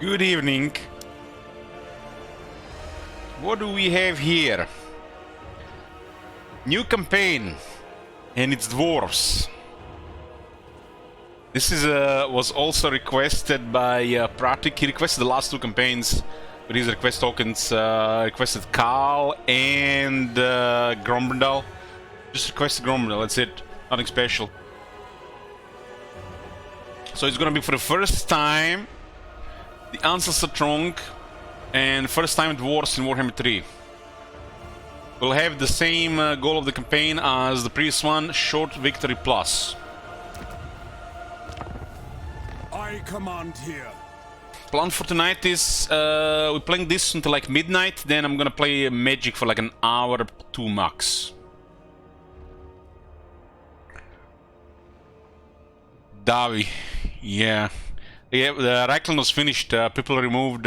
Good evening. What do we have here? New campaign, and it's dwarves. This is was also requested by Pratik. He requested the last two campaigns with his request tokens. Requested Carl and Grombendal. Just requested Grombendal. That's it. Nothing special. So it's gonna be for the first time the Ancestral Throng and first time dwarves in Warhammer 3. We'll have the same goal of the campaign as the previous one, short victory plus. I command here. Plan for tonight is we're playing this until like midnight, then I'm gonna play Magic for like an hour, 2 max. Davi, yeah. Yeah, the Reichland was finished. People removed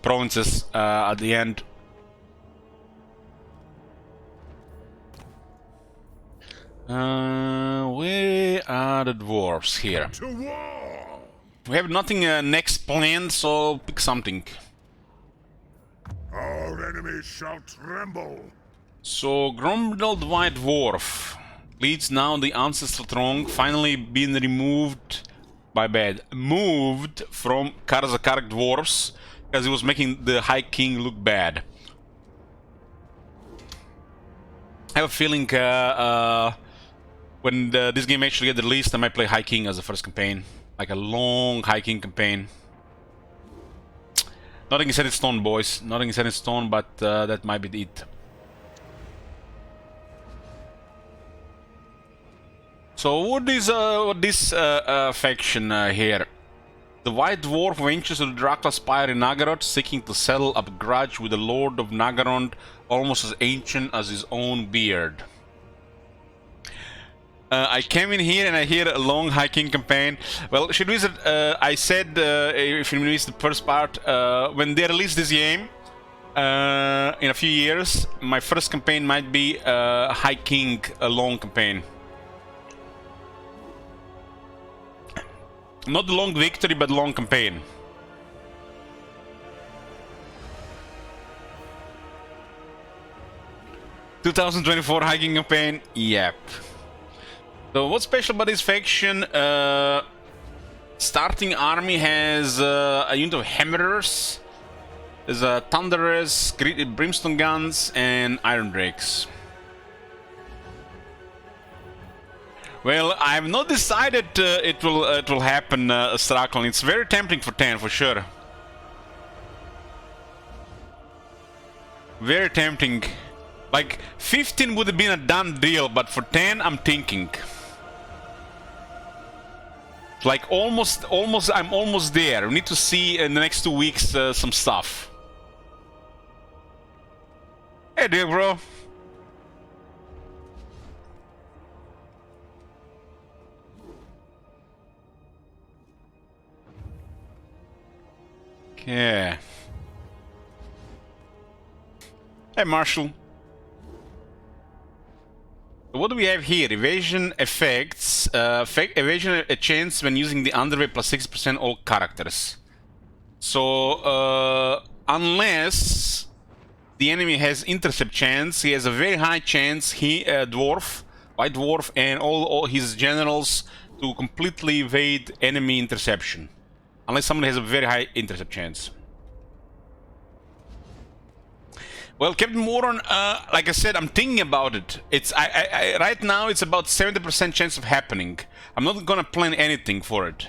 provinces at the end. Where are the dwarves here? To war! We have nothing next planned, so pick something. Our enemies shall tremble. So Grombendal the White Dwarf leads now the Ancestral Throng, finally been removed. My bad. Moved from Karzakarak dwarves because he was making the High King look bad. I have a feeling when this game actually gets released, I might play High King as the first campaign, like a long High King campaign. Nothing is set in stone, boys. Nothing is set in stone, but that might be it. So what is this faction here? The White Dwarf ventures to the Dracula Spire in Nagaroth, seeking to settle a grudge with the Lord of Nagaroth, almost as ancient as his own beard. I came in here and I hear a long High King campaign. Well, should we? I said if you missed the first part, when they release this game in a few years, my first campaign might be High King, a long campaign. Not the long victory, but long campaign. (2024) High King campaign, yep. So what's special about this faction? Starting army has a unit of hammerers, there's a thunderers, brimstone guns, and iron drakes. Well, I have not decided it will happen, Straklan. It's very tempting for 10 for sure. Very tempting. Like 15 would have been a done deal, but for 10 I'm thinking. Like almost I'm almost there. We need to see in the next 2 weeks some stuff. Hey dear bro. Yeah. Hey Marshall. What do we have here? Evasion effects. Evasion a chance when using the underway plus 6% all characters. So unless the enemy has intercept chance, he has a very high chance, dwarf, white dwarf, and all his generals to completely evade enemy interception. Unless someone has a very high intercept chance. Well, Captain Moron, like I said, I'm thinking about it. It's right now it's about 70% chance of happening. I'm not gonna plan anything for it.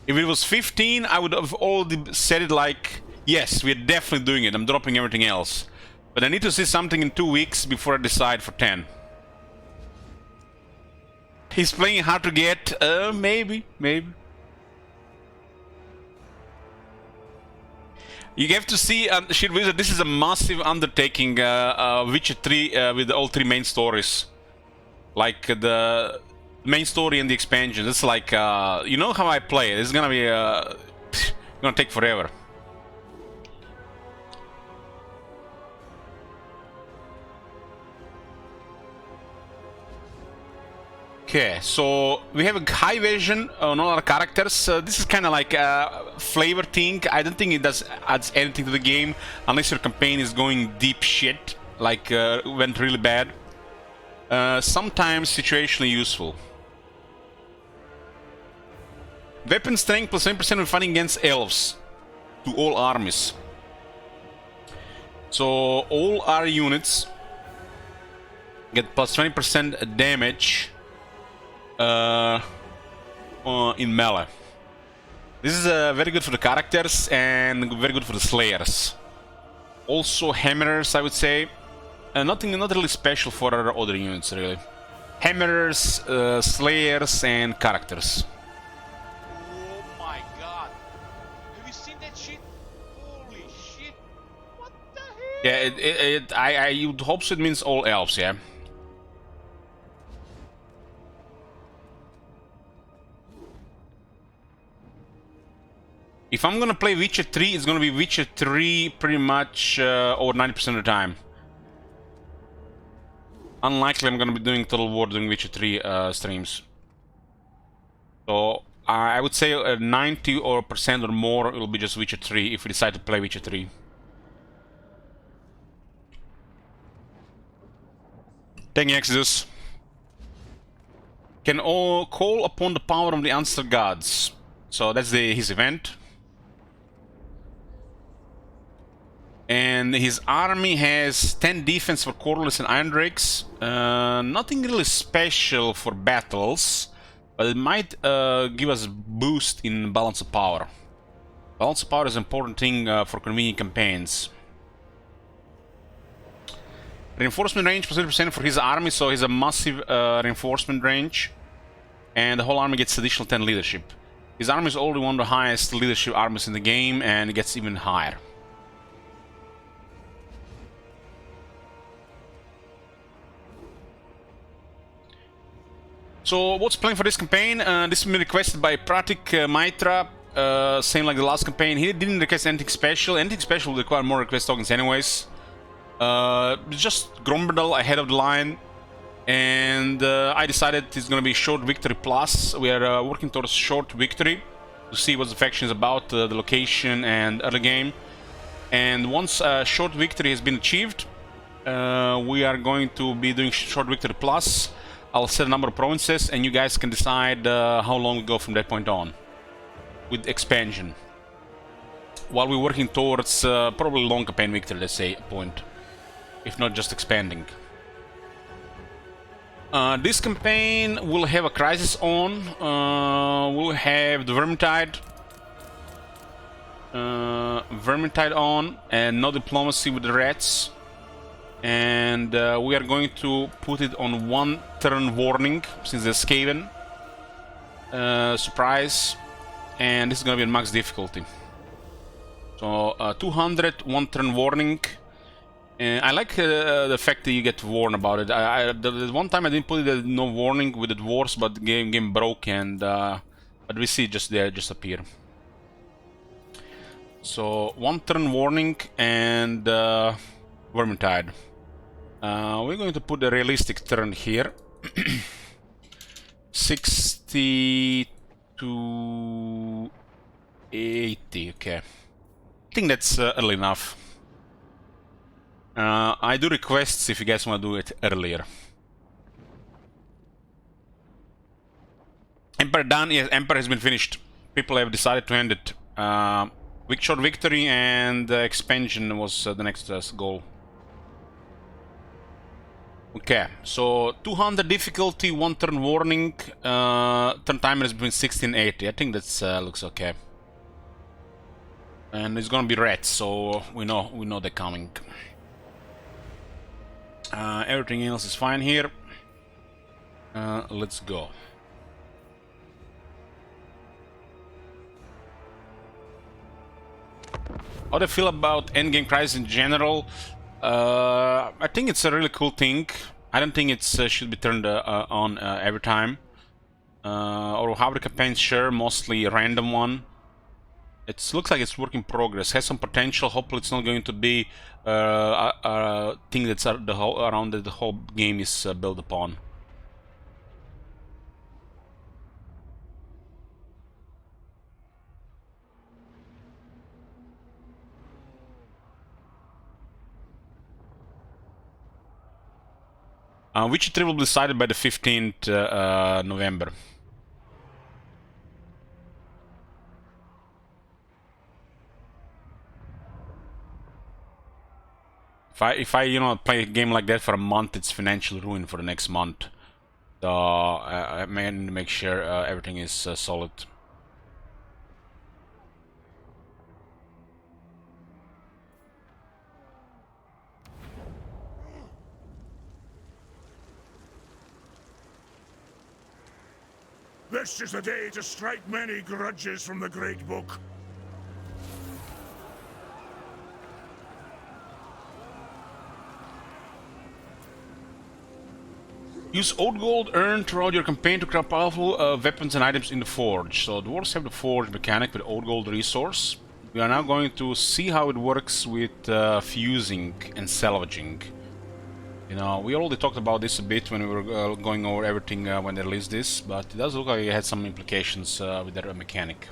If it was 15, I would have already said it like, yes, we're definitely doing it. I'm dropping everything else. But I need to see something in 2 weeks before I decide for 10. He's playing hard to get. Maybe. You have to see, Shield Wizard, this is a massive undertaking, Witcher 3 with all 3 main stories. Like the main story and the expansion. It's like, you know how I play. It's gonna be, gonna take forever. Okay, so we have a high vision on all our characters. This is kind of like flavor thing. I don't think it adds anything to the game unless your campaign is going deep shit, like went really bad. Sometimes situationally useful. Weapon strength plus 7% when fighting against elves to all armies. So all our units get plus 20% damage in melee. This is very good for the characters and very good for the slayers. Also hammerers, I would say. Not really special for our other units, really. Hammerers, slayers, and characters. Oh my god! Have you seen that shit? Holy shit! What the hell? Yeah, I would hope so. It means all elves, yeah. If I'm gonna play Witcher 3, it's gonna be Witcher 3 pretty much over 90% of the time. Unlikely I'm gonna be doing Total War during Witcher 3 streams. So I would say 90% or more will be just Witcher 3 if we decide to play Witcher 3. Thank you, Exodus. Can all call upon the power of the Ancestral gods. So that's his event. And his army has 10 defense for Cordless and Iron Drakes. Nothing really special for battles, but it might give us boost in balance of power. Balance of power is an important thing for convenient campaigns. Reinforcement range plus 30% for his army, so he's a massive reinforcement range. And the whole army gets additional 10 leadership. His army is already one of the highest leadership armies in the game, and it gets even higher. So what's planned for this campaign? This has been requested by Pratik Maitra, same like the last campaign. He didn't request anything special. Anything special would require more request tokens anyways. Just Gromberdal ahead of the line. And I decided it's gonna be short victory plus. We are working towards short victory to see what the faction is about, the location and early game. And once short victory has been achieved, we are going to be doing short victory plus. I'll set a number of provinces, and you guys can decide how long we go from that point on with expansion. While we're working towards probably long campaign victory, let's say, a point, if not just expanding. This campaign will have a crisis on. We'll have the Vermintide on, and no diplomacy with the rats. And we are going to put it on 1 turn warning since there's Skaven. Surprise. And this is going to be at max difficulty. So 200, 1 turn warning. I like the fact that you get warned about it. The one time I didn't put it no warning with the dwarves, but the game broke, and but we see it just there, just appear. So 1 turn warning and Vermintide. We're going to put a realistic turn here. 60 to 80, okay. I think that's early enough. I do requests if you guys want to do it earlier. Emperor done? Yes, Emperor has been finished. People have decided to end it. Short victory and expansion was the next goal. Okay, so 200 difficulty, 1 turn warning, turn timer is between 60 and 80. I think that looks okay. And it's gonna be rats, so we know they're coming. Everything else is fine here. Let's go. How do I feel about endgame crisis in general? I think it's a really cool thing. I don't think it should be turned on every time. Or how the campaigns share, mostly a random one. It looks like it's work in progress. Has some potential. Hopefully, it's not going to be a thing that's around that the whole game is built upon. Which trip will be decided by the 15th November. If I play a game like that for a month, it's financial ruin for the next month. So I may need to make sure everything is solid. This is the day to strike many grudges from the Great Book. Use old gold earned throughout your campaign to craft powerful weapons and items in the forge. So dwarves have the forge mechanic with old gold resource. We are now going to see how it works with fusing and salvaging. You know, we already talked about this a bit when we were going over everything when they released this, but it does look like it had some implications with their mechanic.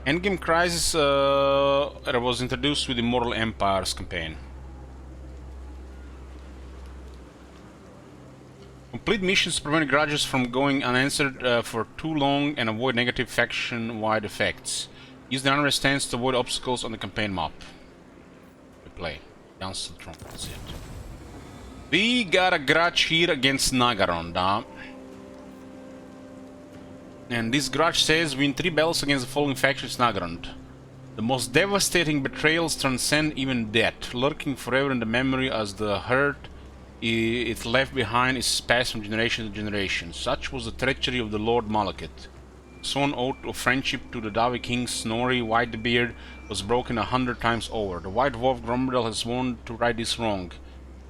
Endgame Crisis was introduced with the Immortal Empires campaign. Complete missions to prevent grudges from going unanswered for too long and avoid negative faction-wide effects. Use the unrest stance to avoid obstacles on the campaign map. We play. Ancestral Throng, that's it. We got a grudge here against Nagaronda. And this grudge says win 3 battles against the following factions Nagarond. The most devastating betrayals transcend even death, lurking forever in the memory as the hurt it left behind is passed from generation to generation. Such was the treachery of the Lord Malekith. Sworn oath of friendship to the Davi King Snorri Whitebeard was broken 100 times over. The White Dwarf Grombrel has sworn to right this wrong.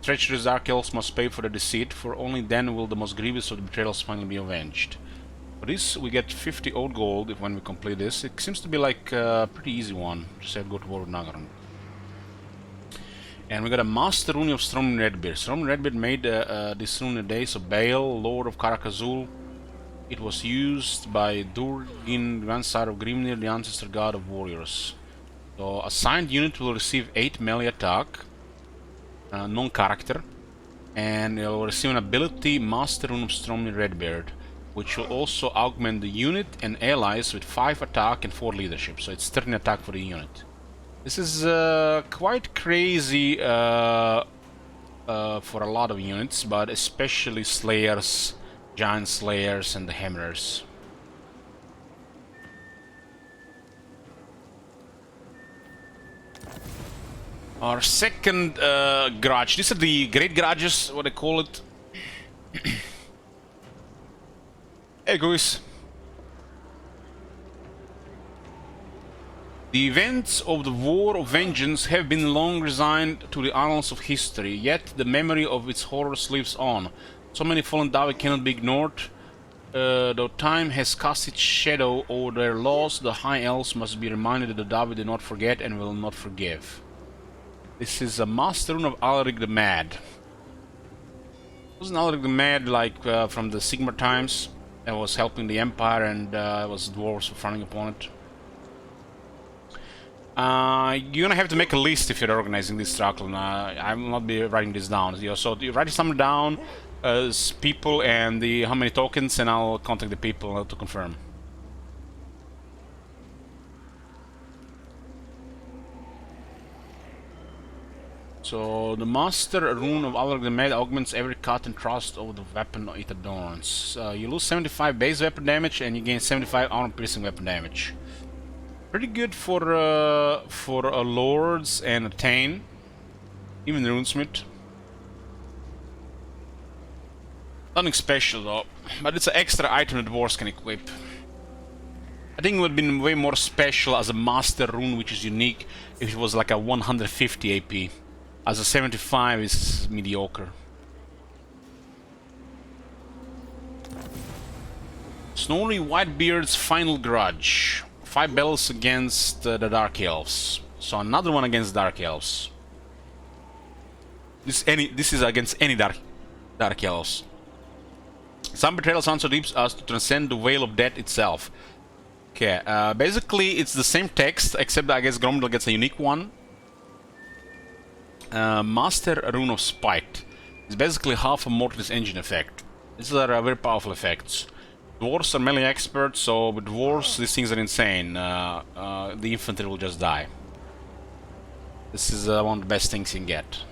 Treacherous Dark Elves must pay for the deceit, for only then will the most grievous of the betrayals finally be avenged. For this we get 50 old gold if when we complete this. It seems to be like a pretty easy one. Just have to go to war with Nagaron. And we got a Master Rune of Stormy Redbeard. Stormy Redbeard made this rune in the days of Baal, Lord of Karakazul. It was used by Durgin, grandsire of Grimnir, the ancestor god of warriors. So assigned unit will receive 8 melee attack, non-character, and it will receive an ability Master Rune of Stormy Redbeard, which will also augment the unit and allies with 5 attack and 4 leadership. So it's 13 attack for the unit. This is quite crazy for a lot of units, but especially Slayers, Giant Slayers, and the Hammerers. Our second grudge. These are the Great Grudges, what they call it. Hey guys. The events of the War of Vengeance have been long resigned to the annals of history, yet the memory of its horrors lives on. So many fallen Davi cannot be ignored. Though time has cast its shadow over their laws, the High Elves must be reminded that the Davi do not forget and will not forgive. This is a Master Rune of Alaric the Mad. Wasn't Alaric the Mad like from the Sigmar times? That was helping the Empire and was dwarves were frowning upon it. You're gonna have to make a list if you're organizing this triathlon. I will not be writing this down. So you write something down, people and how many tokens, and I'll contact the people to confirm. So the Master Rune of Alaric the Mad augments every cut and thrust of the weapon it adorns. You lose 75 base weapon damage and you gain 75 armor-piercing weapon damage. Pretty good for lords and a Thane, even the runesmith. Nothing special though, but it's an extra item that dwarves can equip. I think it would have been way more special as a Master Rune, which is unique, if it was like a 150 AP. As a 75 is mediocre. Snorri Whitebeard's Final Grudge. 5 battles against the Dark Elves. So another one against Dark Elves. This is against any Dark Elves. Some betrayal sounds so deep as to transcend the Veil of Death itself. Okay, basically it's the same text, except I guess Gromdel gets a unique one. Master Rune of Spite. It's basically half a Mortis engine effect. These are very powerful effects. Dwarves are melee experts, so with dwarves these things are insane. The infantry will just die. This is one of the best things you can get.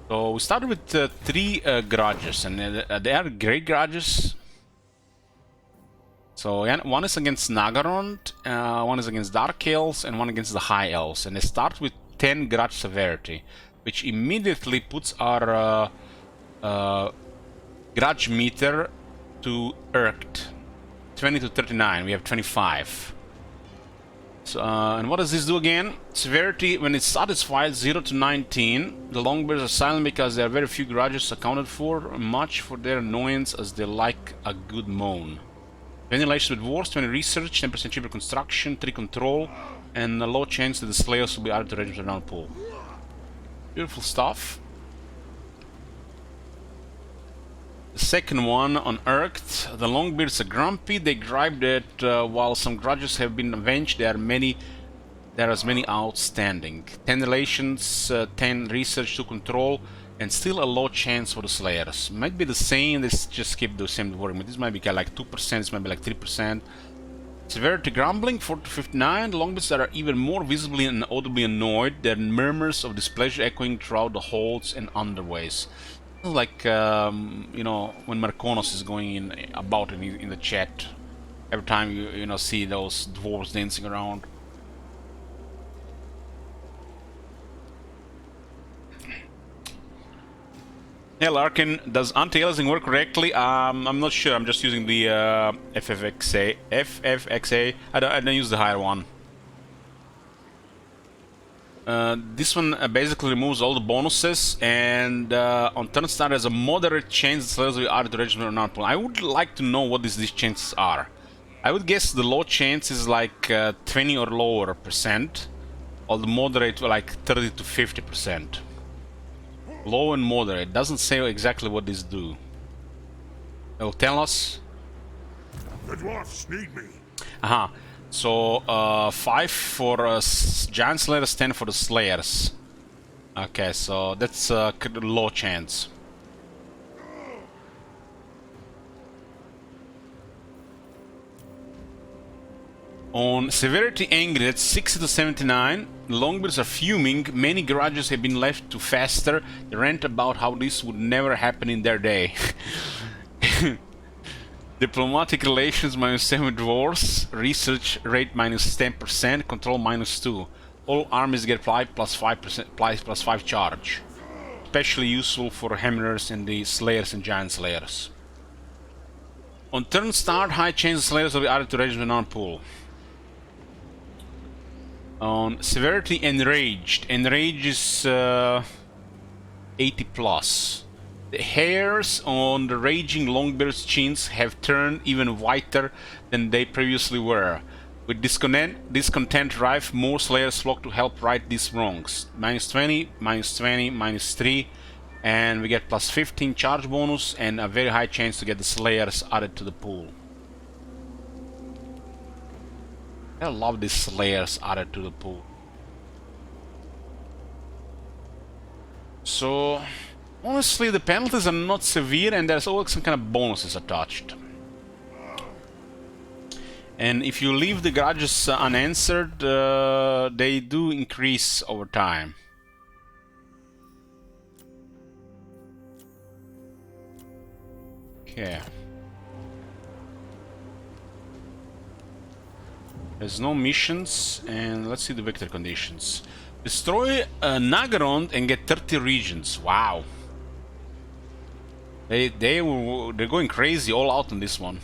So we started with 3 garages, and they are great garages. So yeah, one is against Nagarond, one is against Dark Elves, and one against the High Elves. And they start with 10 grudge severity, which immediately puts our grudge meter to Irked. 20 to 39, we have 25. So, and what does this do again? Severity, when it's satisfied, 0 to 19. The Longbeards are silent because there are very few grudges accounted for, much for their annoyance as they like a good moan. 20 relations with wars, 20 research, 10% cheaper construction, 3 control, and a low chance that the slayers will be added to regiment around pool. Beautiful stuff. The second one on Irked, the Longbeards are grumpy. They gripe that while some grudges have been avenged, there are as many outstanding. 10 relations, 10 research to control, and still a low chance for the slayers. Might be the same, let's just keep the same wording. This might be like 2%, this might be like 3%. Severity grumbling, 4 to 59. The Longbeards are even more visibly and audibly annoyed. Their murmurs of displeasure echoing throughout the halls and underways. Like, you know, when Markonos is going about in the chat. Every time you see those dwarves dancing around. Yeah, Larkin, does anti-aliasing work correctly? I'm not sure. I'm just using the FFXA. I don't use the higher one. This one basically removes all the bonuses, and on turn start there's a moderate chance the slayers will be added to regiment or not. I would like to know what these chances are. I would guess the low chance is like 20 or lower percent, or the moderate like 30 to 50%. Low and moderate. Doesn't say exactly what these do. It'll tell us. The dwarfs need me. Aha. So 5 for giant slayers, 10 for the slayers. Okay, so that's a low chance. On severity angry, that's 60 to 79. The Longbeards are fuming. Many garages have been left to faster. They rant about how this would never happen in their day. Diplomatic relations -7 dwarves. Research rate -10%. Control -2. All armies get +5% +5 charge. Especially useful for hammerers and the slayers and giant slayers. On turn start, high chance slayers will be added to regiment non-pool. On severity, enraged. Enraged is 80 plus. The hairs on the raging Longbeard's chins have turned even whiter than they previously were. With discontent rife, more slayers flock to help right these wrongs. -20, -20, -3, and we get +15 charge bonus and a very high chance to get the slayers added to the pool. I love these slayers added to the pool. So, honestly, the penalties are not severe and there's always some kind of bonuses attached. And if you leave the grudges unanswered, they do increase over time. Okay. There's no missions, and let's see the victory conditions. Destroy Nagarond and get 30 regions. Wow. They're going crazy all out on this one.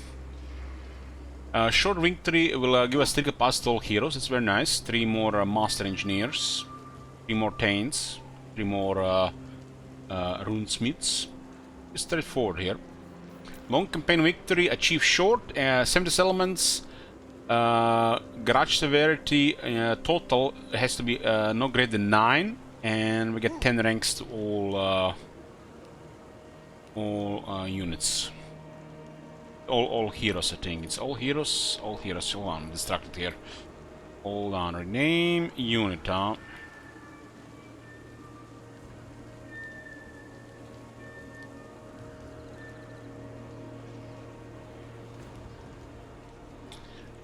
Short victory will give us 3 capacity to all heroes. It's very nice. 3 more master engineers, 3 more Taints, 3 more runesmiths. It's straightforward here. Long campaign victory, achieve short, 70 settlements. Grudge severity total has to be no greater than 9, and we get 10 ranks to all units. All heroes, I think. It's all heroes. Hold on, I'm distracted here. Hold on, rename unit, huh?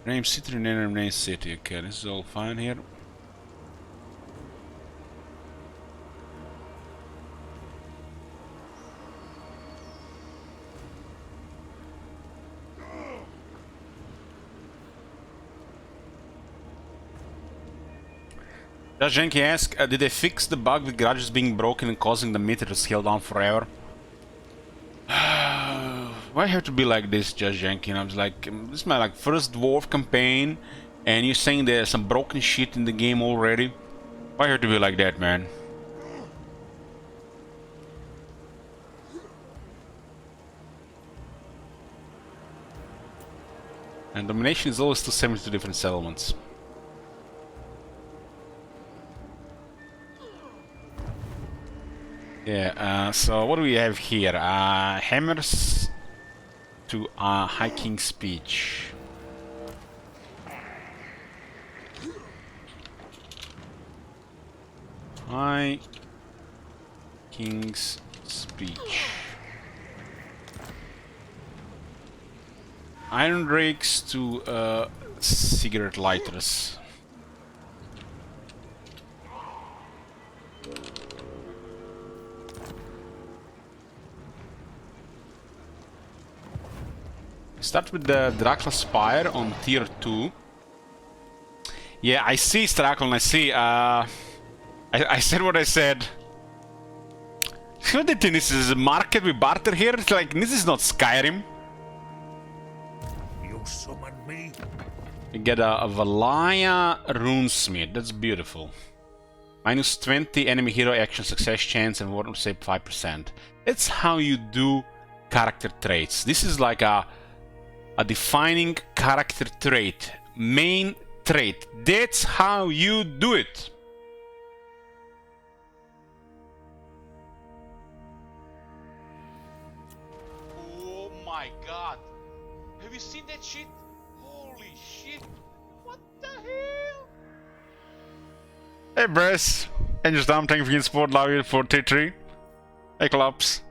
Name city, name city. Okay, this is all fine here. Does Jenki ask, did they fix the bug with garages being broken and causing the meter to scale down forever? Why have to be like this, Judge Jenki? I was like, this is my like first dwarf campaign, and you're saying there's some broken shit in the game already? Why have to be like that, man? And domination is always 272 different settlements. Yeah, so what do we have here? Hammers to High King's Speech. High King's Speech. Iron rakes to cigarette lighters. Start with the Dracula Spire on tier 2. Yeah, I see, Strackle, I see. I said what I said. What do you think this is a market we barter here? It's like, this is not Skyrim. You summon me? You get a Valaya Runesmith. That's beautiful. Minus 20 enemy hero action success chance and warp save 5%. That's how you do character traits. This is like a defining character trait. Main trait. That's how you do it. Oh my god. Have you seen that shit? Holy shit. What the hell? Hey, Bress. Angel Storm, thank you for your support. Love you for T3. Hey, Klops.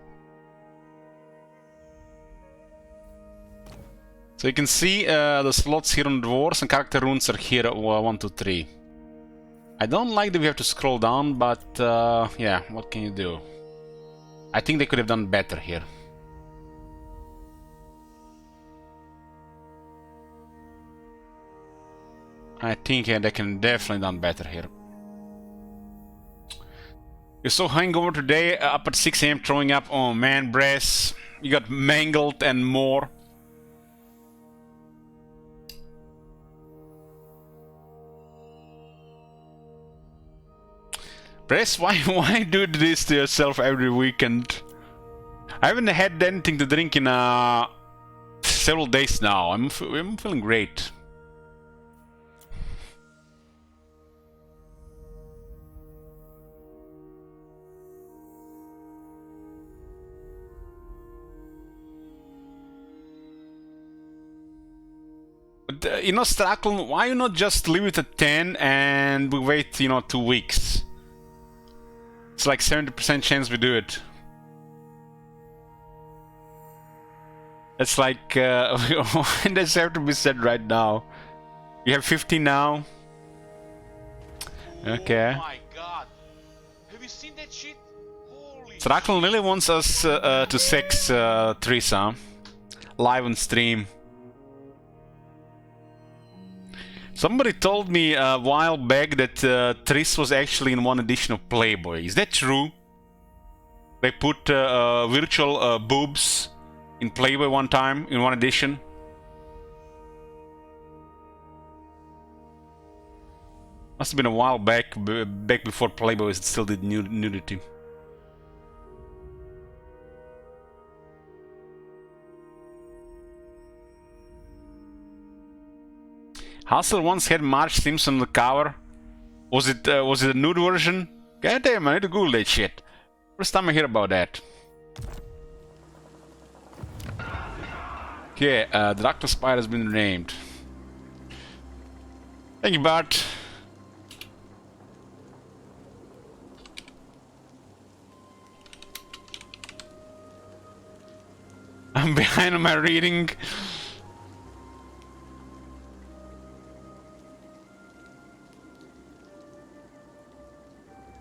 So you can see the slots here on the dwarves and character runes are here 1, 2, 3. I don't like that we have to scroll down, but yeah, what can you do? I think they could have done better here. I think they can definitely done better here. You're so hungover today, up at 6 AM throwing up. Oh man, Bress, you got mangled and more. Bress, why do this to yourself every weekend? I haven't had anything to drink in several days now. I'm feeling great. But, you know, Strackle, why you not just leave it at 10 and we wait, you know, 2 weeks? It's like 70% chance we do it. It's like, when does have to be said right now? You have 15 now? Okay. Oh my god. Have you seen that shit? Holy Strackle really wants us to sex Teresa live on stream. Somebody told me a while back that Triss was actually in one edition of Playboy. Is that true? They put virtual boobs in Playboy one time, in one edition? Must have been a while back, back before Playboy still did nudity. Hustle once had Marge Simpson on the cover. Was it a nude version? God damn, I need to Google that shit. First time I hear about that. Okay, Dracula Spire has been renamed. Thank you, Bart. I'm behind on my reading.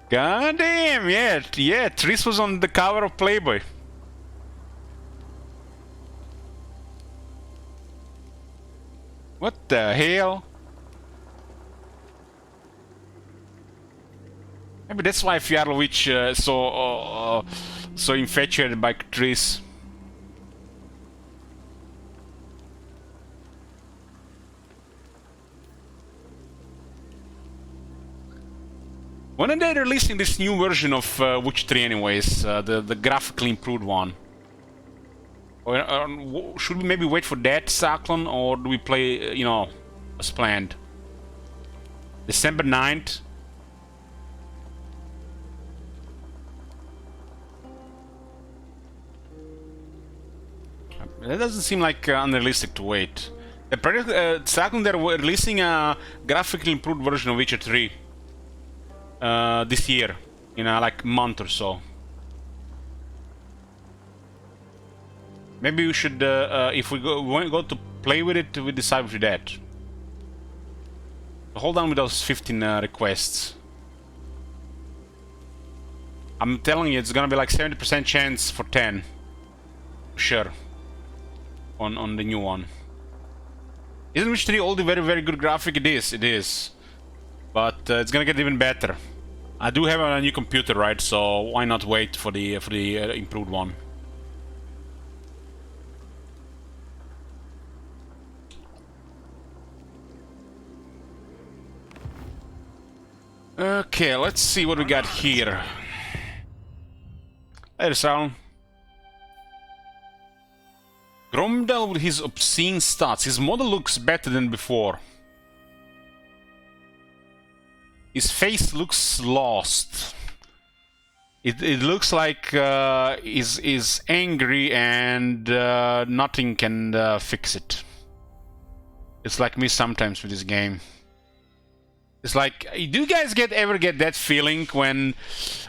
God damn, yeah, yeah, Tris was on the cover of Playboy. What the hell? Maybe that's why Fjarlovich so infatuated by Tris. When are they releasing this new version of Witcher 3 anyways? The graphically improved one? Or, should we maybe wait for that, Cyclone, or do we play, you know, as planned? December 9th? That doesn't seem like unrealistic to wait. Cyclone, they're releasing a graphically improved version of Witcher 3. This year, in like a month or so. Maybe we should, if we go to play with it, we decide with that. Hold on with those 15 requests. I'm telling you, it's gonna be like 70% chance for 10. Sure. On the new one. Isn't Witcher 3 already very good graphic? It is. But it's gonna get even better. I do have a new computer, right? So why not wait for the improved one? Okay, let's see what we got here. There's Alan. Gromdal with his obscene stats. His model looks better than before. His face looks lost. It looks like he's angry and nothing can fix it. It's like me sometimes with this game. It's like, do you guys ever get that feeling when,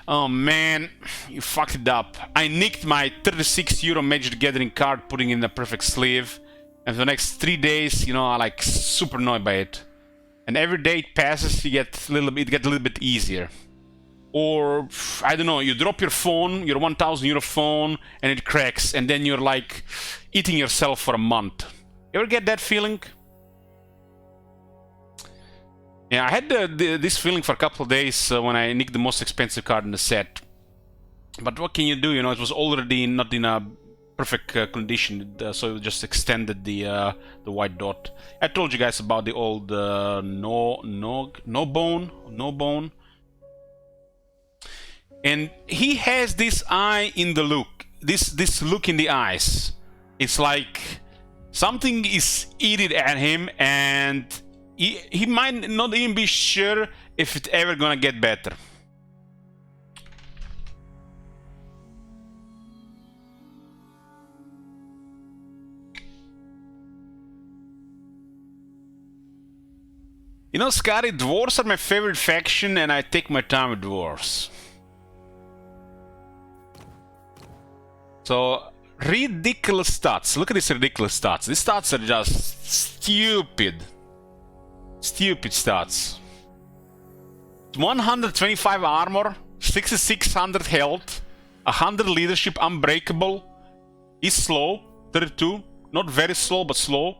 oh man, you fucked it up. I nicked my 36 euro Magic the Gathering card, putting in the perfect sleeve, and for the next 3 days, you know, I'm like super annoyed by it. And every day it passes, it gets a little bit easier. Or, I don't know, you drop your phone, your 1,000 euro phone, and it cracks, and then you're like eating yourself for a month. You ever get that feeling? Yeah, I had this feeling for a couple of days when I nicked the most expensive card in the set. But what can you do? You know, it was already not in a perfect condition, so it just extended the white dot. I told you guys about the old no bone, and he has this eye in the look, this look in the eyes. It's like something is eating at him, and he might not even be sure if it's ever gonna get better. You know, Scotty, dwarves are my favorite faction, and I take my time with dwarves. So, ridiculous stats. Look at these ridiculous stats. These stats are just stupid. Stupid stats. 125 armor, 6600 health, 100 leadership, unbreakable. He's slow, 32. Not very slow, but slow.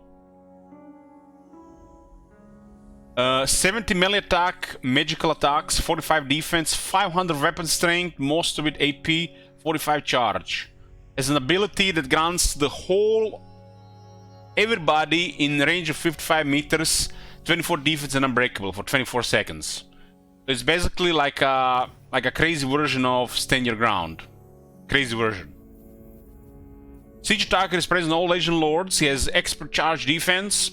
70 melee attack, magical attacks, 45 defense, 500 weapon strength, most of it AP, 45 charge. As an ability that grants the whole everybody in range of 55 meters 24 defense and unbreakable for 24 seconds. It's basically like a crazy version of Stand Your Ground. Crazy version. Siege attacker is present on all Legion Lords. He has expert charge defense.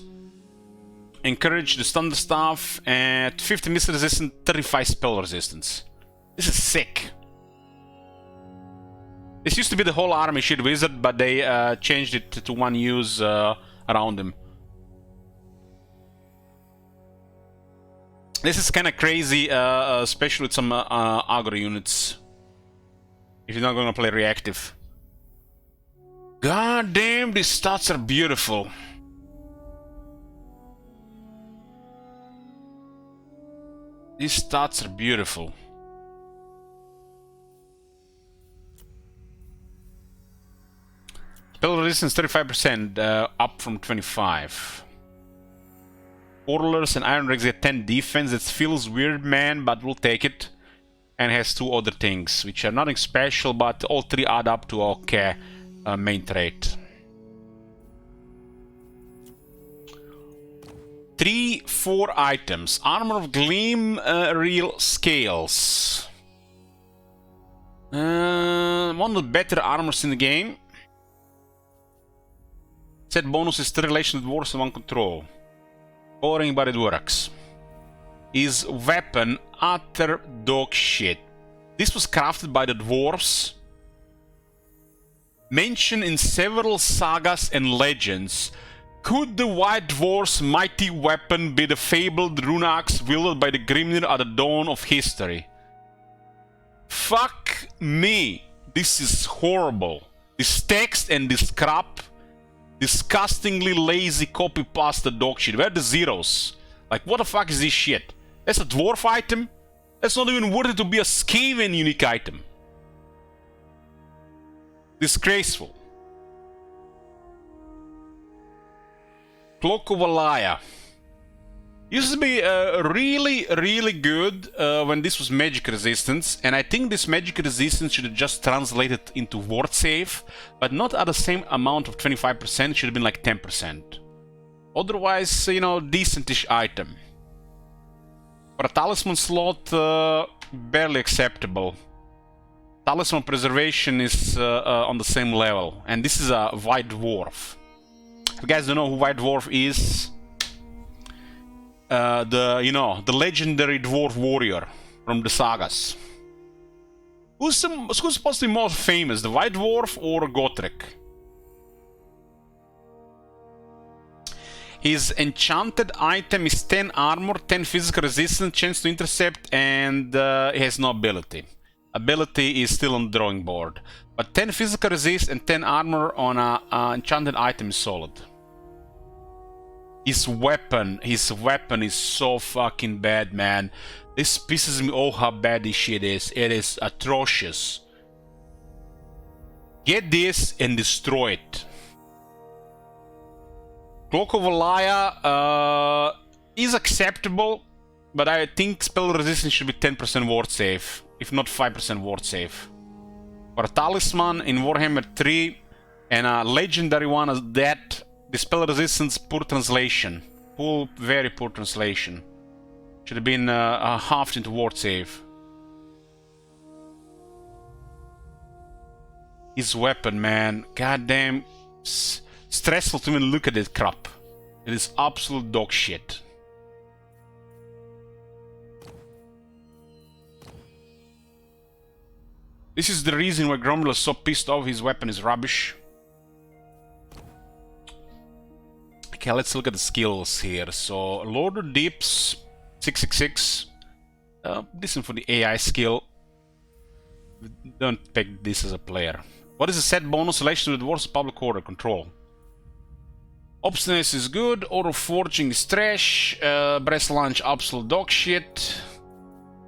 Encourage the Thunder Staff at 50 missile resistance, 35 spell resistance. This is sick. This used to be the whole army shit wizard, but they changed it to one use around him. This is kind of crazy, especially with some aggro units. If you're not gonna play reactive. God damn, these stats are beautiful. These stats are beautiful. Spell resistance 35%, up from 25. Portalers and Iron Rex get 10 defense. That feels weird, man, but we'll take it. And has 2 other things, which are nothing special, but all 3 add up to okay main trait. 4 items. Armor of Gleam, Real Scales. One of the better armors in the game. Set bonus is 3 relation to dwarves and 1 control. Boring, but it works. His weapon, utter dog shit. This was crafted by the dwarves. Mentioned in several sagas and legends. Could the White Dwarf's mighty weapon be the fabled rune axe wielded by the Grimnir at the dawn of history? Fuck me. This is horrible. This text and this crap. Disgustingly lazy copy-paste dog shit. Where are the zeros? Like, what the fuck is this shit? That's a dwarf item? That's not even worth it to be a Skaven unique item. Disgraceful. Cloak of Alaya. Used to be really good when this was magic resistance, and I think this magic resistance should have just translated into ward save, but not at the same amount of 25%, it should have been like 10%. Otherwise, you know, decentish item. For a talisman slot, barely acceptable. Talisman preservation is on the same level, and this is a White Dwarf. If you guys don't know who White Dwarf is, the legendary dwarf warrior from the sagas. Who's supposed to be more famous, the White Dwarf or Gotrek? His enchanted item is 10 armor, 10 physical resistance, chance to intercept, and he has no ability. Ability is still on the drawing board. But 10 physical resist and 10 armor on an enchanted item is solid. His weapon is so fucking bad, man. This pisses me off how bad this shit is. It is atrocious. Get this and destroy it. Cloak of Alaya is acceptable, but I think spell resistance should be 10% ward save, if not 5% ward save. For a talisman in Warhammer 3 and a legendary one as that, the spell resistance, poor translation. Very poor translation. Should have been halved into ward save. His weapon, man. Goddamn. Stressful to even look at it crap. It is absolute dog shit. This is the reason why Gromble is so pissed off his weapon is rubbish. Okay, let's look at the skills here. So, Lord of Deeps, 666. Decent for the AI skill. Don't pick this as a player. What is the set bonus? Relation to the Dwarves Public Order Control. Obstinance is good. Auto Forging is trash. Breast Launch, absolute dog shit.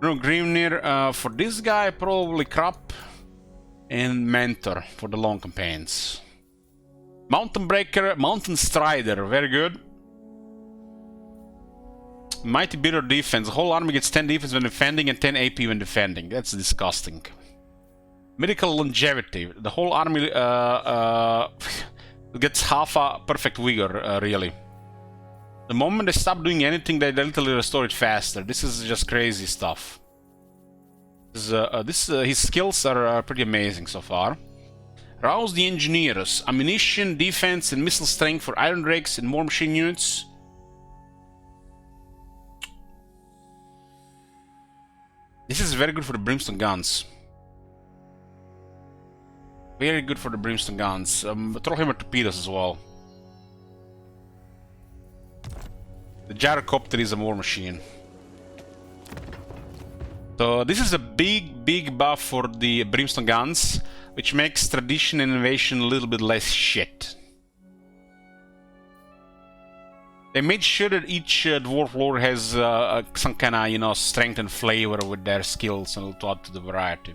No Grimnir for this guy, probably crap. And Mentor for the long campaigns. Mountain Breaker, Mountain Strider, very good. Mighty Bitter Defense. The whole army gets 10 defense when defending and 10 AP when defending. That's disgusting. Medical Longevity. The whole army gets half a perfect vigor, really. The moment they stop doing anything, they literally restore it faster. This is just crazy stuff. His skills are pretty amazing so far. Rouse the Engineers. Ammunition, defense, and missile strength for Iron Drakes and more machine units. This is very good for the Brimstone Guns. Very good for the Brimstone Guns. Trollhammer Torpedoes as well. The Gyrocopter is a war machine. So this is a big buff for the Brimstone Guns, which makes Tradition and Innovation a little bit less shit. They made sure that each Dwarf Lord has some kind of, you know, strength and flavor with their skills and to add to the variety.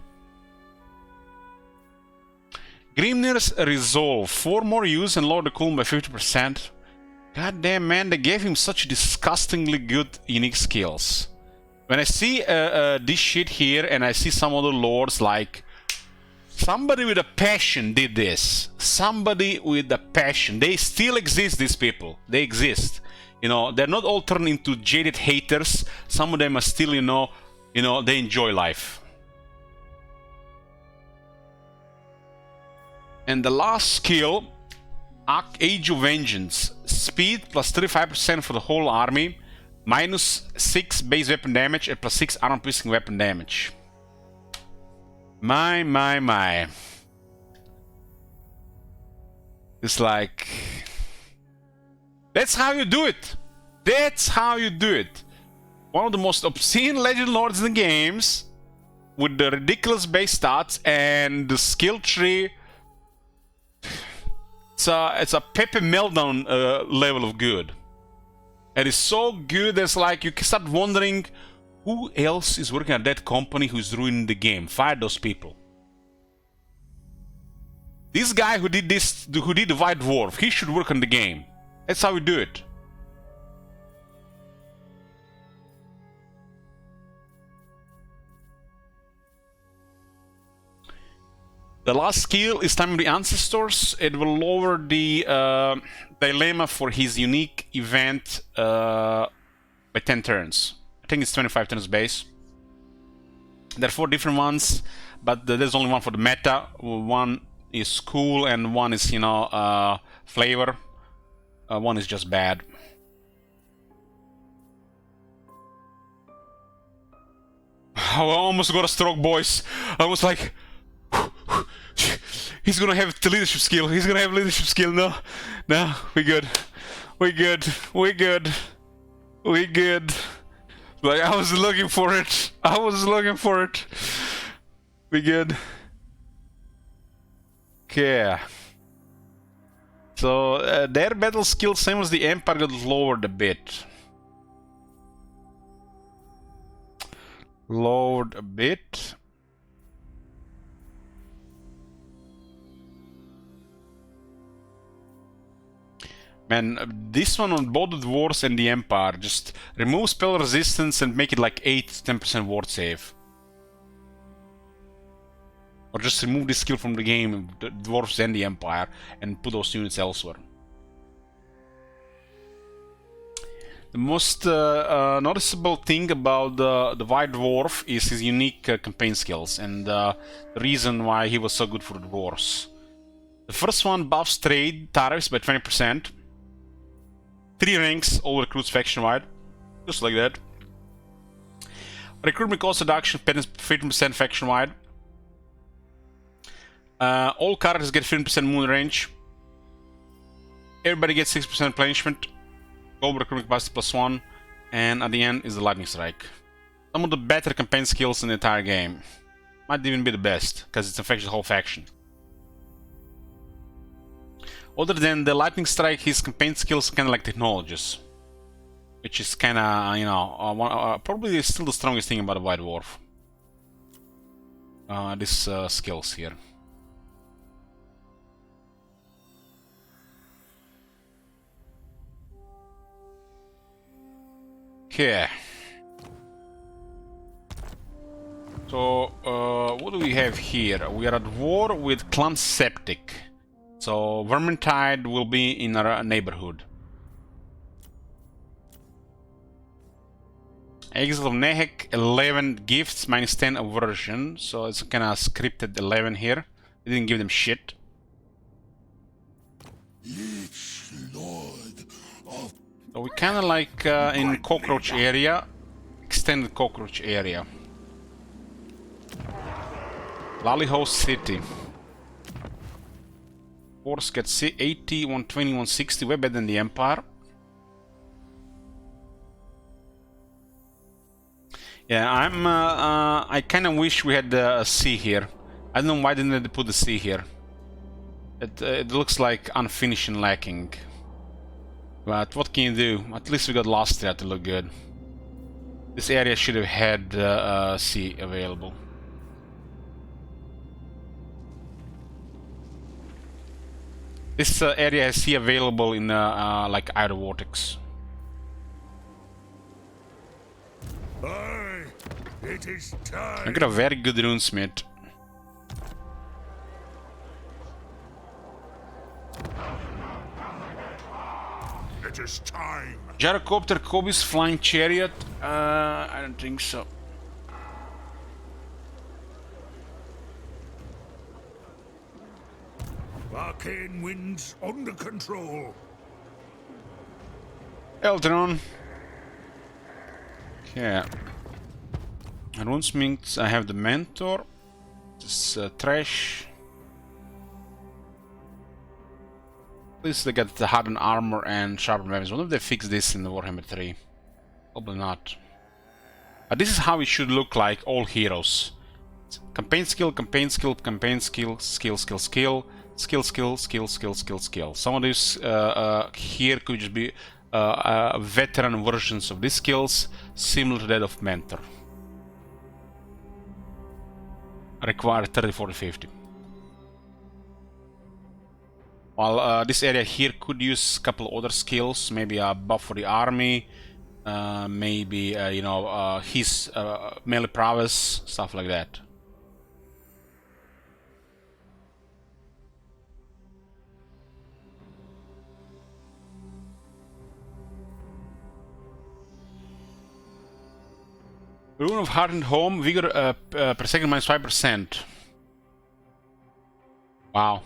Grimnir's Resolve. 4 more use and lower the cooldown by 50%. God damn, man, they gave him such disgustingly good unique skills. When I see this shit here and I see some other lords, like, somebody with a passion did this. Somebody with a passion. They still exist, these people. They exist. You know, they're not all turned into jaded haters. Some of them are still, you know, they enjoy life. And the last skill, Age of Vengeance. Speed plus 35% for the whole army. Minus 6 base weapon damage and plus 6 armor piercing weapon damage. My. It's like... That's how you do it! That's how you do it! One of the most obscene legend lords in the games, with the ridiculous base stats and the skill tree. It's a Pepe Meltdown level of good. It is so good that's like you can start wondering who else is working at that company who's ruining the game. Fire those people. This guy who did this, who did the White Dwarf, he should work on the game. That's how we do it. The last skill is Time of the Ancestors. It will lower the dilemma for his unique event by 10 turns. I think it's 25 turns base. There are 4 different ones, but there's only one for the meta. One is cool and one is, you know, flavor. One is just bad. I almost got a stroke, boys. I was like... He's gonna have the leadership skill. He's gonna have leadership skill. No, we're good. We're good. We're good. We're good. Like, I was looking for it. I was looking for it. We're good. Okay. So, their battle skill, same as the Empire, got lowered a bit. Lowered a bit. Man, this one on both the Dwarves and the Empire, just remove spell resistance and make it like 8-10% ward save. Or just remove this skill from the game, the Dwarves and the Empire, and put those units elsewhere. The most noticeable thing about the White Dwarf is his unique campaign skills, and the reason why he was so good for the Dwarves. The first one buffs trade tariffs by 20%. 3 ranks, all recruits faction-wide. Just like that. Recruitment cost reduction, 15% faction-wide. All characters get 15% moon range. Everybody gets 6% replenishment. Global recruitment capacity +1. And at the end is the lightning strike. Some of the better campaign skills in the entire game. Might even be the best, because it affects the whole faction. Other than the lightning strike, his campaign skills are kind of like technologies, which is kind of, you know, probably still the strongest thing about the White Dwarf. These skills here. Okay. So, what do we have here? We are at war with Clan Septic. So, Vermintide will be in our neighborhood. Exile of Nehek, 11 gifts, -10 aversion. So, it's kind of scripted 11 here. We didn't give them shit. So, we kind of like in cockroach area. Extended cockroach area. Lollyhouse City. Force gets 80, 120, 160, way better than the Empire. Yeah, I kind of wish we had a sea here. I don't know why didn't they put the sea here. It looks like unfinished and lacking. But what can you do? At least we got Lastria to look good. This area should have had sea available. This area I see available in like Iron Vortex. Aye, it is time. I got a very good runesmith. It is time. Gyrocopter, Kobe's flying chariot. I don't think so. Arcane winds under control. Eldron. Yeah. Runesmiths, I have the mentor. This trash. At least they got the hardened armor and sharpened weapons. Wonder if they fix this in the Warhammer 3. Probably not. But this is how it should look like, all heroes. Campaign skill, campaign skill, campaign skill, skill, skill, skill, skill, skill, skill, skill, skill, skill. Some of these here could just be veteran versions of these skills, similar to that of Mentor. Require 30, 40, 50. While this area here could use a couple other skills, maybe a buff for the army, maybe you know, his melee prowess, stuff like that. Rune of Hardened Home, vigor per second minus 5%. Wow.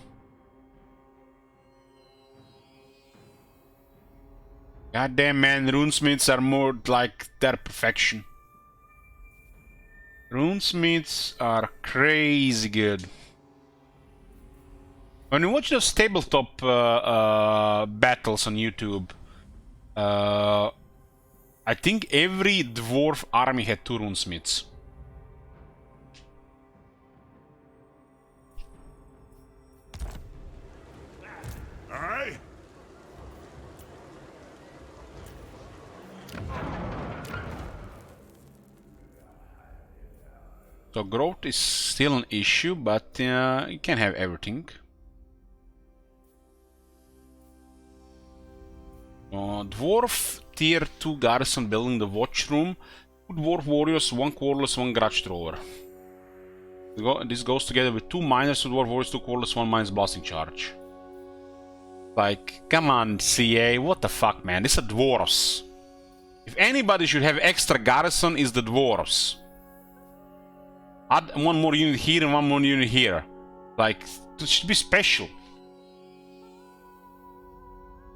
Goddamn, man, runesmiths are more like their perfection. Runesmiths are crazy good. When you watch those tabletop battles on YouTube, I think every dwarf army had 2 runesmiths. Aye. So growth is still an issue, but you can have everything. Dwarf tier 2 garrison building, the watch room. 2 dwarf warriors, 1 quarterless, 1 grudge thrower. This goes together with 2 miners, 2 dwarf warriors, 2 quarterless, 1 minus blasting charge. Like, come on, CA, what the fuck, man? These are dwarves. If anybody should have extra garrison, is the dwarves. Add 1 more unit here and 1 more unit here. Like, it should be special.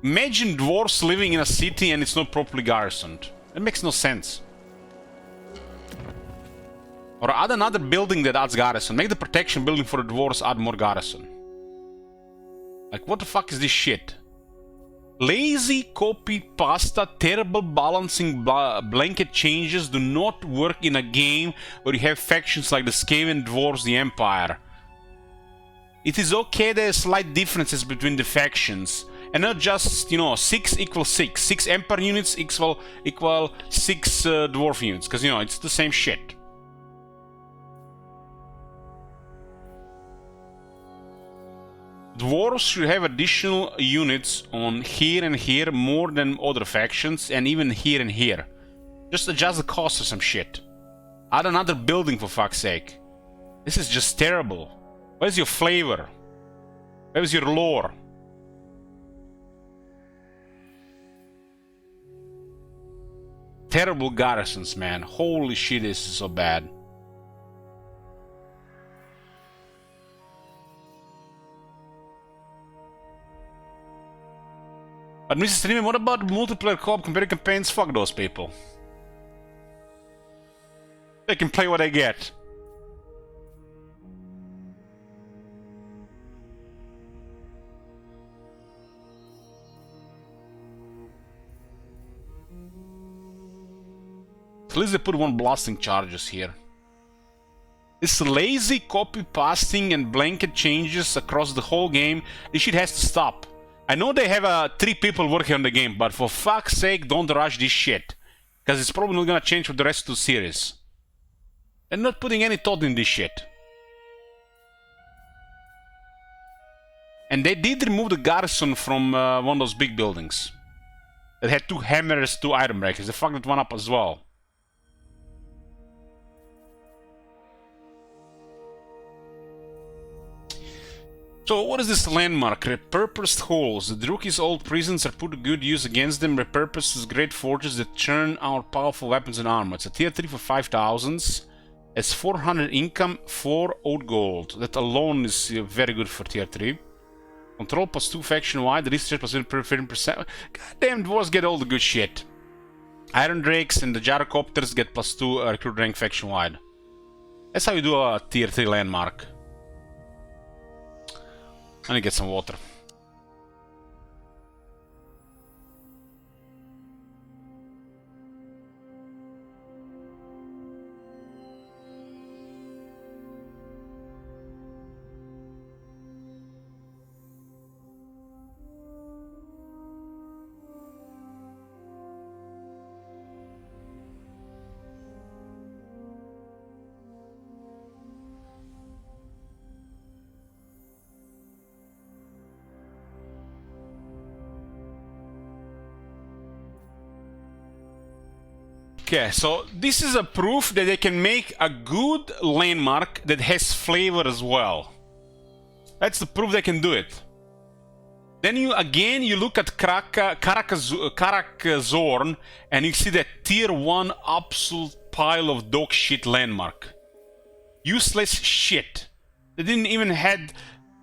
Imagine dwarves living in a city and it's not properly garrisoned. It makes no sense. Or add another building that adds garrison. Make the protection building for the dwarves add more garrison. Like, what the fuck is this shit? Lazy copy pasta, terrible balancing blanket changes do not work in a game where you have factions like the Skaven Dwarves, the Empire. It is okay there are slight differences between the factions. And not just, you know, 6 equals 6. 6 Empire units equal 6 Dwarf units. Because, you know, it's the same shit. Dwarves should have additional units on here and here more than other factions, and even here and here. Just adjust the cost of some shit. Add another building for fuck's sake. This is just terrible. Where's your flavor? Where's your lore? Terrible garrisons, man. Holy shit, this is so bad. But Mr. Streamer, what about multiplayer co-op competitive campaigns? Fuck those people. They can play what they get. At least they put 1 blasting charges here. This lazy copy pasting and blanket changes across the whole game, this shit has to stop. I know they have 3 people working on the game, but for fuck's sake, don't rush this shit. Because it's probably not gonna change for the rest of the series. And not putting any thought in this shit. And they did remove the garrison from one of those big buildings. It had 2 hammers, 2 iron breakers. They fucked that one up as well. So what is this landmark? Repurposed halls. The Druki's old prisons are put to good use against them. Repurposed as great forges that churn out powerful weapons and armor. It's a tier 3 for 5,000. It's 400 income, 4 old gold. That alone is very good for tier 3. Control plus 2 faction wide. Research plus 15%. Goddamn dwarves get all the good shit. Iron Drakes and the Gyrocopters get plus 2 recruit rank faction wide. That's how you do a tier 3 landmark. I need to get some water. Okay, so this is a proof that they can make a good landmark that has flavor as well. That's the proof they can do it. Then you look at Karakazorn and you see that tier 1 absolute pile of dog shit landmark. Useless shit. They didn't even had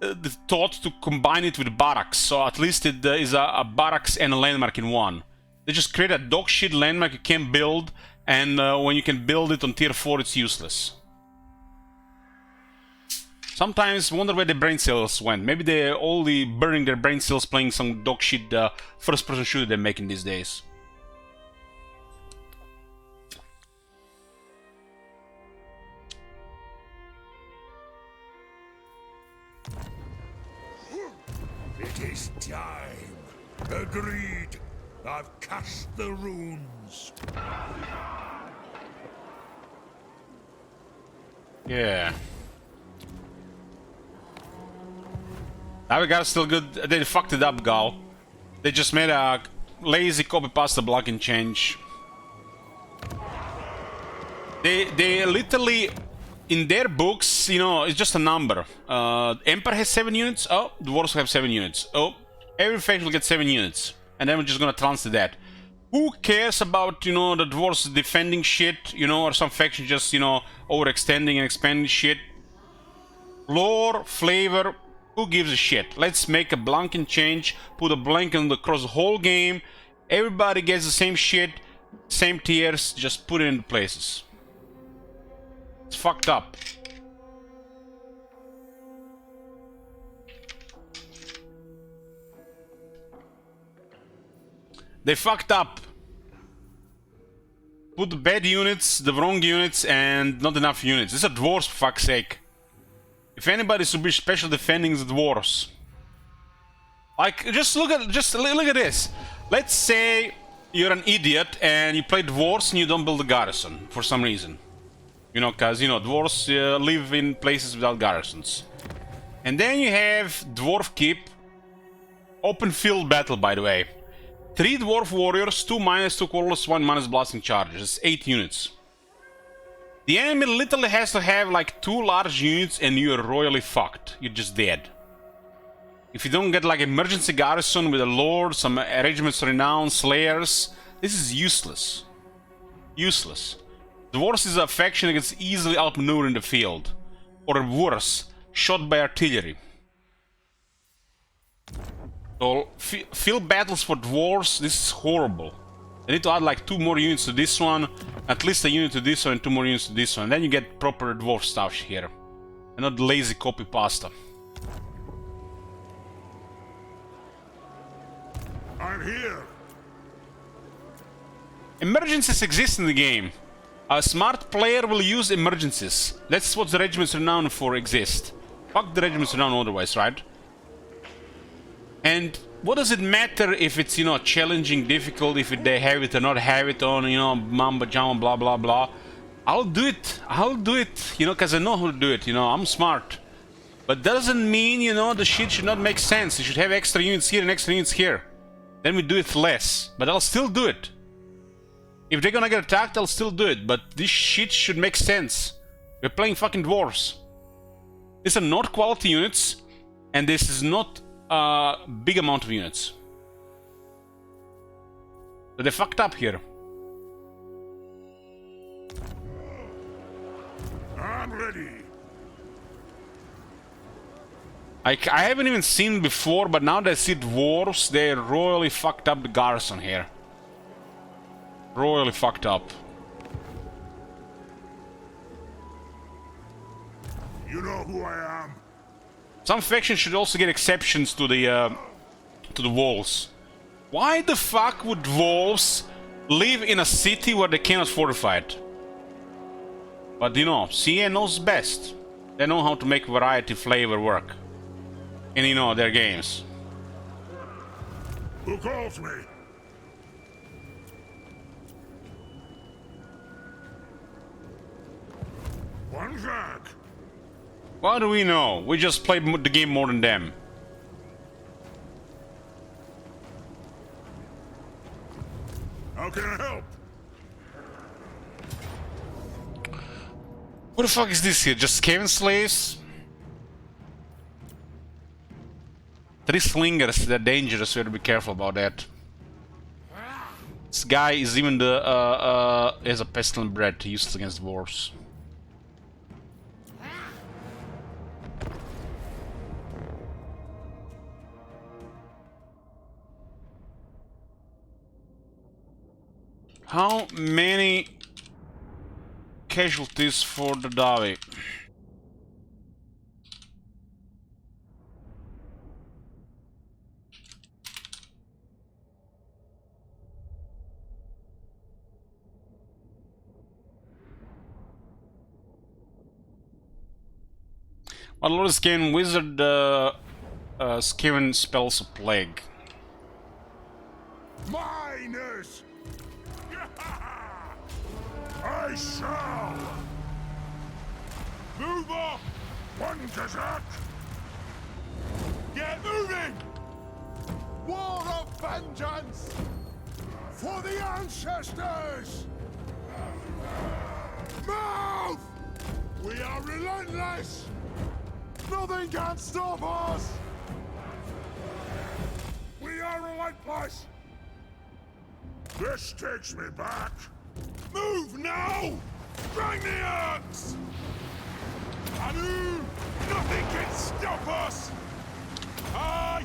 the thought to combine it with barracks, so at least it is a barracks and a landmark in one. They just create a dog shit landmark you can't build, and when you can build it on tier 4 it's useless. Sometimes wonder where their brain cells went. Maybe they're only burning their brain cells playing some dog shit first person shooter they're making these days. It is time. Agreed. I've cast the runes. Yeah. Now we got still good. They fucked it up, Gal. They just made a lazy copy pasta block and change. They literally, in their books, you know, it's just a number. Emperor has 7 units. Oh, Dwarves have 7 units. Oh, every faction will get 7 units. And then we're just gonna translate that. Who cares about, you know, the Dwarves defending shit, you know, or some faction just, you know, overextending and expanding shit? Lore, flavor, who gives a shit? Let's make a blanket change, put a blanket across the whole game. Everybody gets the same shit, same tiers, just put it in places. It's fucked up. They fucked up. Put the bad units, the wrong units, and not enough units. These are dwarves, for fuck's sake. If anybody should be special defending, it's the dwarves. Like, just look at this. Let's say you're an idiot and you play dwarves and you don't build a garrison for some reason. You know, cause you know dwarves live in places without garrisons. And then you have dwarf keep. Open field battle, by the way. 3 dwarf warriors, 2 minus, 2 cordless, 1 minus blasting charges. It's 8 units. The enemy literally has to have like 2 large units and you're royally fucked. You're just dead. If you don't get like emergency garrison with a lord, some regiments renowned, slayers, this is useless. Useless. Dwarves is a faction that gets easily outmaneuvered in the field. Or worse, shot by artillery. So, field battles for dwarves, this is horrible. They need to add like 2 more units to this one, at least a unit to this one and 2 more units to this one. And then you get proper dwarf stuff here. And not lazy copy pasta. I'm here. Emergencies exist in the game. A smart player will use emergencies. That's what the regiments renowned for exist. Fuck the regiments renowned otherwise, right? And what does it matter if it's, you know, challenging, difficult, if they have it or not have it on, you know, mamba jamba, blah, blah, blah. I'll do it, you know, because I know how to do it, you know, I'm smart. But doesn't mean, you know, the shit should not make sense. You should have extra units here and extra units here. Then we do it less. But I'll still do it. If they're gonna get attacked, I'll still do it. But this shit should make sense. We're playing fucking dwarves. These are not quality units. And this is not a big amount of units. So they fucked up here. I'm ready. I haven't even seen before, but now that I see dwarves, they royally fucked up the garrison here. Royally fucked up. You know who I am. Some factions should also get exceptions to the walls. Why the fuck would dwarves live in a city where they cannot fortify it? But you know, CA knows best. They know how to make variety flavor work. And you know, their games. Who calls me? One Jack. What do we know? We just played the game more than them. How can I help? What the fuck is this here? Just Skaven slaves? 3 slingers, they're dangerous, we have to be careful about that. This guy is even has a pestilent breath, used against dwarves. How many casualties for the Davi? Well, Lord Skaven Wizard Skaven spells a plague. Miners! I shall! Move off! One Kazakh! Get moving! War of vengeance! For the ancestors! Move! We are relentless! Nothing can stop us! We are relentless! This takes me back! Move now! Bring the axe! Anu! Nothing can stop us! Aye!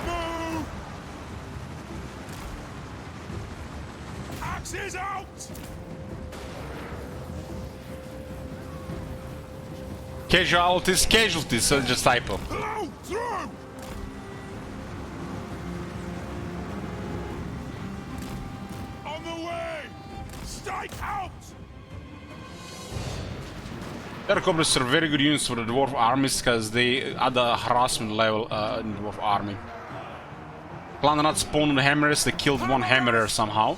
Move! Axes out! Casualties, casualties, so just typo. Blow through! On the way! Strike out! Terracoblers are very good units for the dwarf armies because they add a harassment level in the dwarf army. Clan not spawned on the hammers, they killed one hammerer somehow.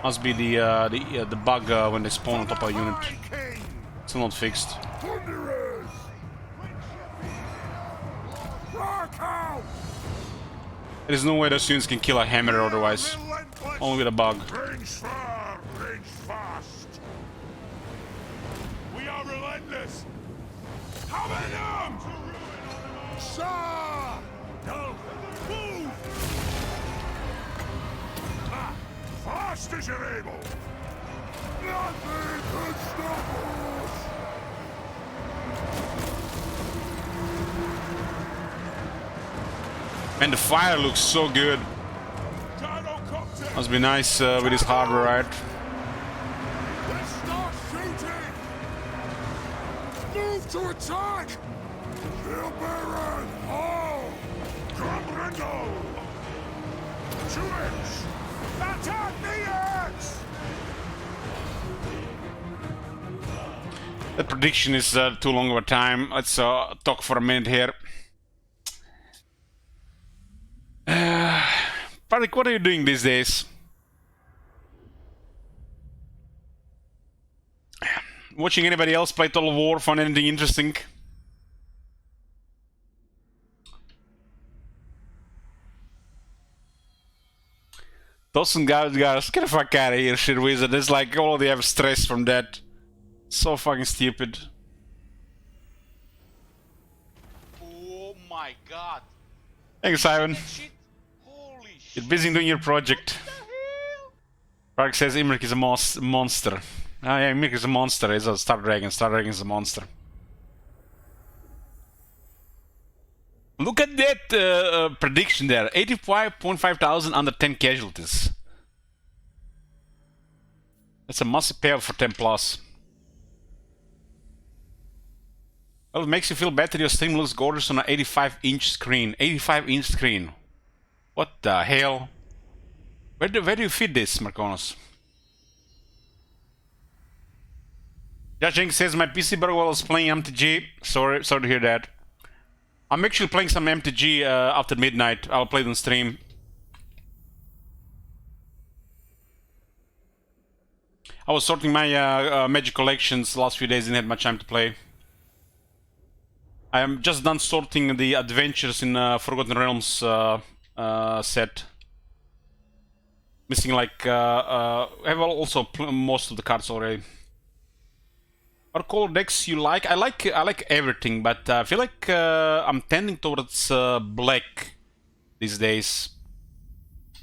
Must be the bug when they spawn on top of a unit. Still not fixed. Thunderers! Rock out! There is no way those units can kill a hammerer otherwise. Relentless! Only with a bug. Range far, range fast! We are relentless! Having them! Sir! No! Move! Ah, fast as you're able! Nothing can stop us! And the fire looks so good. Must be nice with this hardware, right? Let's start shooting! Move to attack! Kill Baron! All! Comprendo! To it! Attack the axe! That prediction is too long of a time. Let's talk for a minute here. Patrick, what are you doing these days? Watching anybody else play Total War, find anything interesting? Doesn't guys, get the fuck out of here, shit wizard. It's like all they have stress from that. So fucking stupid. Oh my god. Thanks, Simon. That shit? Holy shit. You're busy doing your project. What the hell? Park says Imrik is a monster. Ah, yeah, Imrik is a monster. He's a Star Dragon. Star Dragon is a monster. Look at that prediction there. 85.5 thousand under 10 casualties. That's a massive payout for 10 plus. Well, it makes you feel better. Your stream looks gorgeous on an 85-inch screen. 85-inch screen. What the hell? Where do you fit this, Marconos? Josh Jenkins says my PC broke while I was playing MTG. Sorry to hear that. I'm actually playing some MTG after midnight. I'll play it on stream. I was sorting my Magic collections the last few days, didn't have much time to play. I am just done sorting the adventures in Forgotten Realms set. Missing like I have also most of the cards already. What color decks you like? I like everything, but I feel like I'm tending towards black these days.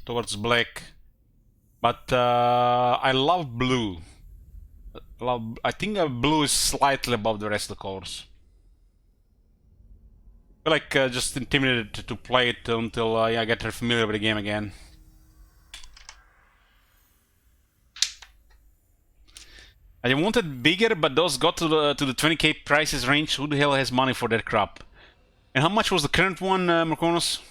Towards black, but I love blue. I think blue is slightly above the rest of the colors. I feel like just intimidated to play it until I get familiar with the game again. I wanted bigger, but those got to the 20k prices range. Who the hell has money for that crap? And how much was the current one, Marconos?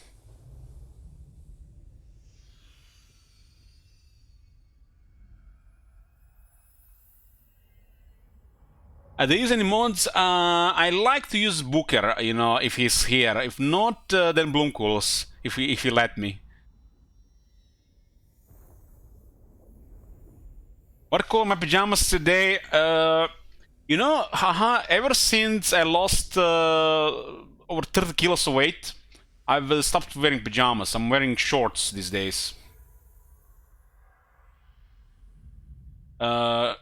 Do you use any mods? I like to use Booker, you know, if he's here. If not, then Bloomcools, if he let me. What color my pajamas today? You know, haha, ever since I lost over 30 kilos of weight, I've stopped wearing pajamas. I'm wearing shorts these days.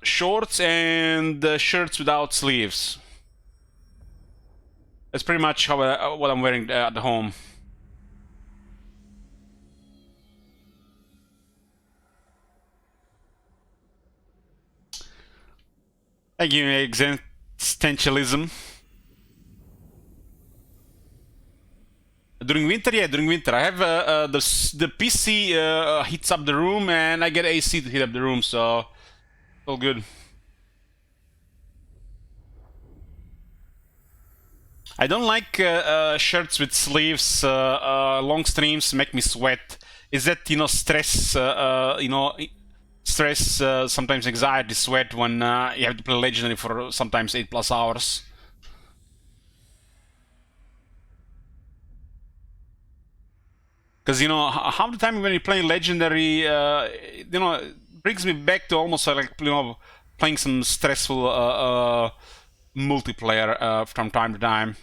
Shorts and shirts without sleeves. That's pretty much how what I'm wearing at home. Thank you, existentialism. During winter, yeah, during winter. I have the PC heats up the room, and I get AC to heat up the room, so all good. I don't like shirts with sleeves. Long streams make me sweat. Is that, you know, stress? You know, stress, sometimes anxiety, sweat when you have to play Legendary for sometimes 8+ hours. Because, you know, half the time when you play Legendary, you know, it brings me back to almost like, you know, playing some stressful multiplayer from time to time.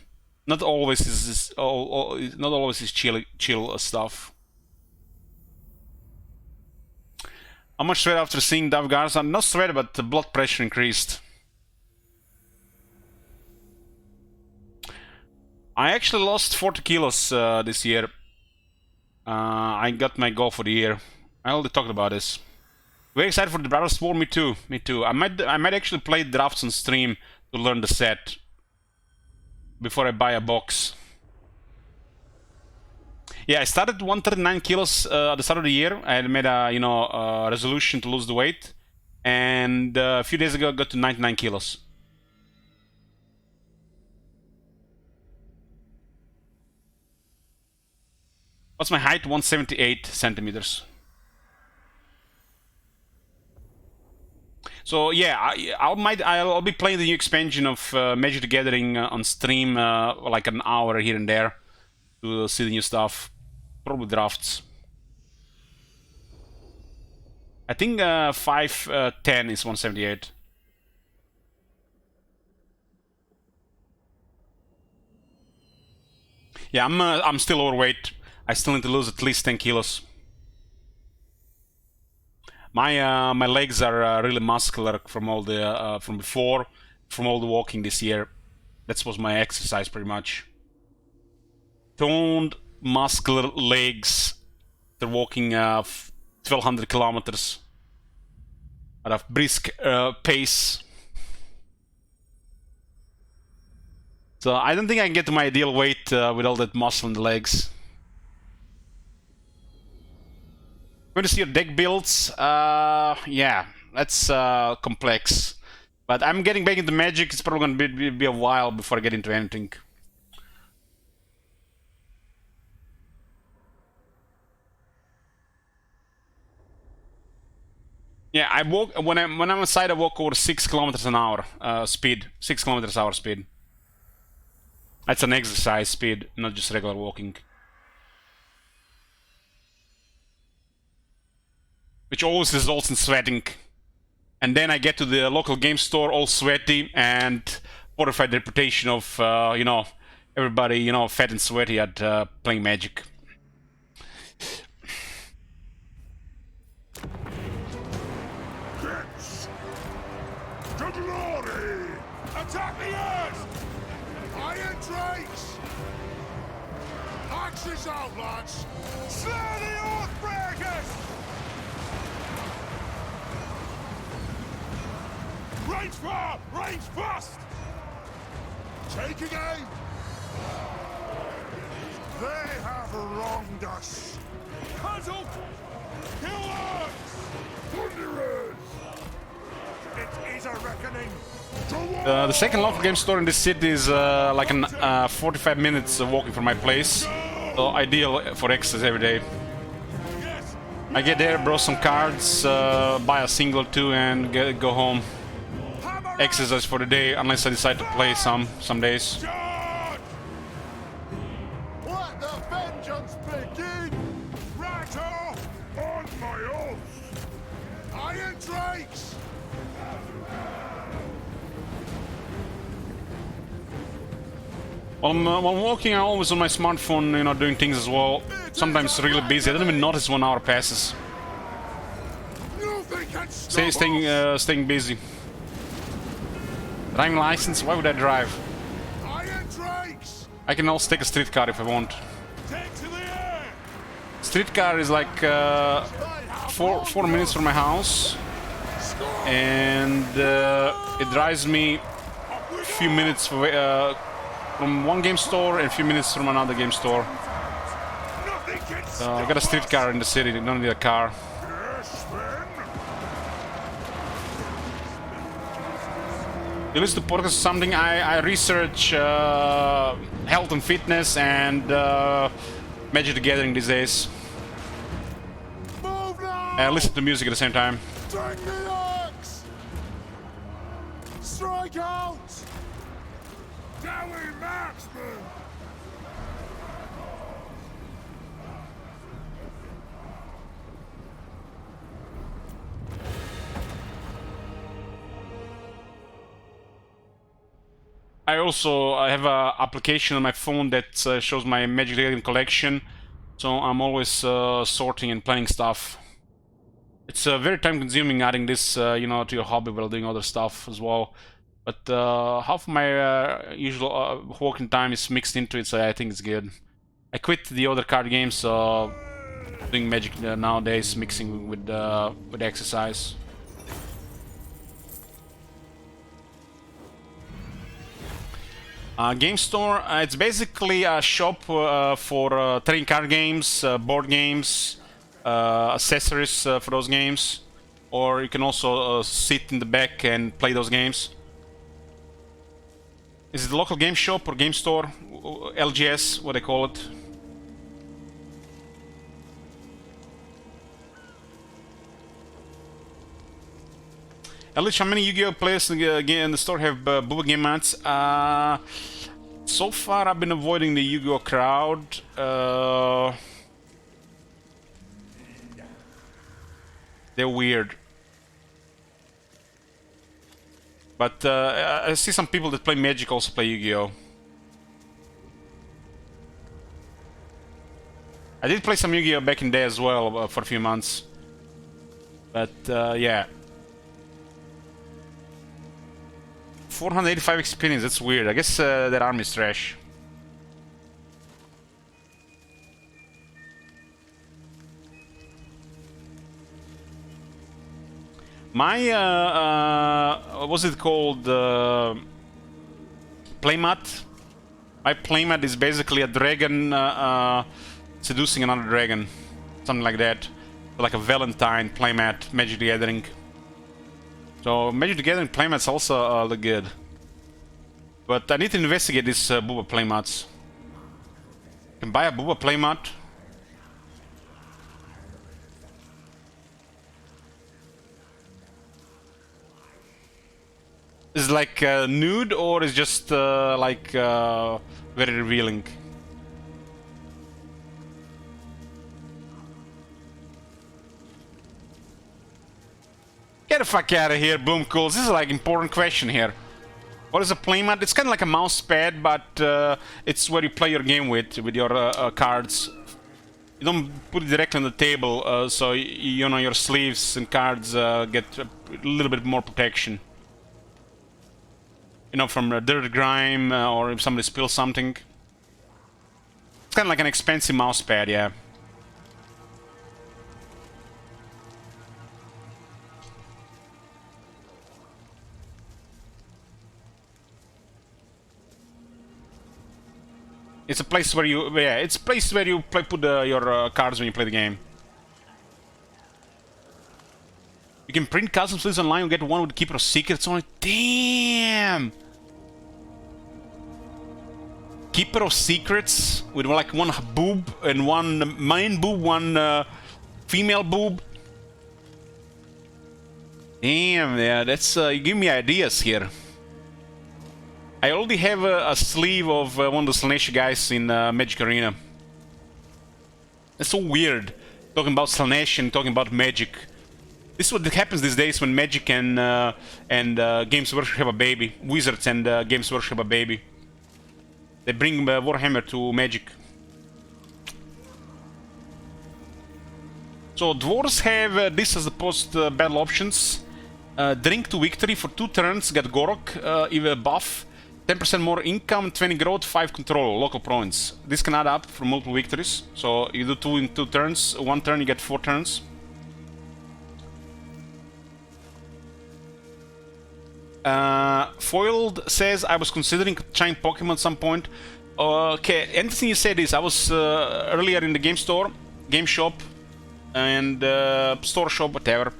Not always is not always is chill stuff. How much sweat after seeing Dave Garza? Not sweat, but the blood pressure increased. I actually lost 40 kilos this year. I got my goal for the year. I already talked about this. Very excited for the Brothers War. Me too. Me too. I might actually play drafts on stream to learn the set before I buy a box. Yeah, I started 139 kilos at the start of the year. I had made a, you know, resolution to lose the weight, and a few days ago I got to 99 kilos. What's my height? 178 centimeters. So yeah, I'll be playing the new expansion of Magic the Gathering on stream, like an hour here and there, to see the new stuff. Probably drafts. I think 5'10" is 178. Yeah, I'm still overweight. I still need to lose at least 10 kilos. My legs are really muscular from all the from before, from all the walking this year. That was my exercise pretty much. Toned, muscular legs. They're walking 1,200 kilometers at a brisk pace. So I don't think I can get to my ideal weight with all that muscle in the legs. Going to see your deck builds? Yeah, that's complex. But I'm getting back into Magic. It's probably going to be a while before I get into anything. Yeah, I walk when I'm outside. I walk over 6 kilometers an hour speed. 6 kilometers hour speed. That's an exercise speed, not just regular walking. Which always results in sweating. And then I get to the local game store all sweaty and fortified reputation of, you know, everybody, you know, fat and sweaty at playing Magic. Hits! To glory! Attack the earth! Iron Drakes! Axes out, lads! Slay the Oathbreakers! Range far! Range fast! Taking aim! They have wronged us! Puzzle! Killers! Thunderers! It is a reckoning! The second local game store in this city is like 45 minutes walking from my place. So ideal for exercise every day. I get there, borrow some cards, buy a single or two and go home. Exercise for the day, unless I decide to play some days. Let the vengeance begin! Rattle! On my oath! Iron Drakes! While I'm walking, I'm always on my smartphone, you know, doing things as well. Sometimes really busy. I don't even notice 1 hour passes. Nothing can stop Staying busy. Driving license? Why would I drive? Iron Drakes! I can also take a streetcar if I want. Take to the air! Streetcar is like 4 minutes from my house, and it drives me a few minutes from one game store and a few minutes from another game store. Nothing can I got a streetcar in the city. Don't need a car. Yes, then! You listen to podcasts or something? I research health and fitness and Magic the Gathering these days. Move now! I listen to music at the same time. Bring the axe! Strike out! Dowie marksman! I have an application on my phone that shows my Magic the Gathering collection, so I'm always sorting and planning stuff. It's very time-consuming adding this, you know, to your hobby while doing other stuff as well. But half of my usual working time is mixed into it, so I think it's good. I quit the other card games, so doing Magic nowadays, mixing with exercise. Game store, it's basically a shop for trading card games, board games, accessories for those games, or you can also sit in the back and play those games. Is it a local game shop or game store? LGS, what they call it. Elich, how many Yu-Gi-Oh players in the store have board game mats? So far I've been avoiding the Yu-Gi-Oh crowd. They're weird. But I see some people that play Magic also play Yu-Gi-Oh. I did play some Yu-Gi-Oh back in the day as well for a few months. But yeah. 485 experience, that's weird. I guess that army is trash. My, what was it called? Playmat? My playmat is basically a dragon seducing another dragon. Something like that. Like a Valentine playmat, Magic the Gathering. So, Magic the Gathering playmats also look good. But I need to investigate these Booba playmats. You can buy a Booba playmat. Is it like nude or is just like very revealing? Get the fuck out of here, Boom Cools. This is like important question here. What is a playmat? It's kind of like a mouse pad, but it's where you play your game with your cards. You don't put it directly on the table, so you know your sleeves and cards get a little bit more protection. You know, from dirt, grime, or if somebody spills something. It's kind of like an expensive mouse pad, yeah. It's a place where you, yeah, it's a place where you put your cards when you play the game. You can print custom sleeves online and get one with Keeper of Secrets on it. Damn! Keeper of Secrets with like one boob and one main boob, one female boob. Damn, yeah, that's you give me ideas here. I already have a sleeve of one of the Slanesh guys in Magic Arena. It's so weird talking about Slanesh and talking about Magic. This is what happens these days when Magic and Games Workshop have a baby. Wizards and Games Workshop have a baby. They bring Warhammer to Magic. So dwarves have this as the post-battle options. Drink to victory for 2 turns, get Gorok, even buff. 10% more income, 20 growth, 5 control, local points. This can add up for multiple victories. So you do 2 in 2 turns, 1 turn you get 4 turns. Foiled says, I was considering trying Pokemon at some point. Okay, anything you said is, I was earlier in the game store, game shop, and store shop, whatever.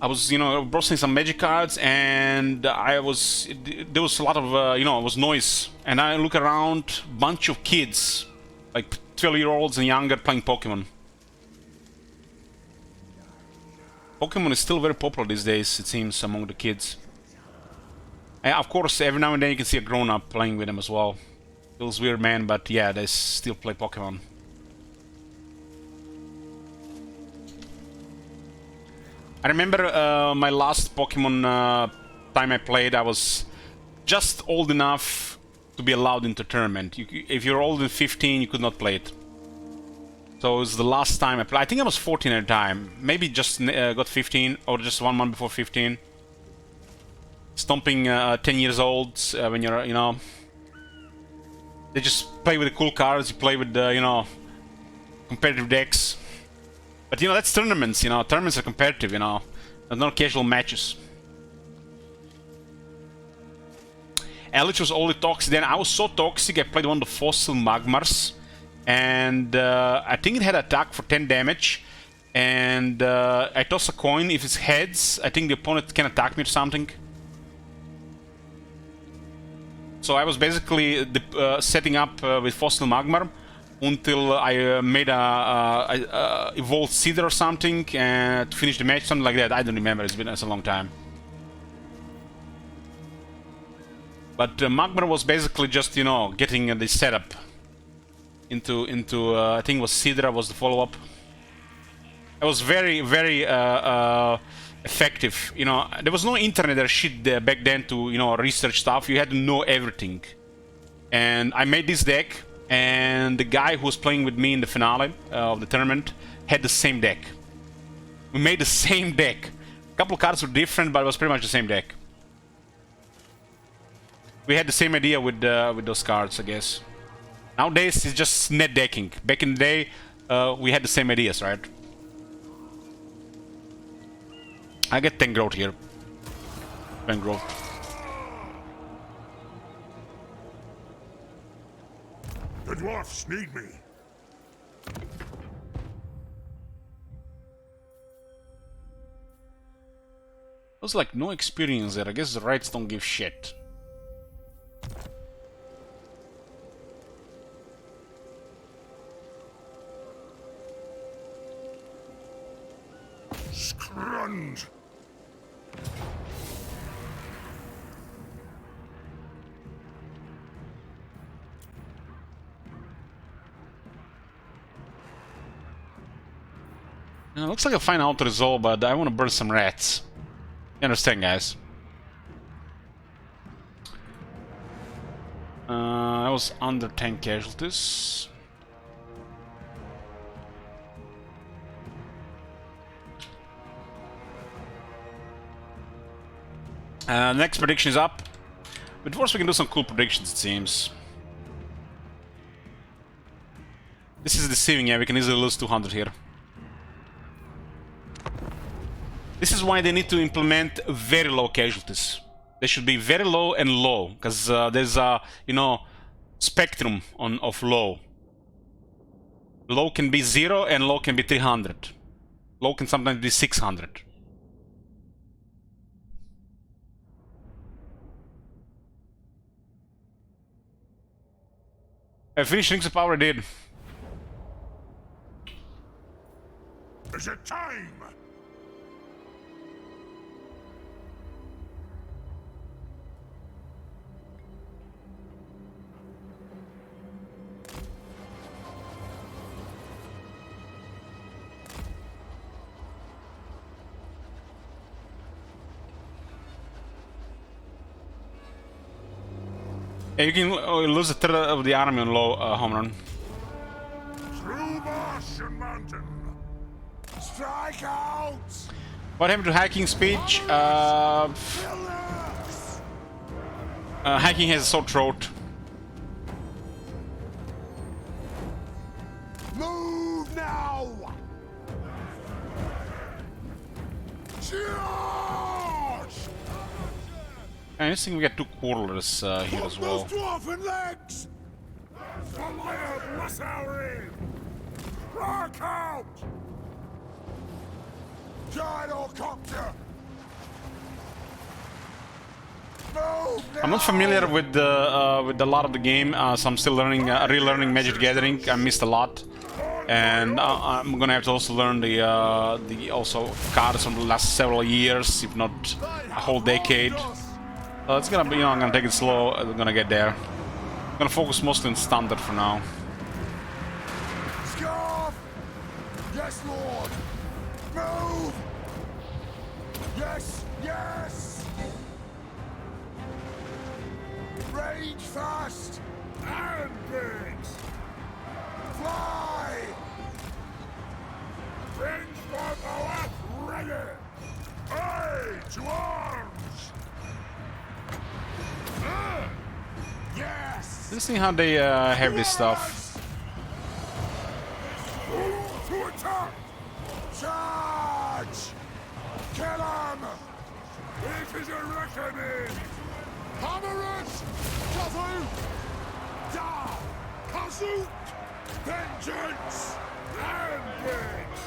I was, you know, browsing some Magic cards, and there was a lot of, you know, it was noise. And I look around, bunch of kids, like 12-year-olds and younger, playing Pokemon. Pokemon is still very popular these days, it seems, among the kids. And of course, every now and then you can see a grown-up playing with them as well. Feels weird, man, but yeah, they still play Pokemon. I remember my last Pokemon time I played, I was just old enough to be allowed into tournament. If you're older than 15, you could not play it. So it was the last time I played. I think I was 14 at the time. Maybe just got 15, or just 1 month before 15. Stomping 10 years old when you're, you know... They just play with the cool cards, you play with the, you know, competitive decks. But, you know, that's tournaments, you know. Tournaments are competitive, you know. They're not casual matches. Elich was only toxic. Then I was so toxic, I played one of the Fossil Magmars. And I think it had attack for 10 damage. And I toss a coin. If it's heads, I think the opponent can attack me or something. So I was basically setting up with Fossil Magmar until I made a Evolved Cedar or something to finish the match, something like that. I don't remember, it's been a long time. But Magmar was basically just, you know, getting the setup into I think it was Cedra was the follow-up. It was very, very effective. You know, there was no internet or shit back then to, you know, research stuff. You had to know everything. And I made this deck, and the guy who was playing with me in the finale of the tournament had the same deck. We made the same deck. A couple of cards were different, but it was pretty much the same deck. We had the same idea with those cards, I guess. Nowadays, it's just net decking. Back in the day, we had the same ideas, right? I get 10 growth here. 10 growth. The dwarfs need me. There's like no experience there. I guess the rights don't give shit. Scrund. Looks like a fine auto resolve, but I want to burn some rats. You understand, guys? I was under 10 casualties. Next prediction is up. With Dwarves we can do some cool predictions, it seems. This is deceiving, yeah, we can easily lose 200 here. This is why they need to implement very low casualties. They should be very low and low, because there's a, you know, spectrum of low. Low can be 0 and low can be 300. Low can sometimes be 600. I finished Rings of Power, I did. Is it time? Yeah, you can lose a third of the army on low home run. Through marsh and mountain. Strike out! What happened to hacking speech? Hacking has a sore throat. Move now! Charge! I just think we get 2 quarters here as well. Dwarven legs! Fire Massauri! Rock out! Gyrocopter! I'm not familiar with a lot of the game, so I'm still learning, relearning Magic Gathering. I missed a lot, and I'm gonna have to also learn the also cards from the last several years, if not a whole decade. It's gonna be, you know, I'm gonna take it slow. I'm gonna get there. I'm gonna focus mostly on standard for now. Scarf! Yes, Lord! Move! Yes, yes! Rage fast! And big! Fly! Range for power! Ready! Aye! To arms! Yes! Let's see how they have this stuff. To attack! Charge! Kill him! It is a reckoning! Hammer it! Kazu! Da! Kazu! Vengeance! And it!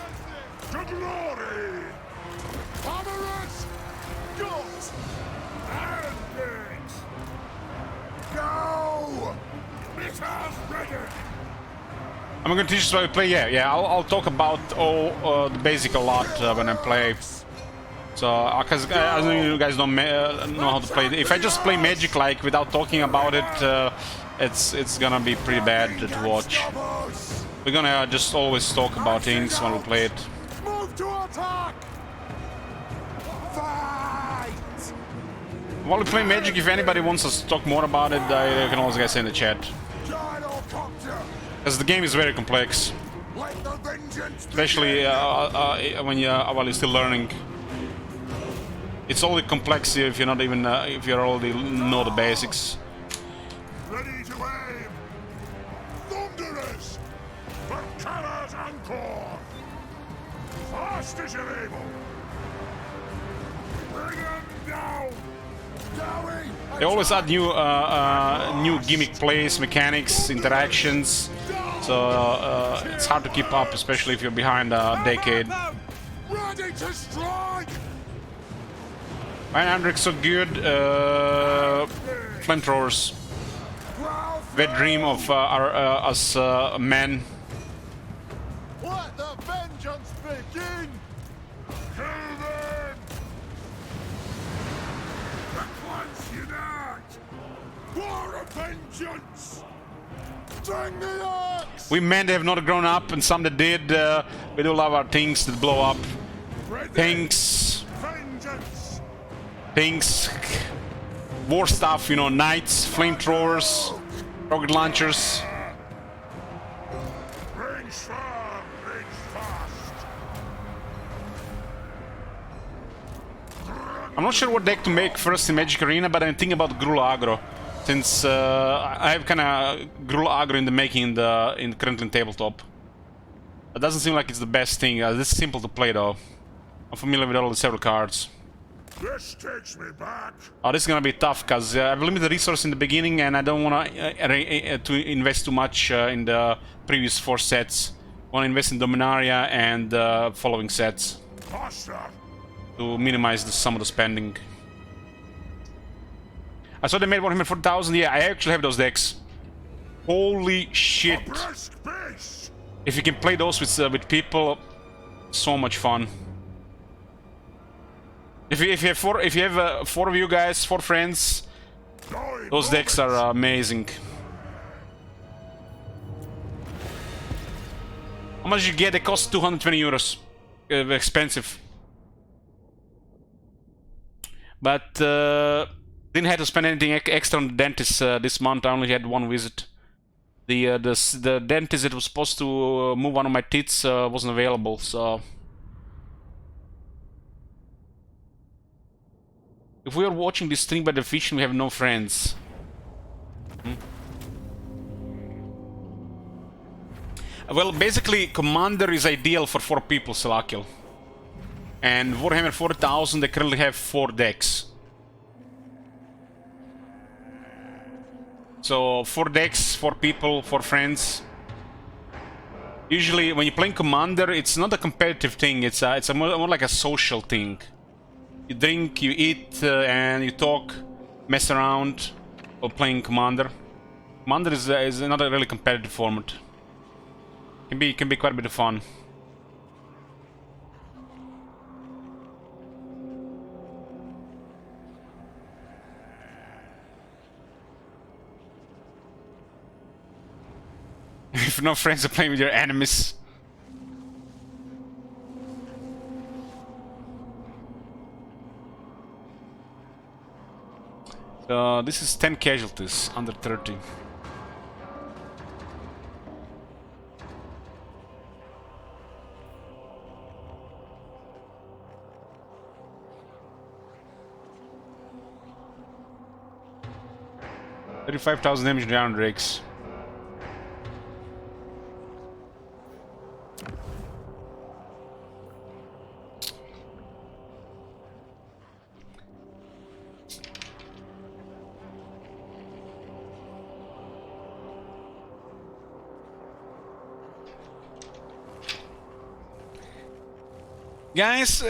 To glory! Hammer it! Gut! And it! Go! Missiles ready! I'm gonna teach you how to play. Yeah. I'll talk about all the basic a lot when I play. So, because I know you guys don't know how to play. If I just play Magic like without talking about it, it's gonna be pretty bad to watch. We're gonna just always talk about things when we play it. Move to attack! Fight! While we play Magic, if anybody wants us to talk more about it, you can always guys say in the chat. Gyrocopter! Because the game is very complex, Let the vengeance especially when while you're still learning. It's only complex if you're not even if you already know the basics. ready to aim. Thunderous for Kala's encore. Fast as you're able. Bring them down. Dowie. They always add new gimmick plays, mechanics, interactions. So it's hard to keep up, especially if you're behind a decade. Ready to strike. Hendrik's so good. Flamethrowers. Wet dream of us men. Let the vengeance begin. Kill them. The clans unite. War of vengeance. Bring the axe. We men that have not grown up, and some that did. We do love our things that blow up. Things. Vengeance. Things. War stuff, you know, knights, flamethrowers, rocket launchers. Range firm, range fast. I'm not sure what deck to make first in Magic Arena, but I'm thinking about Grul Agro, since I have kind of Grul Agro in the making in the currently in tabletop. It doesn't seem like it's the best thing. This is simple to play though. I'm familiar with all the several cards. This takes me back. Oh, this is gonna be tough because I have limited resource in the beginning, and I don't want to invest too much in the previous 4 sets. I want to invest in Dominaria and following sets Faster. to minimize some of the spending. I saw they made Warhammer 40,000. Yeah, I actually have those decks. Holy shit! Brisk pace. If you can play those with people, so much fun. If you have 4 of you guys, 4 friends, those decks are amazing. How much you get? They cost 220 euros. Expensive. But didn't have to spend anything extra on the dentist this month. I only had 1 visit. The dentist that was supposed to move one of my teeth wasn't available, so. If we are watching this stream by definition, we have no friends. Well, basically, Commander is ideal for 4 people, Selakil. And Warhammer 40,000, they currently have 4 decks. So, 4 decks, 4 people, 4 friends. Usually, when you're playing Commander, it's not a competitive thing, it's more like a social thing. You drink, you eat, and you talk, mess around, while playing Commander. Commander is another really competitive format. Can be quite a bit of fun. If no friends are playing with your enemies. This is 10 casualties, under 30. $35,000 damage down Drakes. Guys,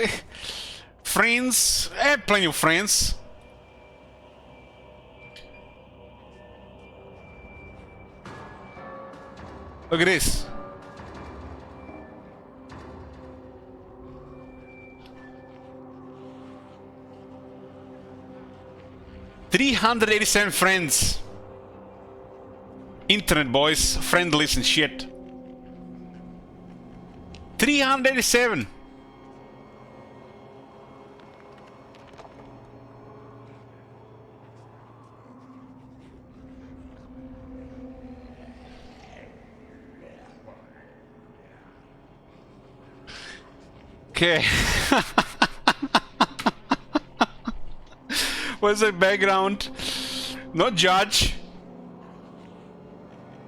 friends, I have plenty of friends. Look at this. $387 friends. Internet boys, friend list and shit. 387. Okay. What's the background? No judge.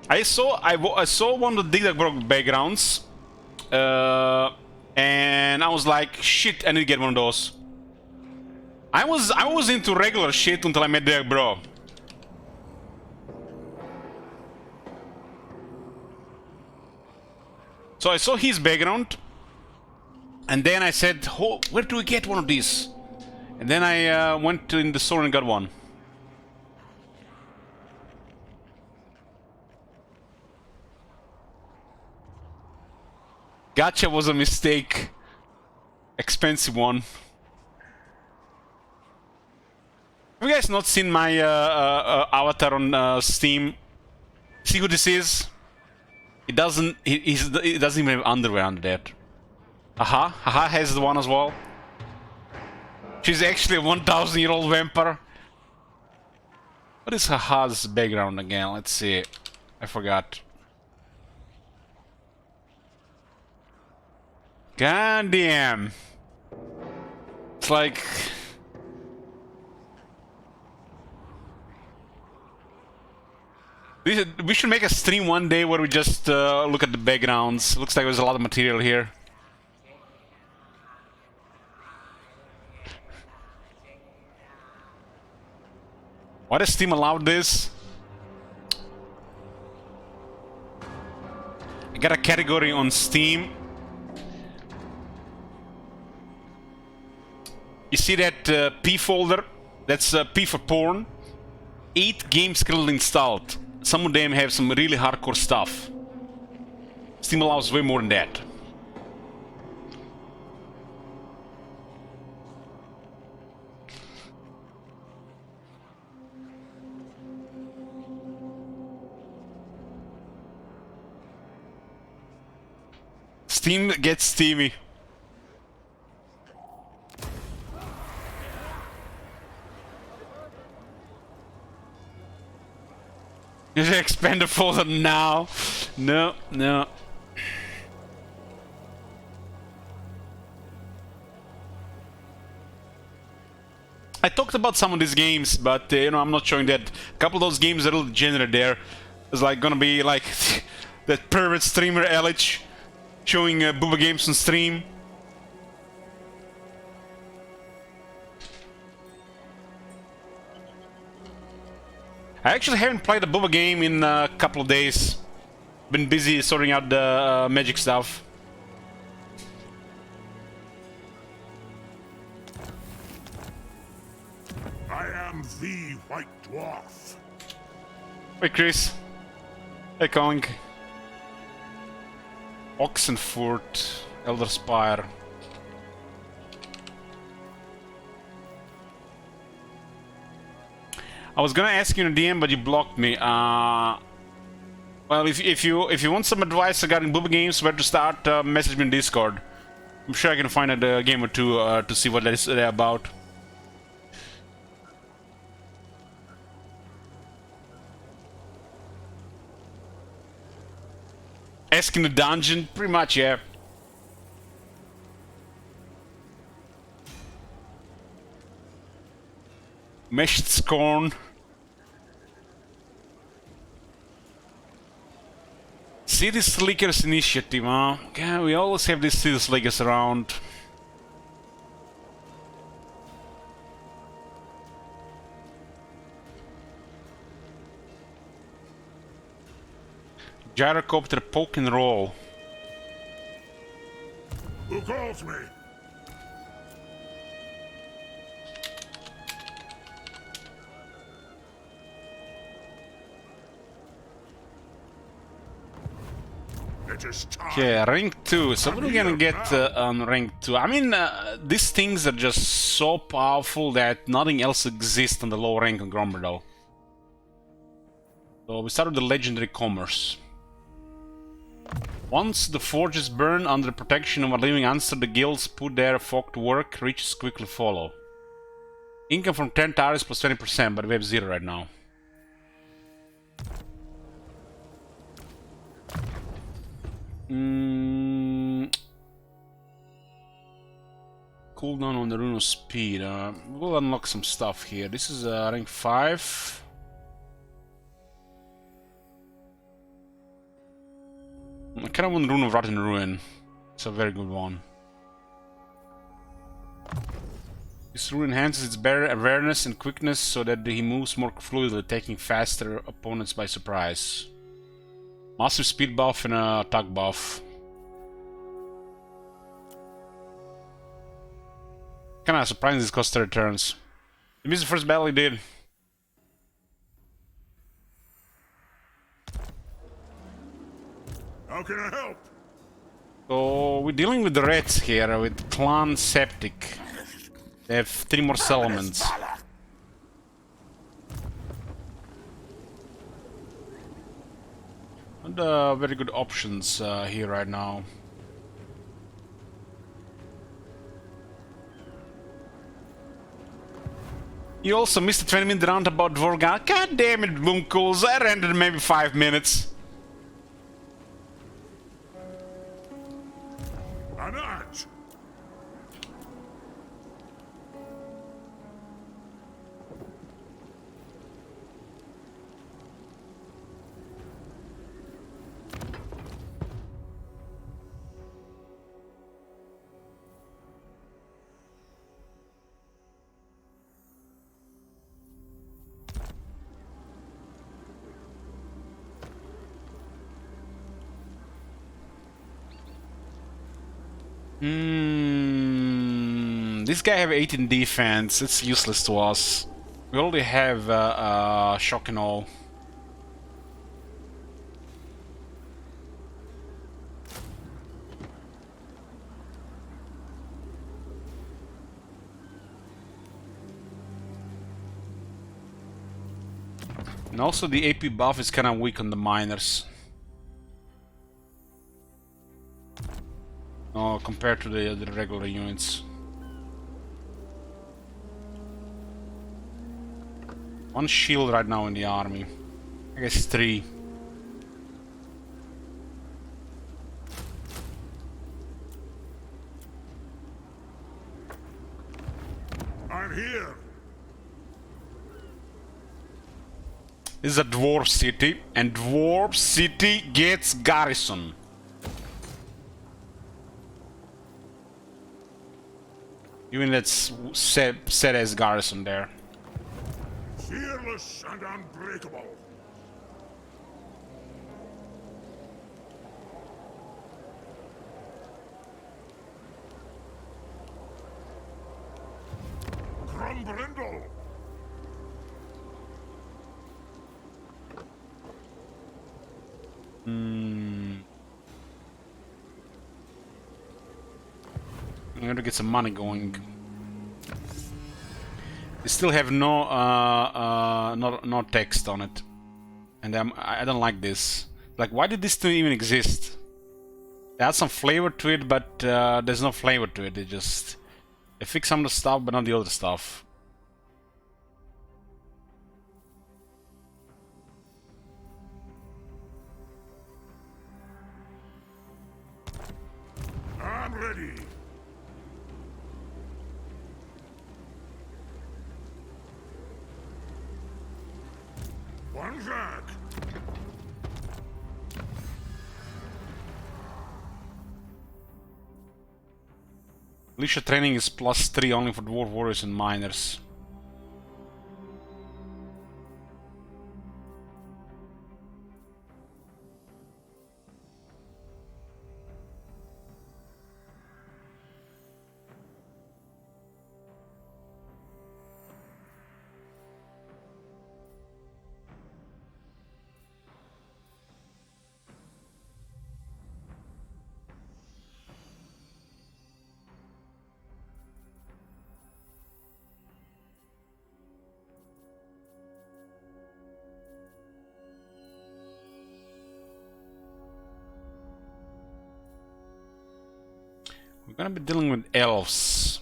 I saw one of the Digdagbrog backgrounds, and I was like, shit, I need to get one of those. I was into regular shit until I met Digdagbrog. So I saw his background, and then I said, oh, where do we get one of these? And then I went in the store and got one. Gotcha was a mistake. Expensive one. Have you guys not seen my avatar on Steam? See who this is? It doesn't. He doesn't even have underwear under that. Haha, Haha has the one as well. She's actually a 1,000-year-old vampire. What is Haha's background again? Let's see. I forgot. God damn. It's like... We should make a stream one day where we just look at the backgrounds. Looks like there's a lot of material here. Why does Steam allow this? I got a category on Steam. You see that P folder? That's P for porn. 8 games currently installed. Some of them have some really hardcore stuff. Steam allows way more than that. Steam gets steamy. You should expand the folder now. No, no. I talked about some of these games, but you know, I'm not showing that. A couple of those games are a little degenerate there. It's like gonna be like that pervert streamer Elich showing booba games on stream. I actually haven't played a booba game in a couple of days. Been busy sorting out the magic stuff. I am the White Dwarf. Hey Chris. Hey Kong. Oxenfurt, Elder Spire. I was gonna ask you in a DM, but you blocked me. Well, if you want some advice regarding booba games, where to start, message me in Discord. I'm sure I can find a game or two to see what they're about. Asking the dungeon, pretty much, yeah. Meshed Scorn. City Slickers Initiative, huh? Yeah, we always have these City Slickers around. Gyrocopter Poke and Roll. Who calls me? It is time. Okay, rank 2. So what are we gonna get on rank 2? I mean, these things are just so powerful that nothing else exists on the low rank on Gromber though. So we start with the Legendary Commerce. Once the forges burn under the protection of a living ancestor, the guilds put their folk to work, riches quickly follow. Income from 10 towers plus 20%, but we have 0 right now. cooldown on the rune of speed. We'll unlock some stuff here. This is rank 5. I kind of want Rune of Rotten Ruin. It's a very good one. This rune enhances its awareness and quickness so that he moves more fluidly, taking faster opponents by surprise. Massive speed buff and a attack buff. Kinda surprising this costs 30 turns. He missed the first battle he did. How can I help? So we're dealing with the rats here with Clan Septic. They have 3 more settlements. Not very good options here right now. You also missed a 20-minute roundabout Dvorga. God damn it, Bloomcools. I rendered maybe 5 minutes. An arch. This guy have 18 defense. It's useless to us. We already have shock and all. And also the AP buff is kind of weak on the miners. Compared to the regular units. One shield right now in the army. I guess 3. I'm here. This is a dwarf city, and dwarf city gets garrison. Even that's set as garrison there. Fearless and unbreakable. Grumbrindle. I'm gonna get some money going. They still have no text on it, and I don't like this. Like, why did this thing even exist? They had some flavor to it, but there's no flavor to it. They fix some of the stuff, but not the other stuff. I'm ready. One jack. Militia training is +3 only for dwarf warriors and miners. We're gonna be dealing with elves.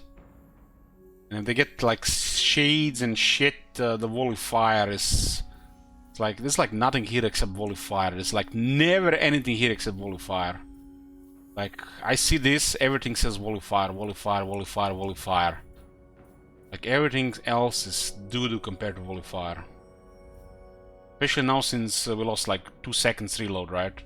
And if they get like shades and shit, the volley fire is... It's like, there's like nothing here except volley fire. There's like never anything here except volley fire. Like, I see this, everything says volley fire, volley fire, volley fire, volley fire. Like, everything else is doo-doo compared to volley fire. Especially now since we lost like 2 seconds reload, right?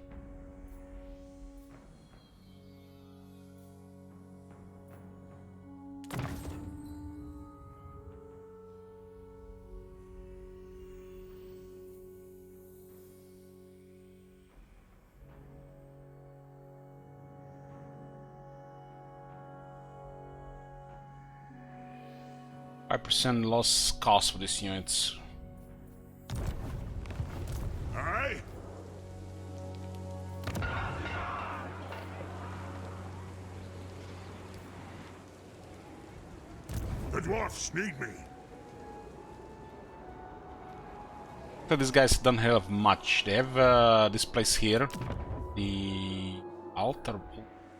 %5 loss cost for these units. Aye? The dwarfs need me. So these guys don't have much. They have this place here, the Altar of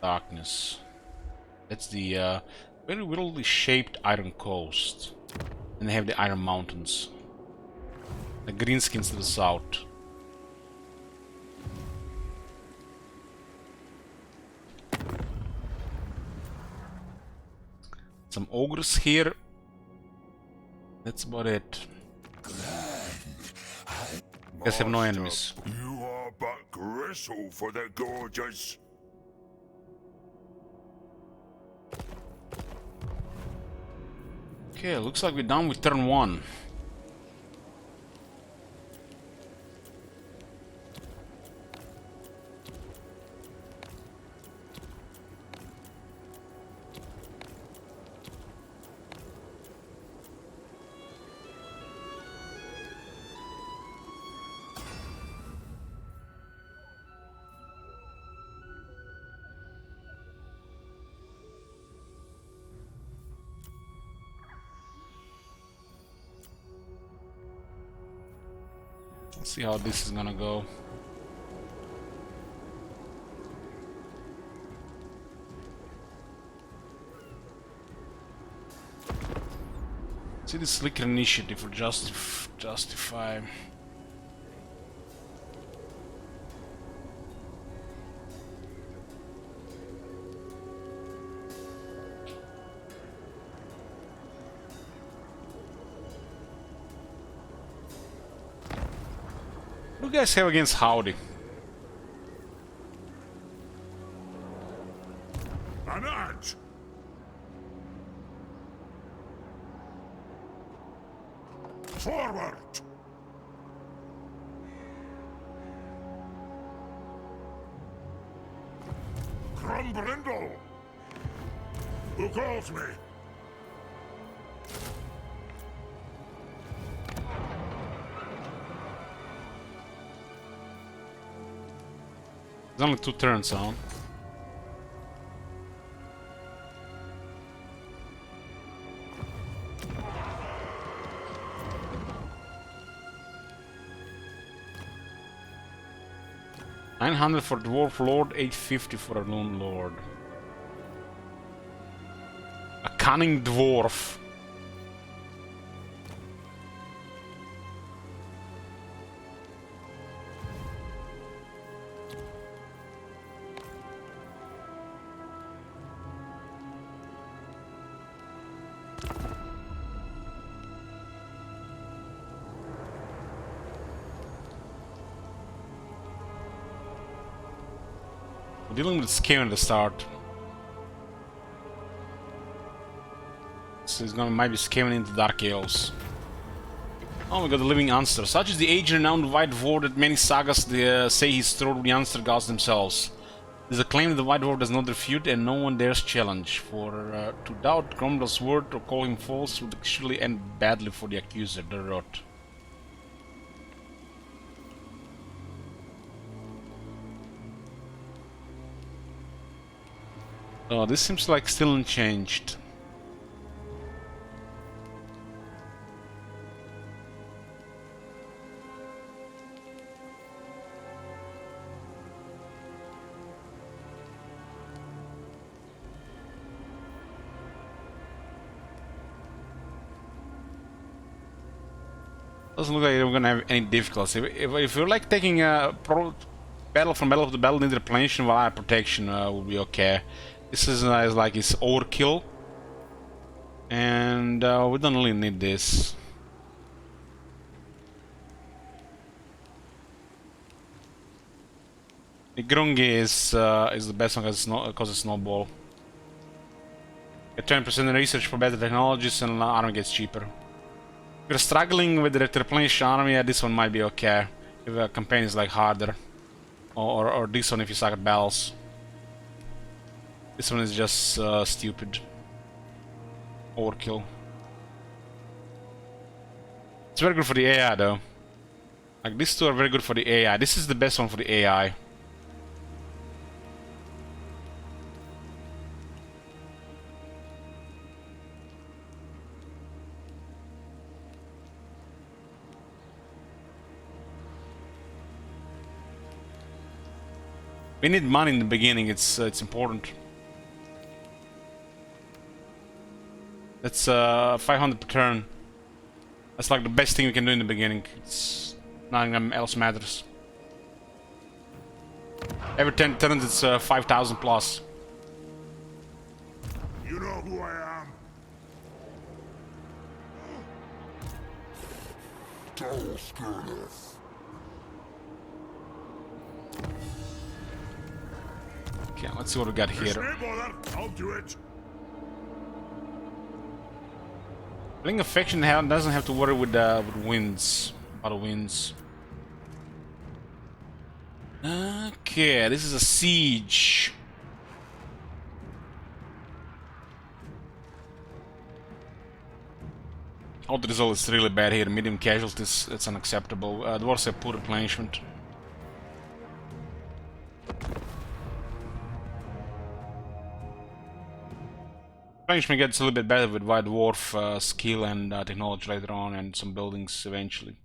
Darkness. That's the very weirdly shaped Iron Coast. And they have the Iron Mountains. The greenskins to the south. Some ogres here. That's about it. Guess have no enemies. You are but gristle for the gorgeous. Okay, looks like we're done with turn 1. Let's see how this is gonna go. See this slicker initiative for justify. What do you guys have against Howdy? An edge. Forward. Crumbrindle. Who calls me? There's only 2 turns, huh? $900 for Dwarf Lord, $850 for a Lone Lord. A cunning dwarf. We're dealing with scare at the start. So he's gonna might be scaling into Dark Elves. Oh, we got the Living Ancestral. Such is the age-renowned White Dwarf that many sagas say he strode the Ancestral gods themselves. There's a claim that the White Dwarf does not refute and no one dares challenge. For to doubt Gromdal's word or call him false would actually end badly for the accuser, the Rot. Oh, this seems like still unchanged. Doesn't look like we're gonna have any difficulty. If you're like taking a Battle from battle to battle need replenishment while protection will be okay. This is like it's overkill. And we don't really need this. The Grungi is the best one because it's snowball. Get 20% in research for better technologies and armor gets cheaper. If you're struggling with the replenish army, yeah, this one might be okay. If a campaign is like harder. Or this one if you suck at battles. This one is just stupid. Overkill. It's very good for the AI though. Like these two are very good for the AI. This is the best one for the AI. We need money in the beginning, it's important. That's 500 per turn. That's like the best thing we can do in the beginning. It's nothing else matters. Every 10 turns it's 5,000 plus. You know who I am? Don't screw this. Okay, let's see what we got here. I'll do it. Bling Affection doesn't have to worry with winds. Battle winds. Okay, this is a siege. Auto result is really bad here. Medium casualties, that's unacceptable. Dwarves have poor replenishment. Replenishment gets a little bit better with White Dwarf skill and technology later on, and some buildings eventually.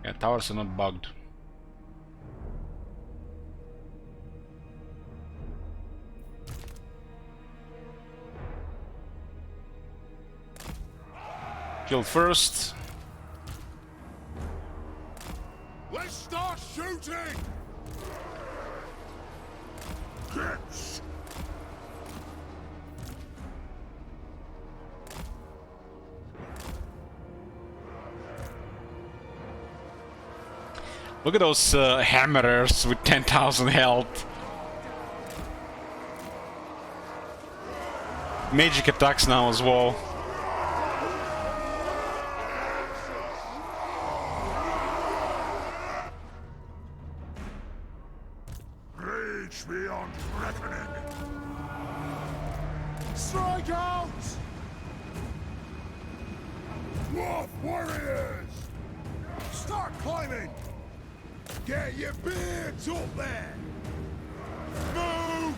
Yeah, towers are not bugged. Kill first. Let's start shooting! Hits! Look at those hammerers with 10,000 health. Magic attacks now as well. Rage beyond reckoning! Strike out! Dwarf warriors! Start climbing! Get your beards up there! Move!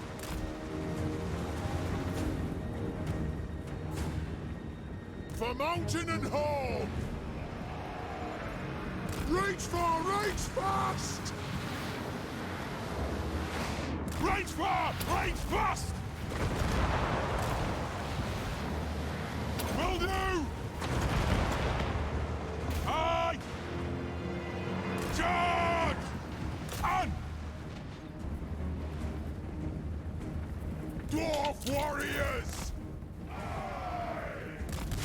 For mountain and home! Reach fast! Range far! Range fast! Will do! Aye! Charge! On! Dwarf warriors!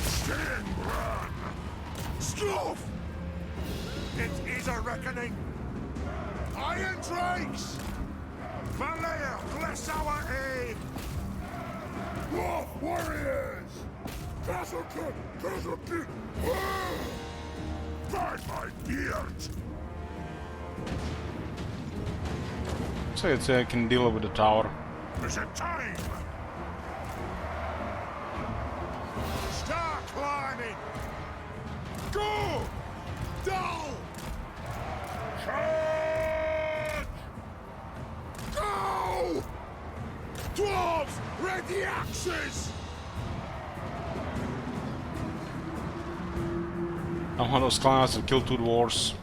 Sting run! Scruff! It is a reckoning! Iron Drakes! Valere, bless our aid! Dwarf warriors! Casualty! By my beard! So it's can deal with the tower. Is it time? Start climbing! Go! Down! Charge! Go! Dwarves, ready axes! I'm one of those clowns that kill two dwarves.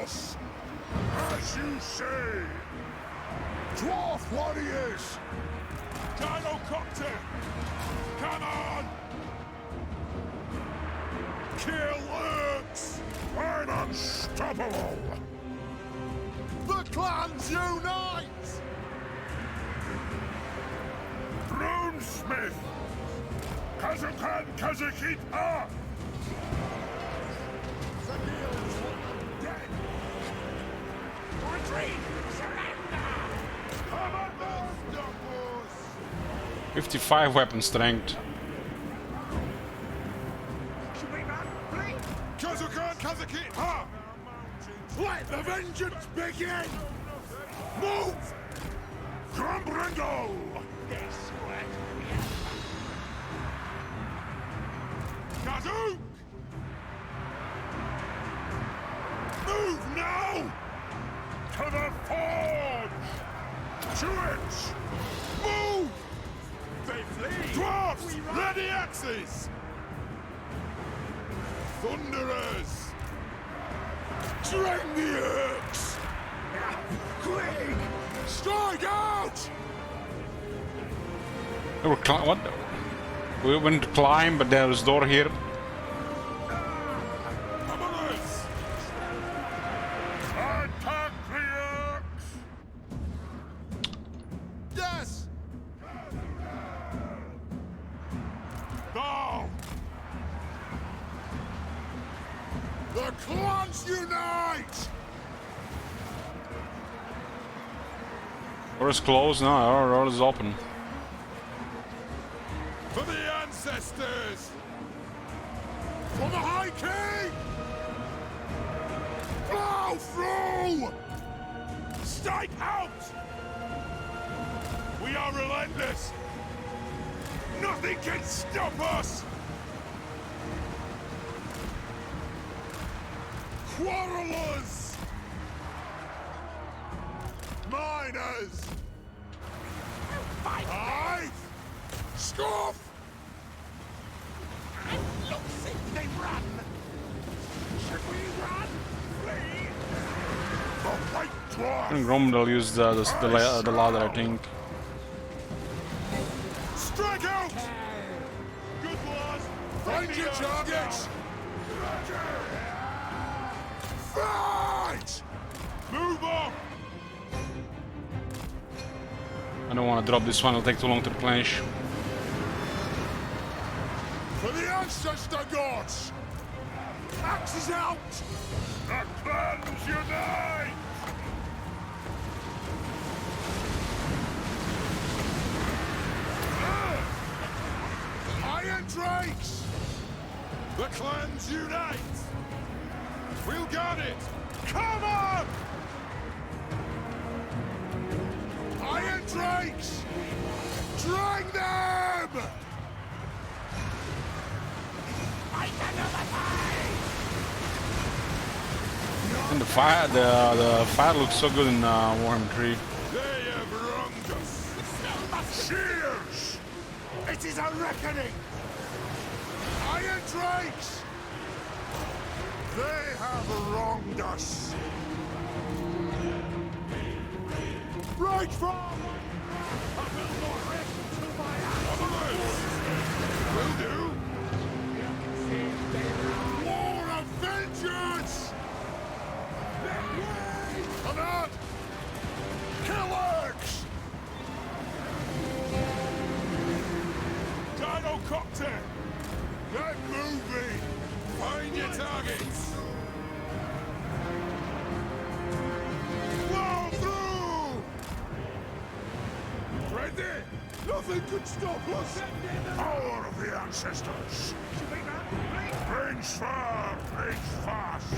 us! As you say. Dwarf warriors! Gyrocopter! Come on! Kill Urks! I'm unstoppable! The clans unite! Runesmith! Kazukan Kazakit up! Dead! Retreat! Surrender! Come on, those doubles! 55 weapon strength. Should we run, please? Kazukan Kazakit! Ha! Let the vengeance begin! Move! Combrando! Kazook! Move now! To the forge! To it! Move! They flee! Dwarfs! Ready axes! Thunderers! Drain the Urks! Quick! Strike out! They were what? We went to climb, but there was door here. Bubblers! Attack the Urks! Yes! Now! The clans unite! Door is closed now, our door is open. For the ancestors! For the High King! Plow through! Strike out! We are relentless! Nothing can stop us! Quarrelers! Miners! Fight! Scoff! And look, see, they run! Should we run? Flee? The white dwarf! And Gromdal used the ladder, I think. Strike out! Good lads! Find your targets! Fight! Move on! I don't want to drop this one, it'll take too long to replenish. For the ancestor gods! Axes out! The clans unite! Iron Drakes! The clans unite! We'll guard it! Come on! Iron Drakes! Drag them! And the fire looks so good in Warhammer 3. They have wronged us! Cheers! It is a reckoning! Iron Drakes! They have wronged us! Right from! I will not rest till my animals! Will do! War of vengeance! Come out! Killers! Gyrocopter! Get moving! Find your targets! Blow through! Ready! Nothing could stop us! Power of the ancestors! Range far, range fast!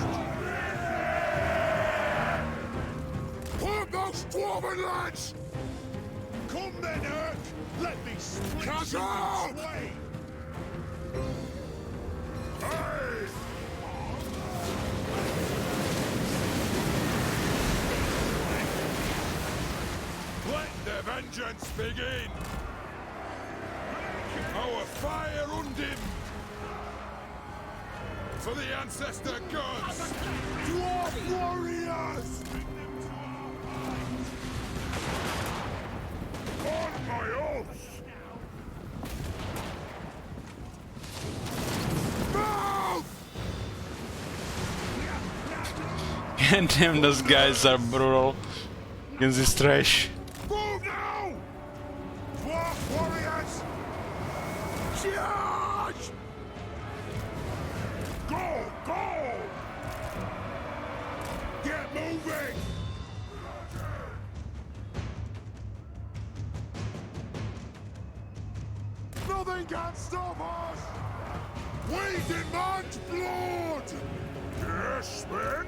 Put those dwarven lads! Come then, Urk! Let me split Kazoo! Way! Aye! Let the vengeance begin! Our fire undimmed! For the ancestor gods! Dwarf warriors! On my oath! And damn, those guys are brutal against this trash. Move now! Dwarf warriors! Charge! Go! Go! Get moving! Nothing can stop us! We demand blood! Yes, men!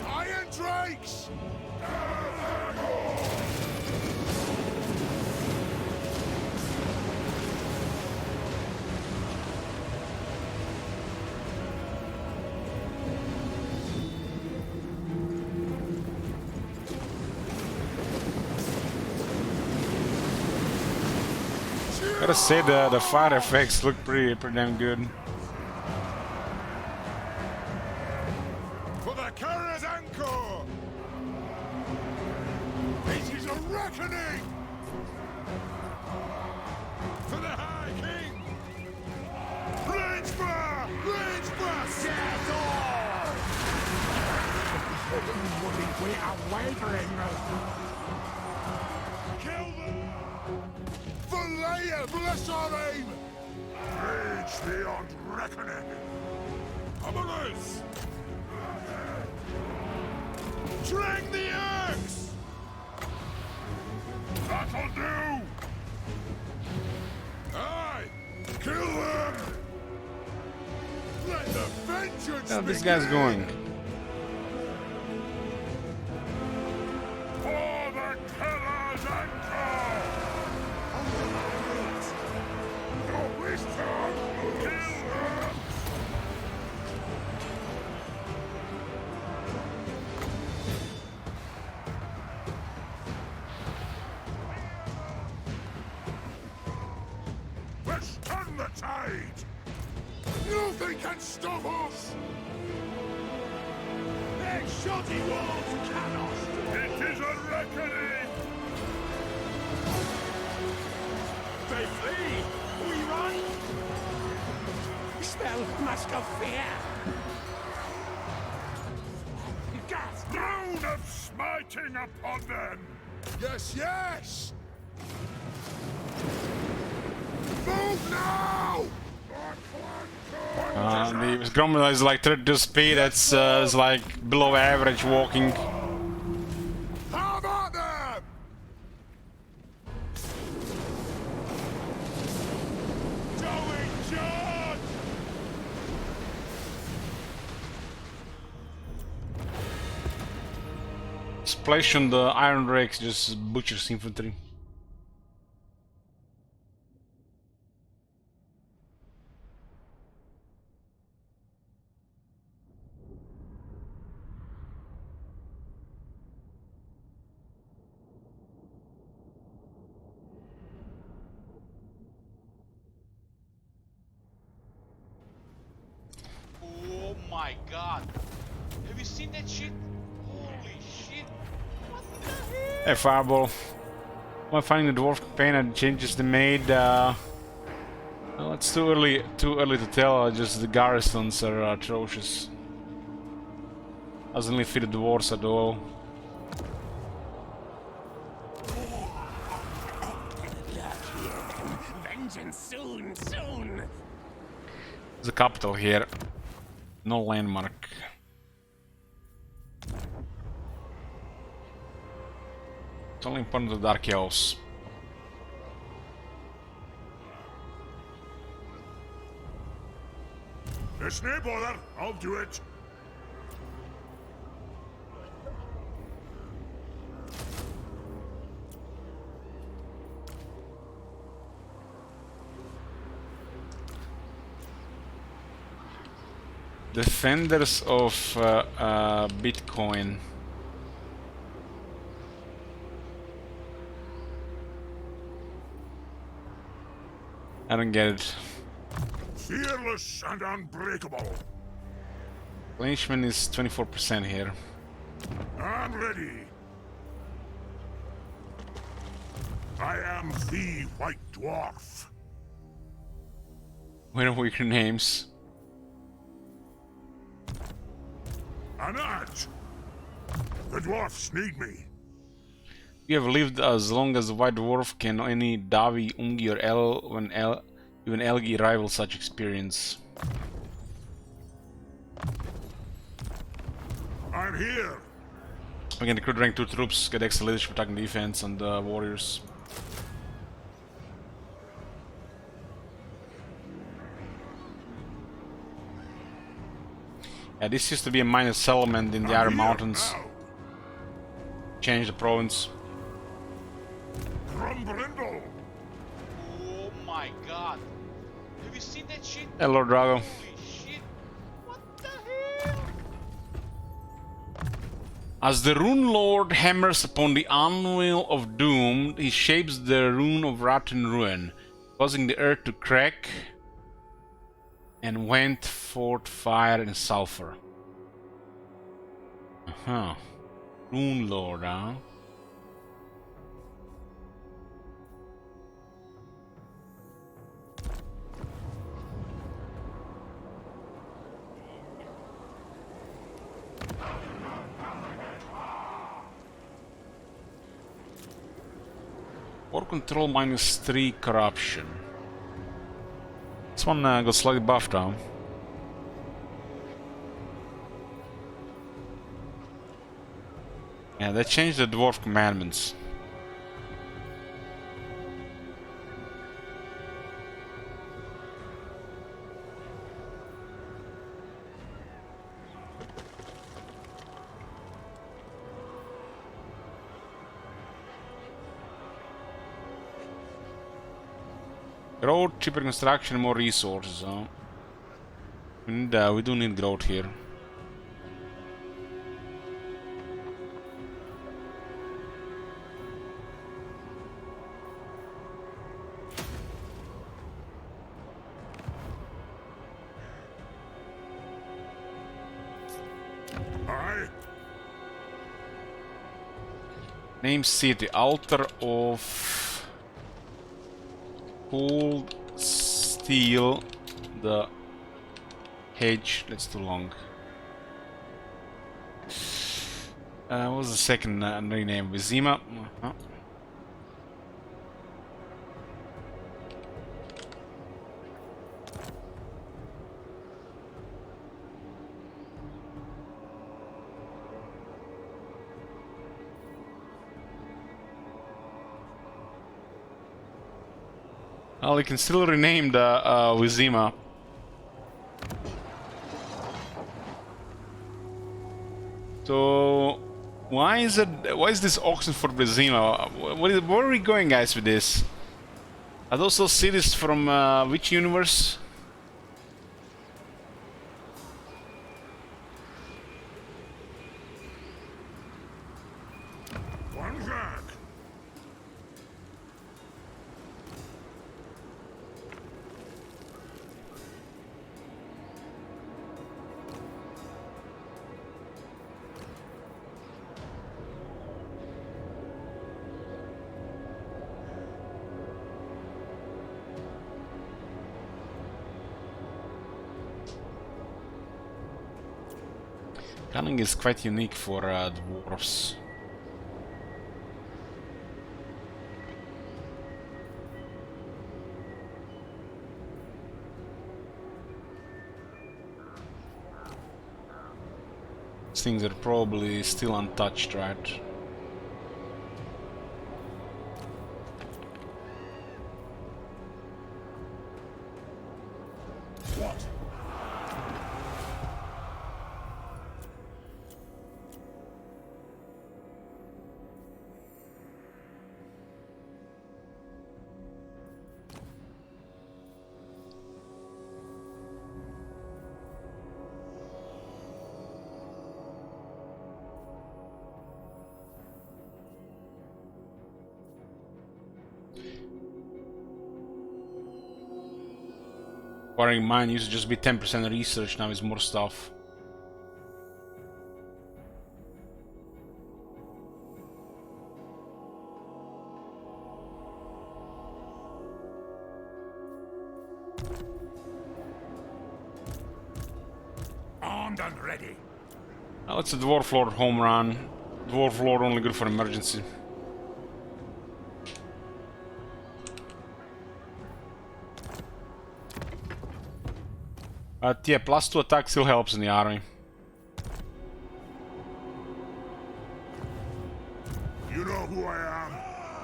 Iron Drakes! Gotta say the fire effects look pretty damn good. For the Carrier's Anchor! This is a reckoning! For the High King! Bridgeborough! Bridgeborough! Get on! We are wavering! Kill them! Valea, bless our aim! Rage beyond reckoning! Humblers! Drag the axe! That'll do! Aye! Kill them! Let the vengeance How this begin! guy's going? For the Killer's Anchor! No, this time! Kill them! Let's turn the tide! Nothing can stop us! Their shoddy walls cannot stop! It is a reckoning! They flee! We run! Smell musk of fear! Gas! Down of smiting upon them! Yes, yes! Move now! The Gromula is like 32 speed. That's is like below average walking. How about them? Going charge! Splash on the Iron Rakes just butchers infantry. Oh my god. Have you seen that shit? Holy shit. What the hell? Hey, Fireball. While finding the dwarf pain and changes they made, well, it's too early to tell. Just the garrisons are atrocious. Doesn't really fit the dwarves at all. Vengeance soon, soon! There's a capital here. No landmark. It's only important to the Dark Elves. It's no bother, I'll do it. Defenders of Bitcoin. I don't get it. Fearless and unbreakable. Replenishment is 24% here. I'm ready. I am the White Dwarf. Where are weaker names? Anat! The dwarfs need me. You have lived as long as the White Dwarf can any Davi, Ungi, or even Elgi rival such experience. I'm here. We can recruit rank 2 troops, get extra leadership, attack and defense, and warriors. Yeah, this used to be a minor settlement in the Iron Mountains. Now. Changed the province. Grumbrindle. Oh my god. Have you seen that shit? Hey, Lord Drago. Holy shit. What the hell? As the Rune Lord hammers upon the anvil of doom, he shapes the rune of rotten ruin, causing the earth to crack and went forth fire and sulfur. Rune Lord, huh? War control -3 corruption. This one got slightly buffed now. Yeah, they changed the dwarf commandments. Growth, cheaper construction, more resources, huh? We do need growth here. Name city, altar of cold steel, the hedge, that's too long. What was the second rename? Vizima? Well, you can still rename the Vizima. So, why is this auction for Vizima? Where are we going, guys, with this? Are those all cities from which universe? One back. Cunning is quite unique for dwarves. These things are probably still untouched, right? What? Acquiring mine used to just be 10% research, now it's more stuff. Armed and ready. Now it's a Dwarf Lord home run. Dwarf Lord only good for emergency. But yeah, +2 attack still helps in the army. You know who I am?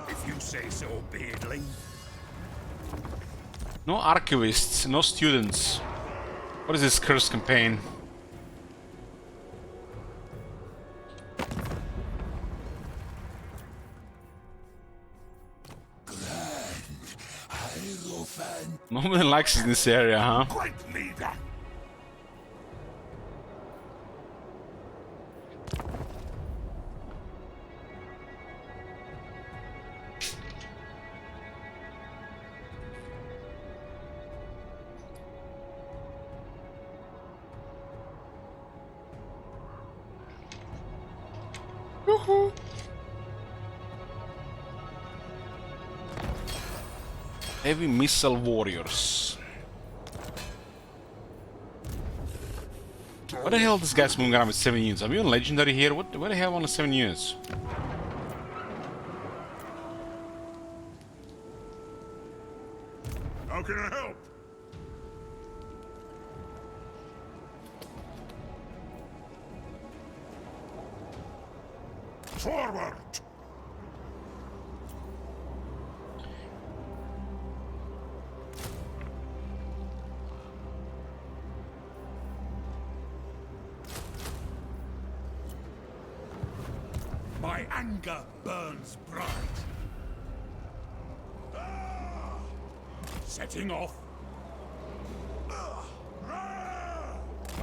If you say so, Beardling. No archivists, no students. What is this cursed campaign? Nobody likes it in this area, huh? Great leader. Heavy missile warriors. What the hell this guy's moving around with 7 units? Are we on legendary here? What the hell on the 7 units? How can I help? Forward! My anger burns bright. Setting off.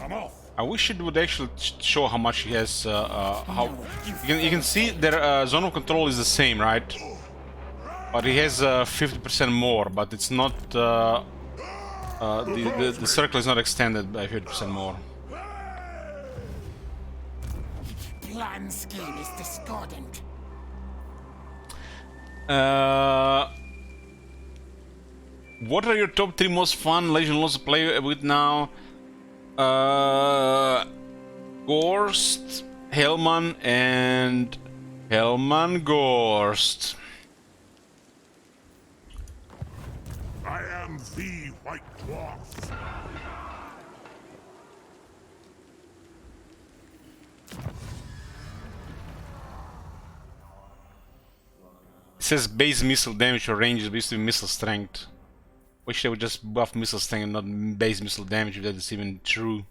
I'm off. I wish it would actually show how much he has. How you can see their zone of control is the same, right? But he has 50% more, but it's not. The circle is not extended by 50% more. Plan scheme is discordant. What are your top 3 most fun Legend Lords to play with now? Gorst, Hellman, and Hellman Gorst. I am the White Dwarf. It says base missile damage or range is based on missile strength. Wish they would just buff missile strength and not base missile damage if that is even true.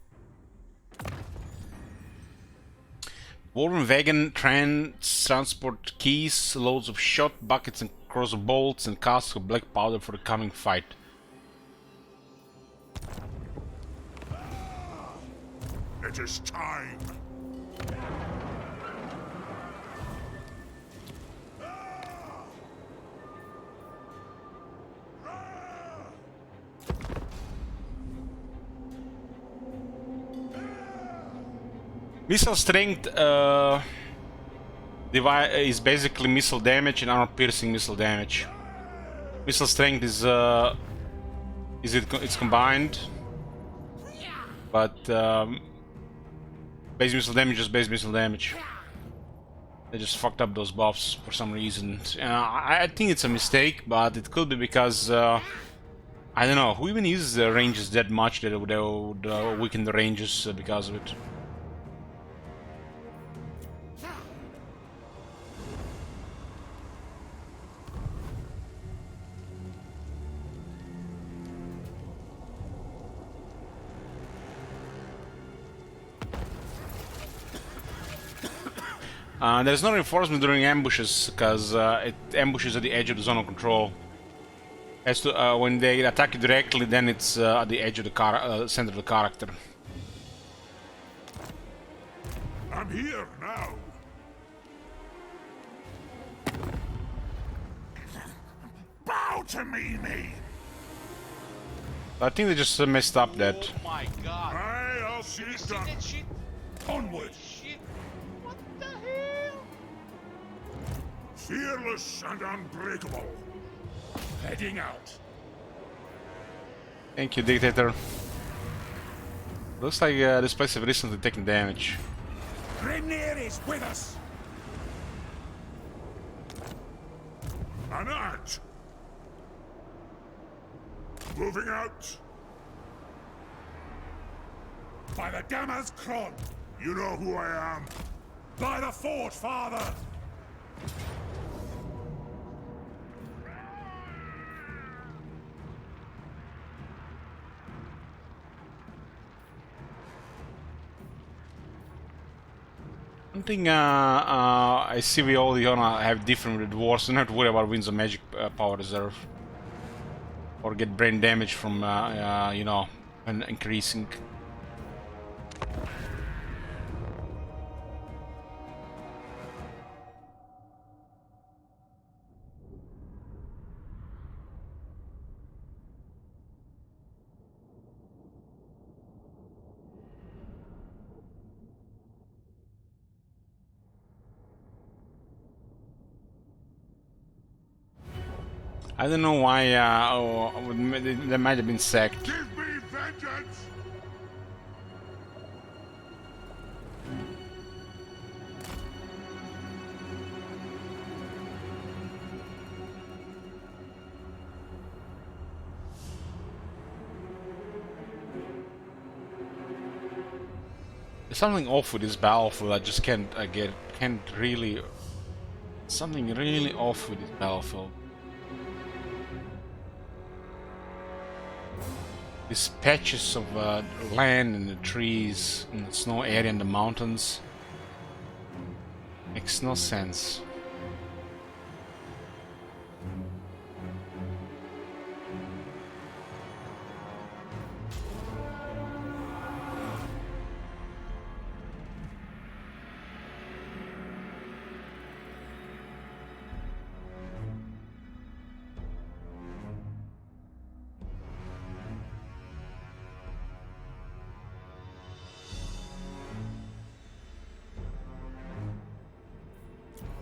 Warren wagon, transport keys, loads of shot, buckets and crossbow bolts, and casks of black powder for the coming fight. It is time. Missile strength is basically missile damage and armor piercing missile damage. Missile strength is it's combined, but base missile damage is base missile damage. They just fucked up those buffs for some reason. I think it's a mistake, but it could be because I don't know who even uses the ranges that much that they would weaken the ranges because of it. There's no reinforcement during ambushes, because it ambushes at the edge of the zone of control. As to when they attack you directly, then it's at the edge of the center of the character. I'm here now. Bow to me. I think they just messed up that. Oh my god. Aye, I'll see Have you it seen done. that shit? Onward. Shit. What the hell? Fearless and unbreakable. Heading out. Thank you, Dictator. Looks like this place has recently taken damage. Grenadier is with us. An art. Moving out. By the Gamma's Cron. You know who I am. By the Fort, Father. One thing I see we all gonna have different with dwarves. Don't have to worry about Winds of Magic power reserve. Or get brain damage from, you know, increasing. I don't know why they might have been sacked. Give me vengeance. There's something off with this battlefield. I just can't really. Something really off with this battlefield. These patches of land and the trees and the snow area and the mountains makes no sense.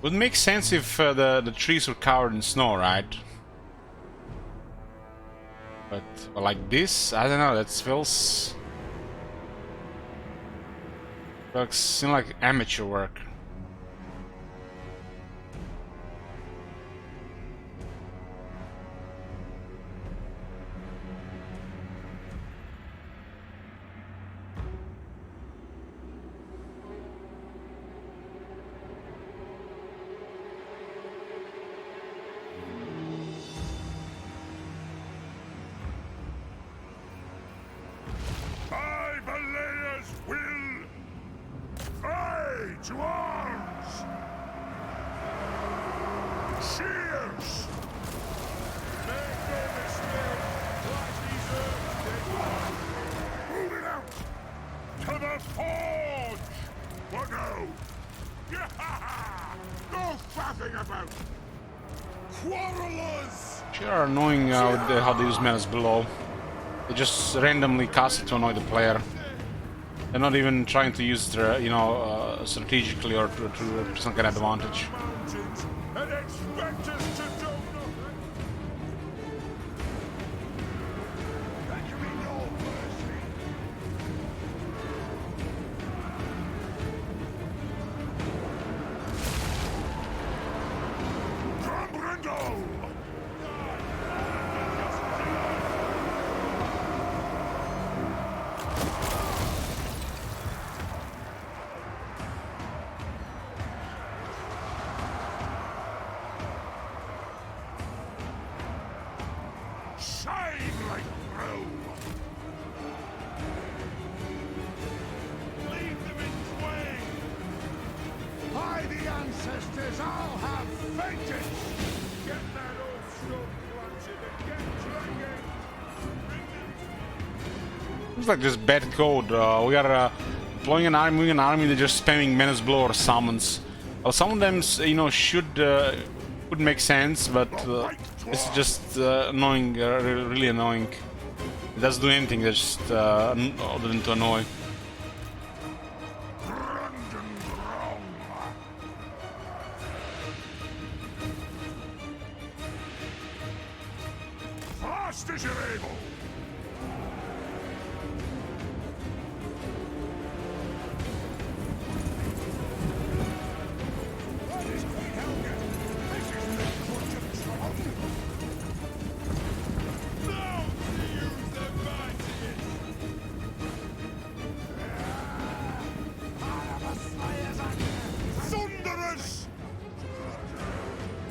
Would make sense if the trees were covered in snow, right? But like this, I don't know. That feels seems like amateur work. By Valea's will. Aye, to arms. Cheers. Make no mistake. Like these herbs, they moving out. To the forge. What now? No faffing about. Quarrelers. Sure, annoying how they use menace below. They just randomly cast it to annoy the player. They're not even trying to use their, you know, strategically or to some kind of advantage. Mountains and expect us to do nothing. That can be no mercy. Comprendo. Shine like Rome. Leave them in twain. By the ancestors, I'll have vengeance. Get that old stuff planted and get dragging. It's like just bad code. We are deploying an army, they're just spamming menace blow or summons. Well, some of them, you know, would make sense, but this is just annoying, really annoying. It doesn't do anything, just other than to annoy. Fast as you're able. That is Queen Helga. This is the court of Throng. Now to use the magic. Thunderous!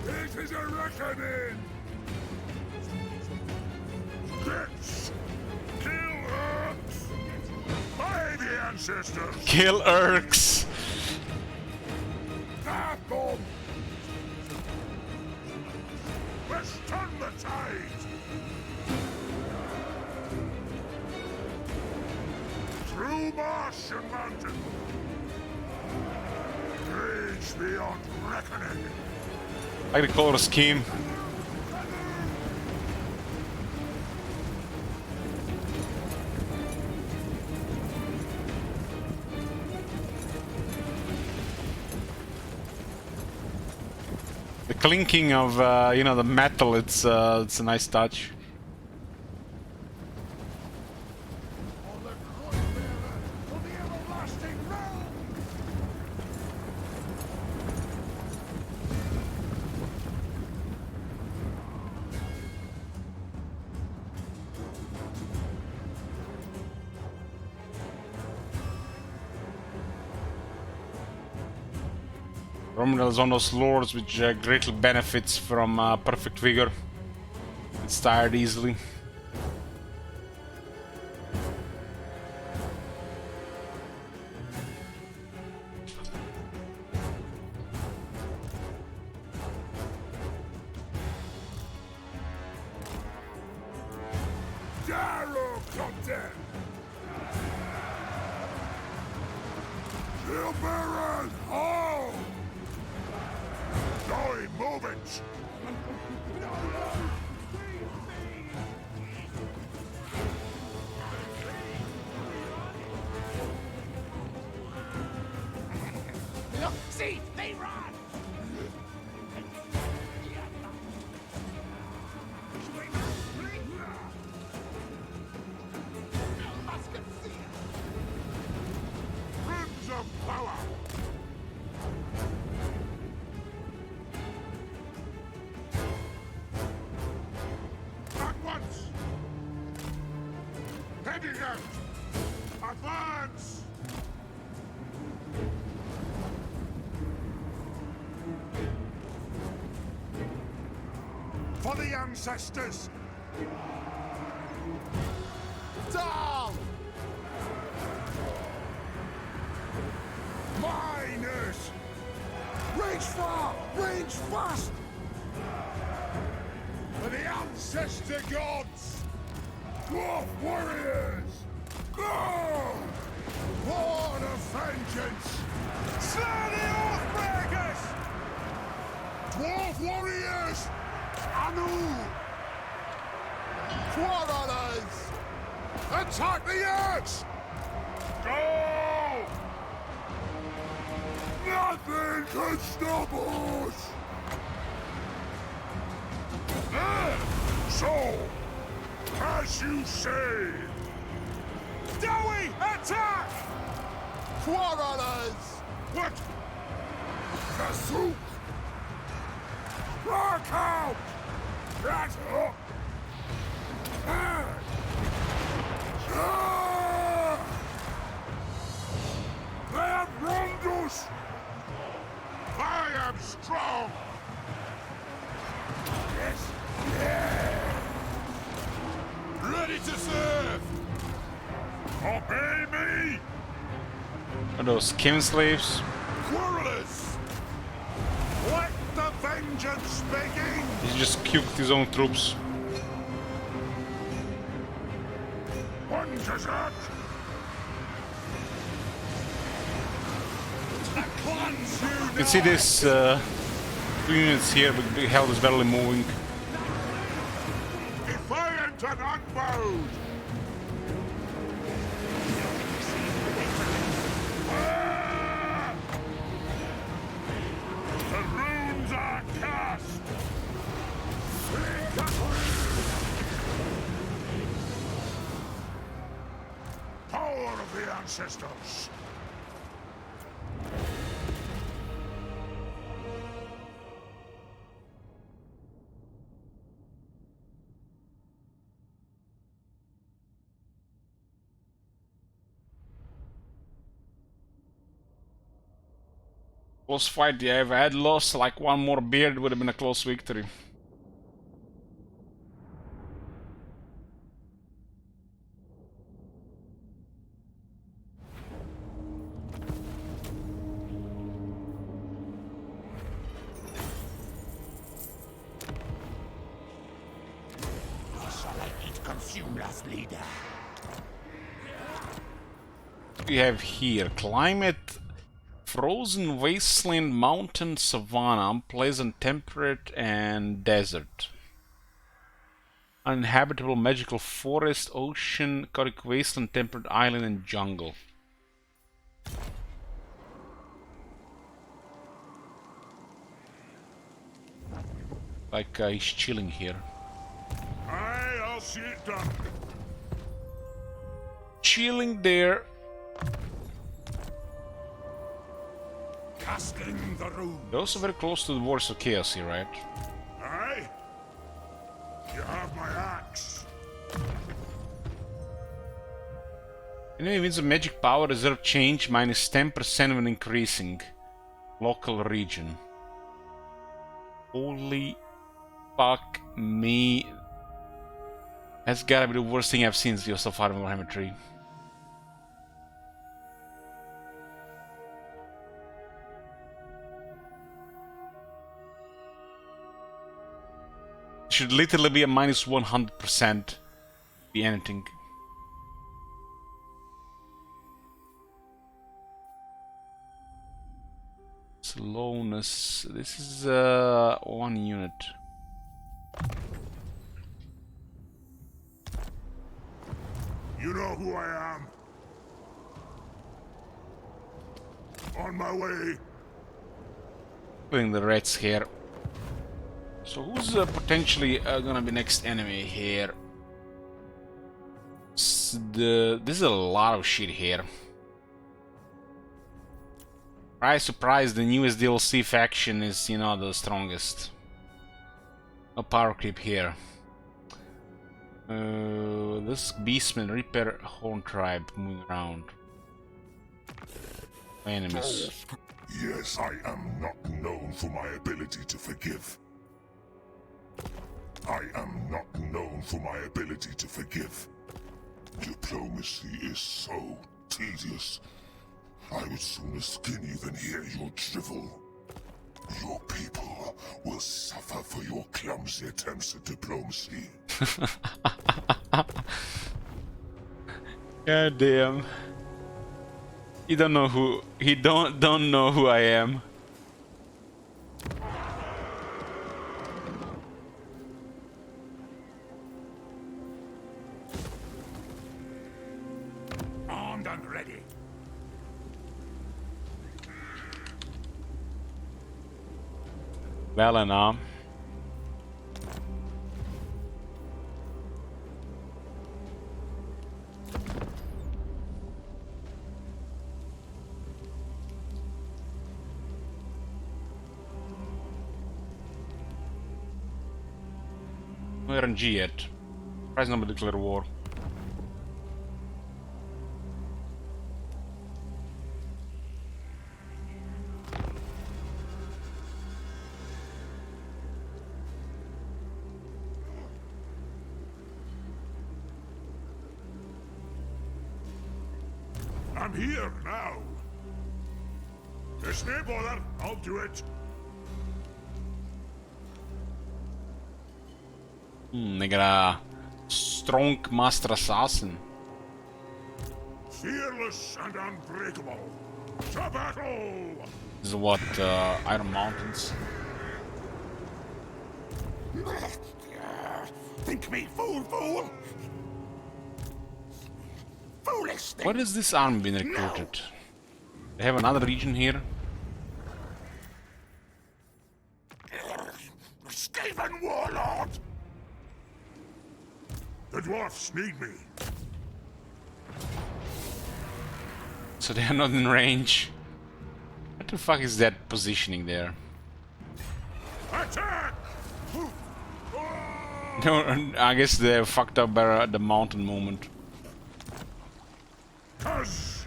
This is a reckoning! Gets! Kill Urks! By the ancestors! Kill Urks! That bomb! Let's turn the tide! Through marsh and mountain! Rage beyond reckoning! Like the color scheme. The clinking of you know, the metal, it's a nice touch. On the cross-bearer for the everlasting realm! Romulan is one of those lords which greatly benefits from perfect vigor. It's tired easily. Darrow content! Silverman home! Going movement! Look, see, they run! Rims of power! At once! Heading out! Advance! For the ancestors! Down! Miners! Reach far! Reach fast! For the ancestor gods! Dwarf warriors! Go! Lord of vengeance! Slay the Oathbreakers! Dwarf warriors! Anu! Quarrelers! Attack the Urks! Go! Nothing can stop us! So, as you say, Dowie, attack! Quarrelers! What? Kasuk! Rock out! That's up! They have wronged us! I am strong! Yes! Yeah! Ready to serve! Obey me! Are those skin slaves? Quarrelers! Let the vengeance begin! He just killed his own troops. One desert! You can see this 2 units here, but the hell is barely moving. Defiant and unbowed! the ancestors. Close fight, yeah. If I had lost like one more beard, it would have been a close victory. Shall I eat consume last leader? We have here climate, frozen wasteland, mountain, savanna, unpleasant, temperate, and desert. Uninhabitable, magical forest, ocean, chaotic wasteland, temperate island, and jungle. Like he's chilling here. Aye, I'll see it done. Chilling there. Casting the rune. They're also very close to the Wars of Chaos here, right? Aye? You have my axe. Enemy wins a magic power reserve change minus 10% when increasing. Local region. Holy fuck me. That's gotta be the worst thing I've seen so far in Warhammer 3. Should literally be a minus 100%. Be anything. Slowness. This is one unit. You know who I am. On my way. Putting the reds here. So who's potentially gonna be next enemy here? This is a lot of shit here. Surprise, the newest DLC faction is, you know, the strongest. No power creep here. This Beastman, Reaper, Horn Tribe moving around. Enemies. Yes, I am not known for my ability to forgive. I am not known for my ability to forgive. Diplomacy is so tedious. I would sooner skin you than hear your drivel. Your people will suffer for your clumsy attempts at diplomacy. God damn. He don't know who don't know who I am. Armed and ready. Well enough. No RNG yet. Price number declare war. I'm here now. It's no bother. I'll do it. They got a strong master assassin. Fearless and unbreakable. To battle! This is what, Iron Mountains? Think me fool, fool! Foolish thing! Where is this army been recruited? They have another region here? Skaven warlord! The dwarfs need me. so they are not in range. What the fuck is that positioning there? Attack! No, I guess they fucked up by the mountain movement. Cuz!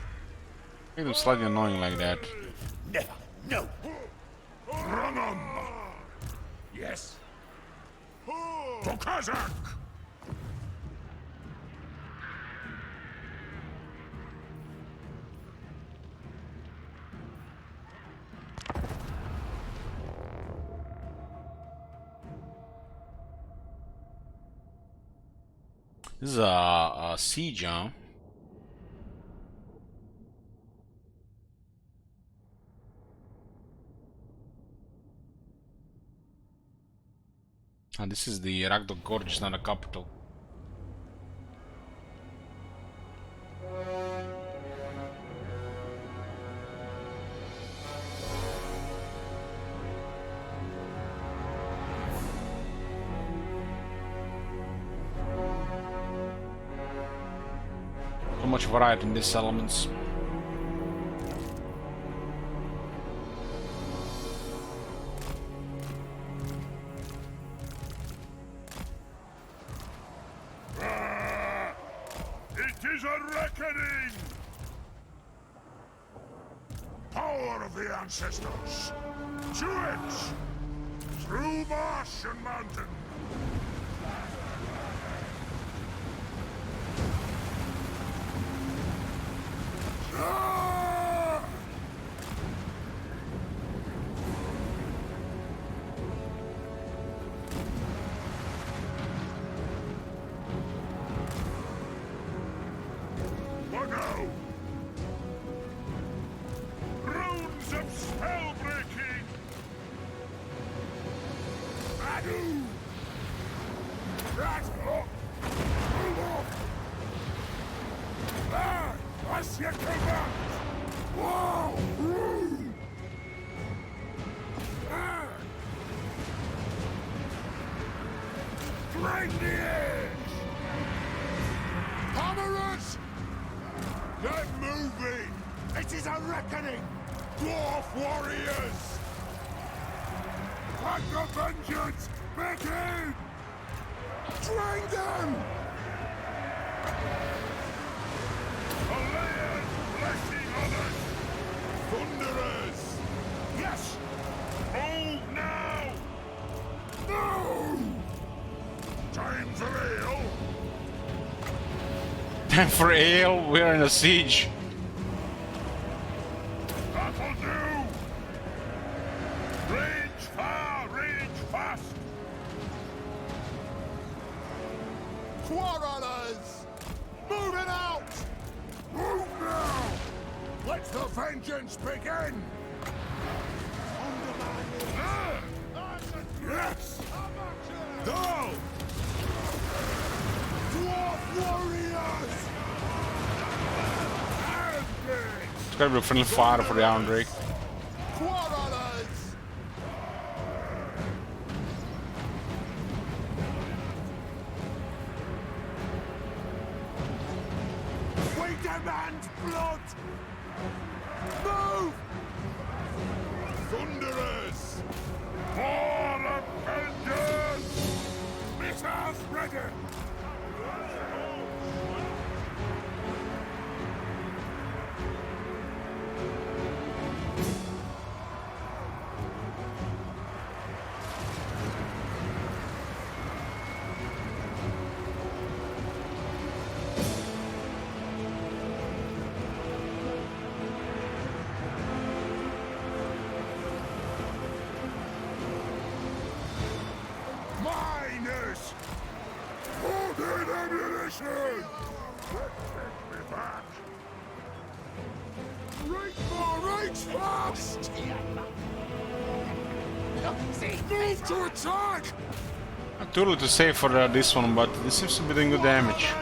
Make them slightly annoying like that. Never. No. Run 'em! Yes. To Kazakh! This is a siege, huh? And this is the Ragdok Gorge, it's not a capital. So much variety in these settlements. It is a reckoning! Power of the ancestors! To it! Through marsh and mountain! Ah! Waggo! Runes of spell-breaking! Adu! That hook! Move off! Ah! As you come back! Whoa! Ooh! Ah! Grind the edge! Hammerers! Get moving! It is a reckoning! Dwarf warriors! Let the vengeance begin! Drain them! Alayas blessing others! Thunderers! Yes! Move now! No! Time for ale! Time for ale, we're in a siege. That'll do! Range far, range fast! Quarrelers! Moving out! Move now! Let the vengeance begin! Yes! Go! Dwarf warriors! It's gotta be a friendly fire for the Iron Drake. Quarrelers! We demand blood! Move! Thunderers! War of vengeance! Missiles ready! Miners! Hold in ammunition! Take me back! Reach fast! Move to attack! Not too early to say for this one, but this seems to be doing good damage.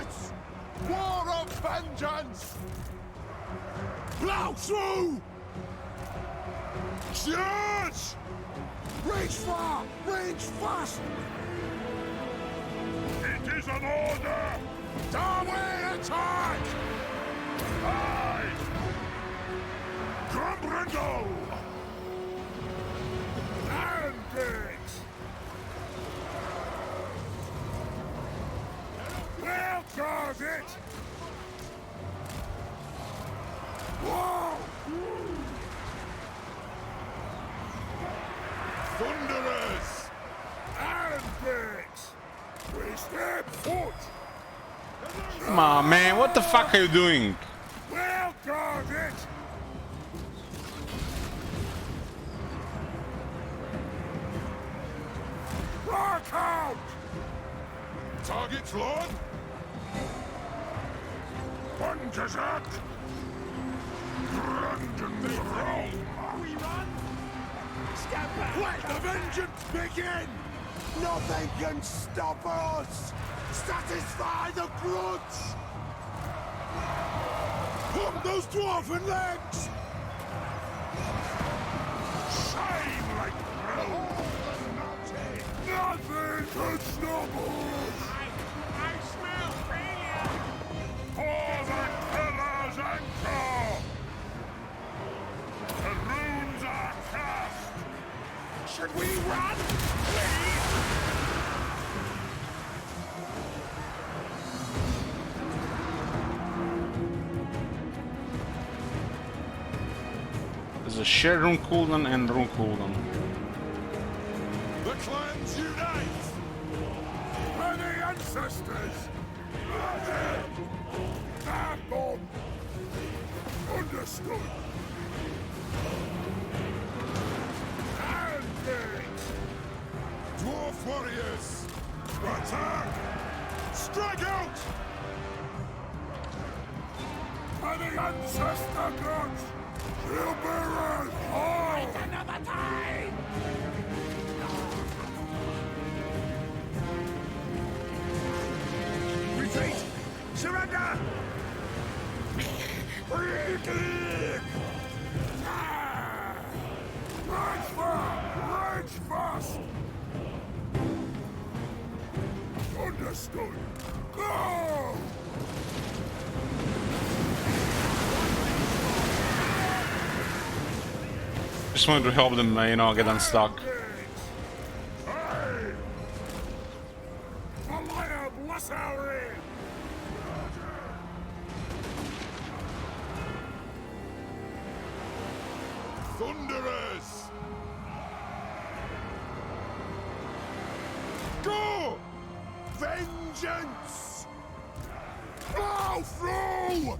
War of vengeance! Plow through! Charge! Reach far! Range fast! It is an order! Darwin attack! Aye! go! And it! We'll guard it! Whoa! Thunderers! And it! We step foot! Come on, man, what the fuck are you doing? We'll guard it! Rock out! Target's Lord? One Kazak! Brandon Throng! We run! Step back! Let the vengeance begin! Nothing can stop us! Satisfy the grudge! Pump those dwarven legs! Shine like Rome! Nothing can stop us! I smell failure! For the killer's anchor! The runes are cast! Should we run? Please? There's a shared rune cooldown and rune cooldown. The clans unite! For the ancestors! Backbone! Understood! And it! Dwarf warriors! Attack! Strike out! For the ancestor gods! Shield-bearers! All! Another time! Retreat! Surrender! Rage fast! Understood! Go! Just wanted to help them, you know, get unstuck. Hey! Malaya, bless our aid! Thunderers! Go! Vengeance! Plow through!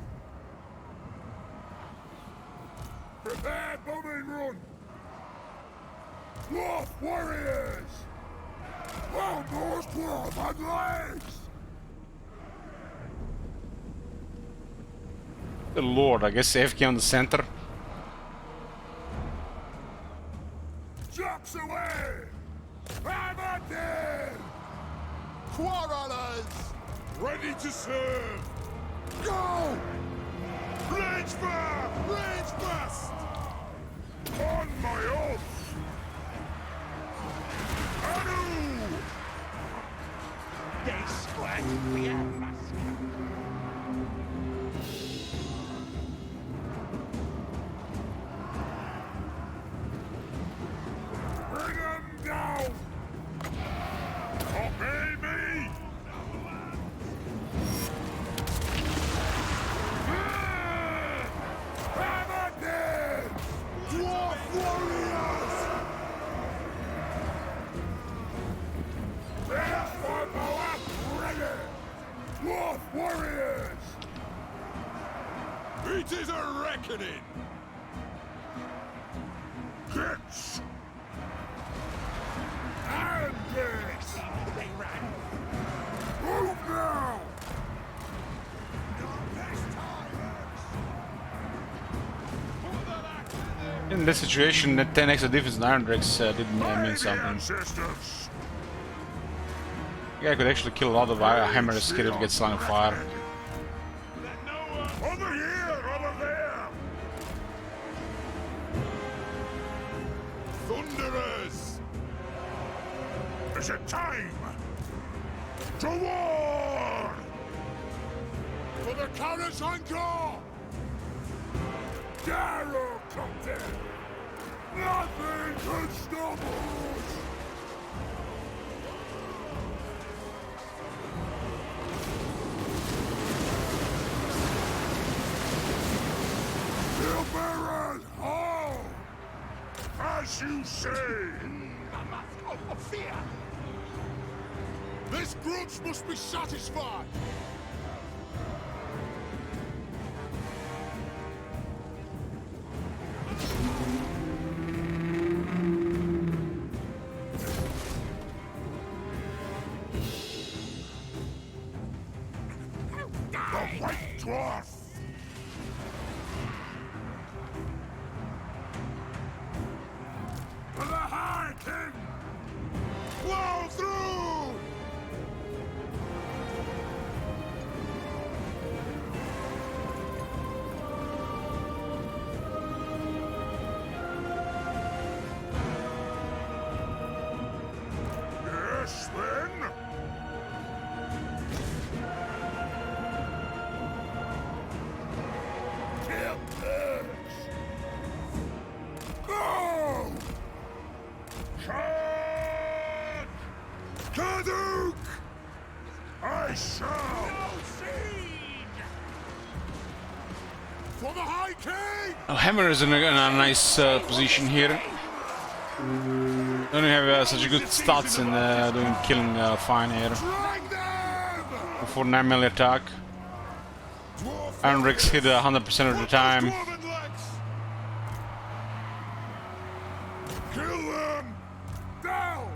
Prepare bombing run! Dwarf warriors! Almost dwarf on legs! Good lord, I guess AFK on the center. Jocks away! Hammer dead! Quarrelers! Ready to serve! Go! Rage fire! Rage fast! On my oath! Anu! They squirt me a musk. Bring them down! Obey me! Hammer dead! Dwarf warriors! There's for power ready! Dwarf warriors! It is a reckoning! Hits! And this! They ran. Move now! In this situation, the 10 extra defense in Iron Drakes didn't mean something. Ancestors! Yeah, I could actually kill a lot of hammer skill if it gets slung fire. Over here! Over there! Thunderers! Is it time? To war! For the Countess Anchor! Darrow Come there. Nothing can stop us! Hail Baron! Ho! As you say! Fear! This grudge must be satisfied! The White Dwarf! For the High King! Blow through! Yes, then? Tempest! Go! Charge! Kaduk! I shall! For the High King! Oh, Hammer is in a nice position here. Don't have such a good stats in doing killing fine here. Drag them! For 9 melee attack. Iron Ricks hit 100% of the time. Dwarven legs! Kill them! Down!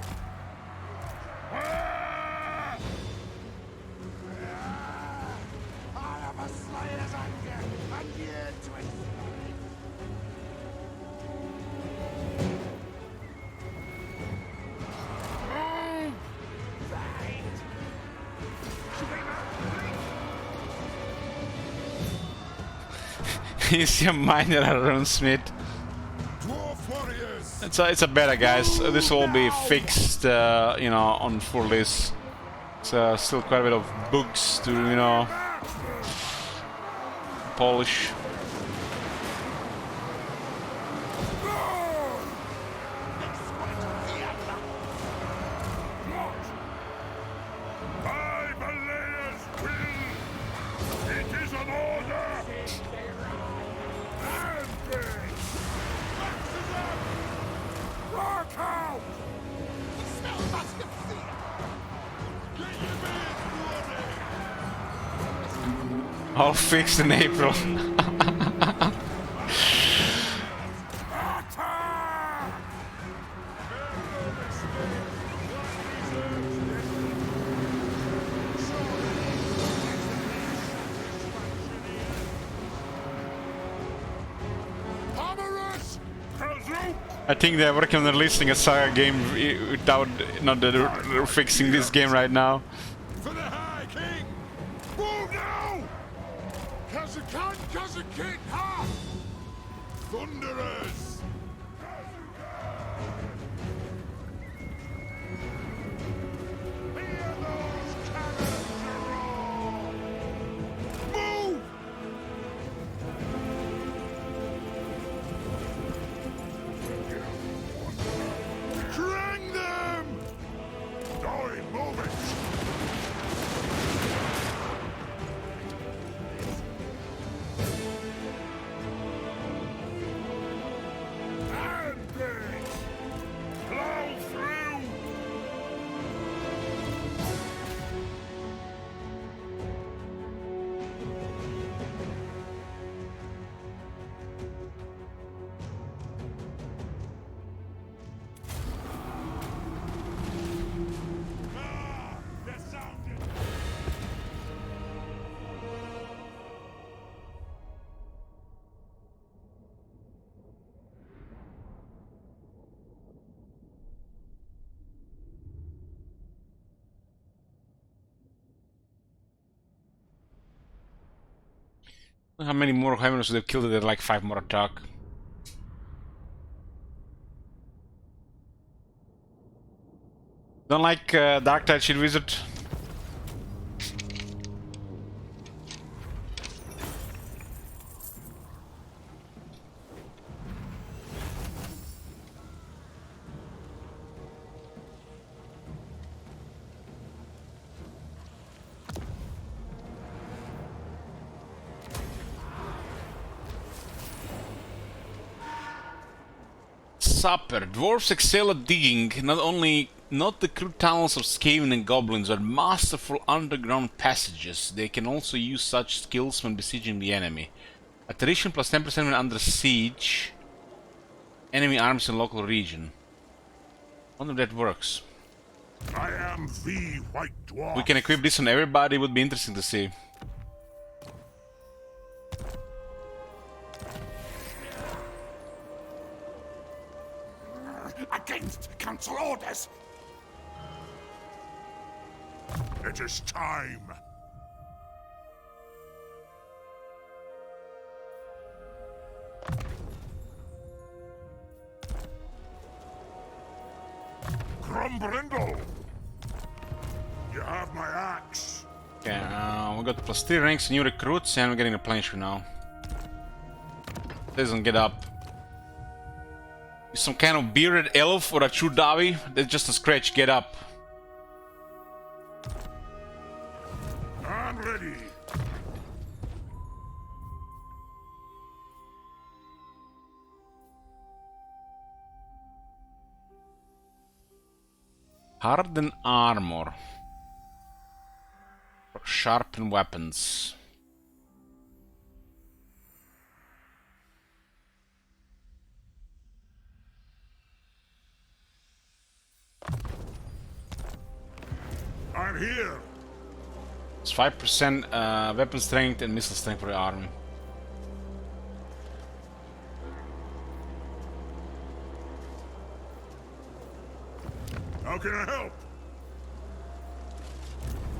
Ah! I have a slayer's anger and yearn to escape. Oh! Right. He's a minor Aaron Smith. Dwarf warriors! It's a beta, guys. This will be fixed, you know, on full this. It's still quite a bit of bugs to, you know, polish. By Valaea's will! It is an order! Ambush! Rock out! Smell must have fear! Get your men ready! All fixed in April. Attack! Pomerus! Kazuk! I think they're working on releasing a Saga game without not fixing this game right now. For the High King! Move now! Kazakan, Kazakin, ha! Thunderers! Hear those cannons roar! Move! Drang them! Die, move it! Ambush! Plow through! Ah! They're sounded! How many more Hammers they've killed? They're like 5 more attack. Don't like Dark Tide Shield Wizard. supper. Dwarves excel at digging, not the crude tunnels of Skaven and goblins, but masterful underground passages. They can also use such skills when besieging the enemy. Attrition plus 10% when under siege. Enemy arms in local region. Wonder if that works. I am the White Dwarf. We can equip this on everybody, would be interesting to see. Against council orders! It is time. Grumbrindle! You have my axe. Okay, we got plus 3 ranks, new recruits, and we're getting a planetary now. Doesn't get up. Some kind of bearded elf or a true Davi? That's just a scratch, get up. I'm ready. Harden armor. Sharpen weapons. I'm here. It's 5% weapon strength and missile strength for the army. How can I help?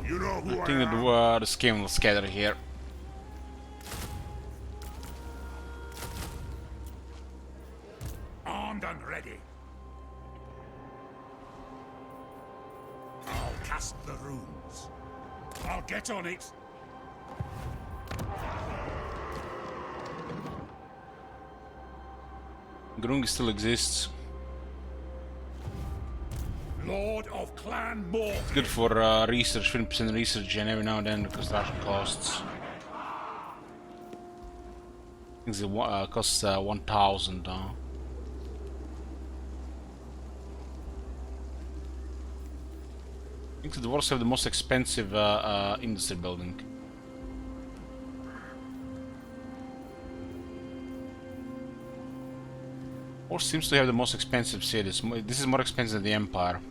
You know who I think that the Skaven will scatter here. Armed and ready. I'll cast the runes. I'll get on it. Grung still exists. Lord of Clan Morphin. It's good for research, 20% research, and every now and then the construction costs. I think it costs 1,000. I think the dwarves have the most expensive industry building. Or seems to have the most expensive cities. This is more expensive than the Empire.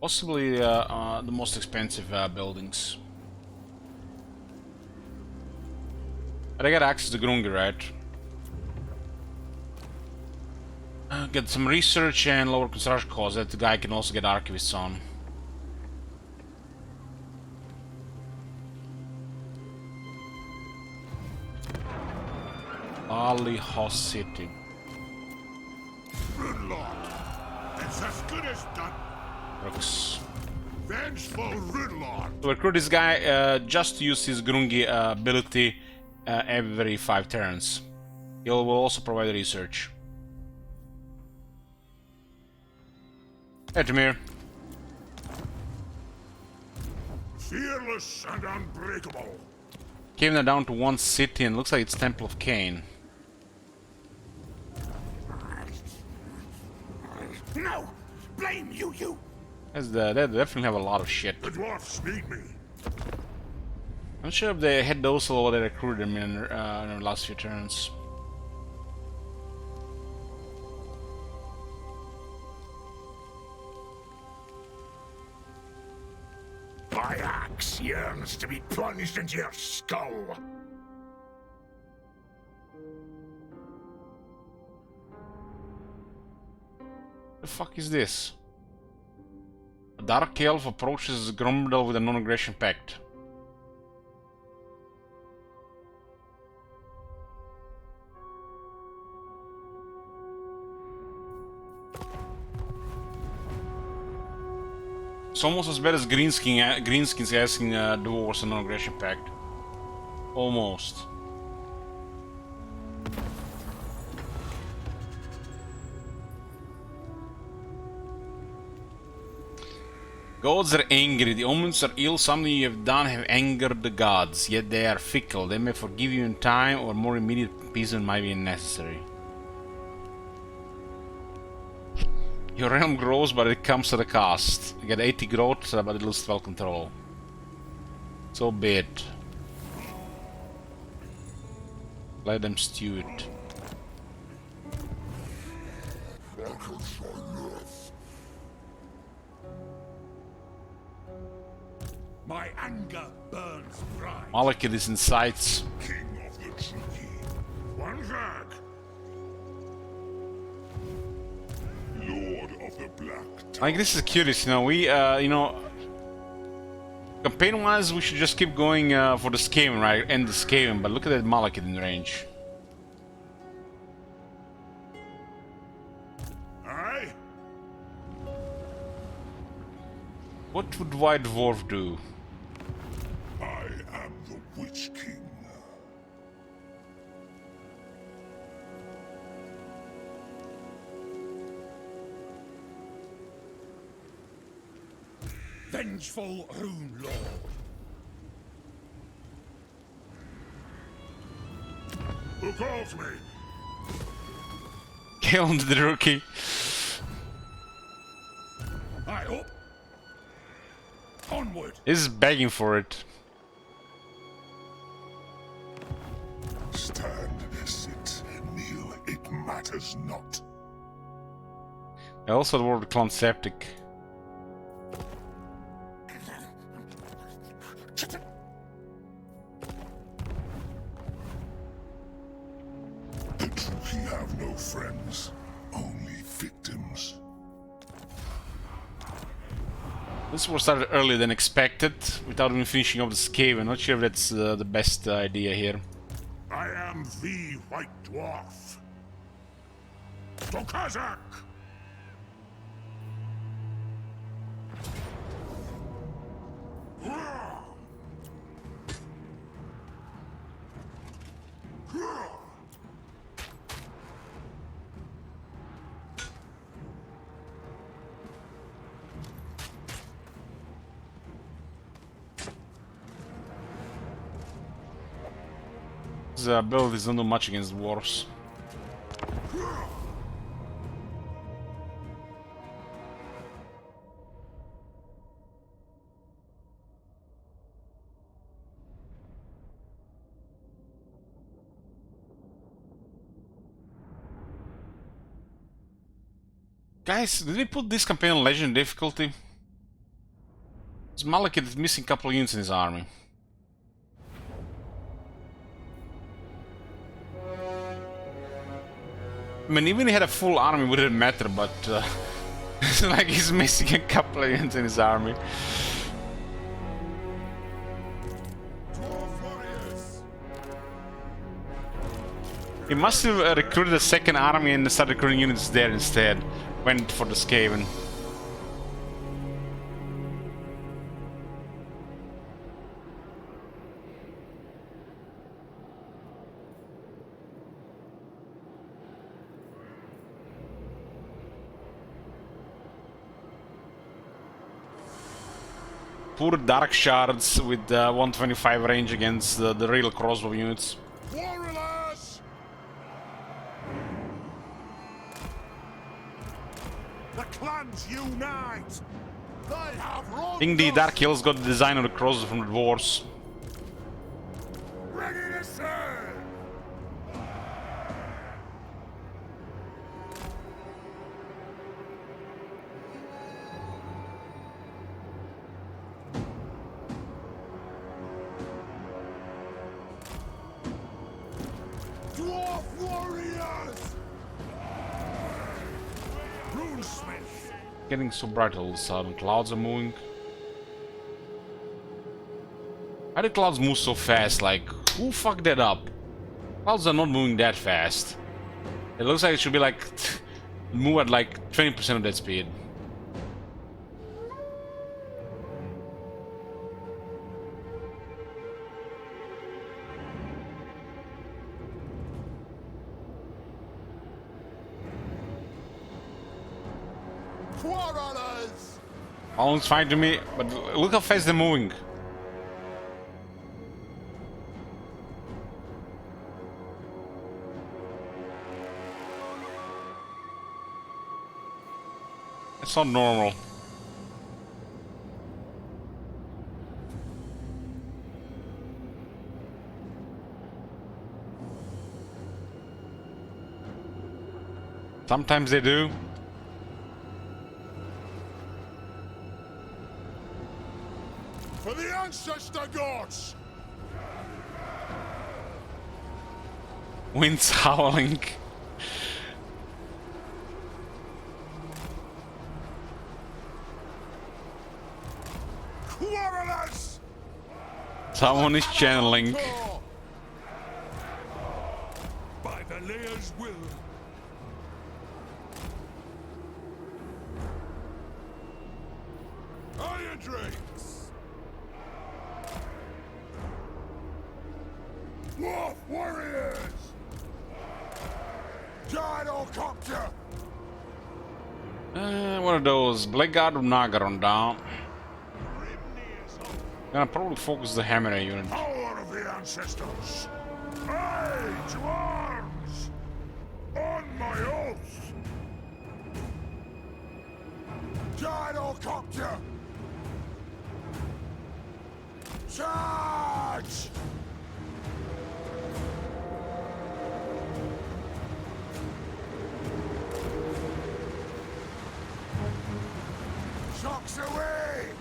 Possibly the most expensive buildings. But I got access to Grungi, right? Get some research and lower construction costs. That guy can also get archivists on. Ali Hoss City. Good Lord. It's as good as done. Works. Vengeful Ridlord. To recruit this guy, just use his Grungi ability every 5 turns. He will also provide research. Hey, Tamir. Fearless and unbreakable. Came down to 1 city and looks like it's Temple of Cain. No! Blame you, you! They definitely have a lot of shit. The dwarfs need me. I'm not sure if they had those or they recruited them in the last few turns. My axe yearns to be plunged into your skull. The fuck is this? A dark elf approaches Grumdal with a non-aggression pact. It's almost as bad as Greenskins asking dwarves a non-aggression pact. Almost. Gods are angry, the omens are ill, something you have done have angered the gods, yet they are fickle. They may forgive you in time, or more immediate appeasement might be necessary. Your realm grows, but it comes at a cost. You get 80 growth, but it loses 12 control. So be it. Let them stew it. My anger burns bright. Malekith is in sights. King of the tricky. One back. Lord of the Black Tower. Like, this is curious, you know, we, campaign-wise, we should just keep going for the Skaven, right? End the Skaven, but look at that Malekith in range. Aye. What would White Dwarf do? I am the Witch King. Vengeful Rune Lord. Who calls me? Killed the rookie. Aye up. Onward. He's begging for it. Stand, sit, kneel, it matters not. I also the word clone septic. The Truki have no friends, only victims. This war started earlier than expected, without even finishing off the Skaven. Not sure if that's the best idea here. I am the White Dwarf. Stokazak! His abilities don't do much against dwarves. Guys, did we put this campaign on Legend difficulty? This Malekith is missing a couple of units in his army. I mean, even if he had a full army, wouldn't matter, but it's like he's missing a couple of units in his army. Dwarf warriors! He must have recruited a second army and started recruiting units there instead. Went for the Skaven. Poor Dark Shards with 125 range against the real crossbow units. Warriors! The clans unite! They have I think the Dark Hills got the design of the crossbow from the dwarves. ready to serve! Dwarf warriors! Runesmith! Getting so bright all of a sudden. Clouds are moving. How did clouds move so fast? Like, who fucked that up? Clouds are not moving that fast. It looks like it should be like move at like 20% of that speed. Quarrelers! Almost fine to me, but look how fast they're moving. It's not normal. Sometimes they do. For the ancestor gods! Wind's howling. Quarrelers! Someone is channeling. By the Lea's will. Iron drakes! Dwarf warriors! Gyrocopter! What are those? Blackguard or Nagaron down? Gonna probably focus the hammer unit. Power of the ancestors! Aye, to arms! On my oath! Gyrocopter! Charge! Shocks away!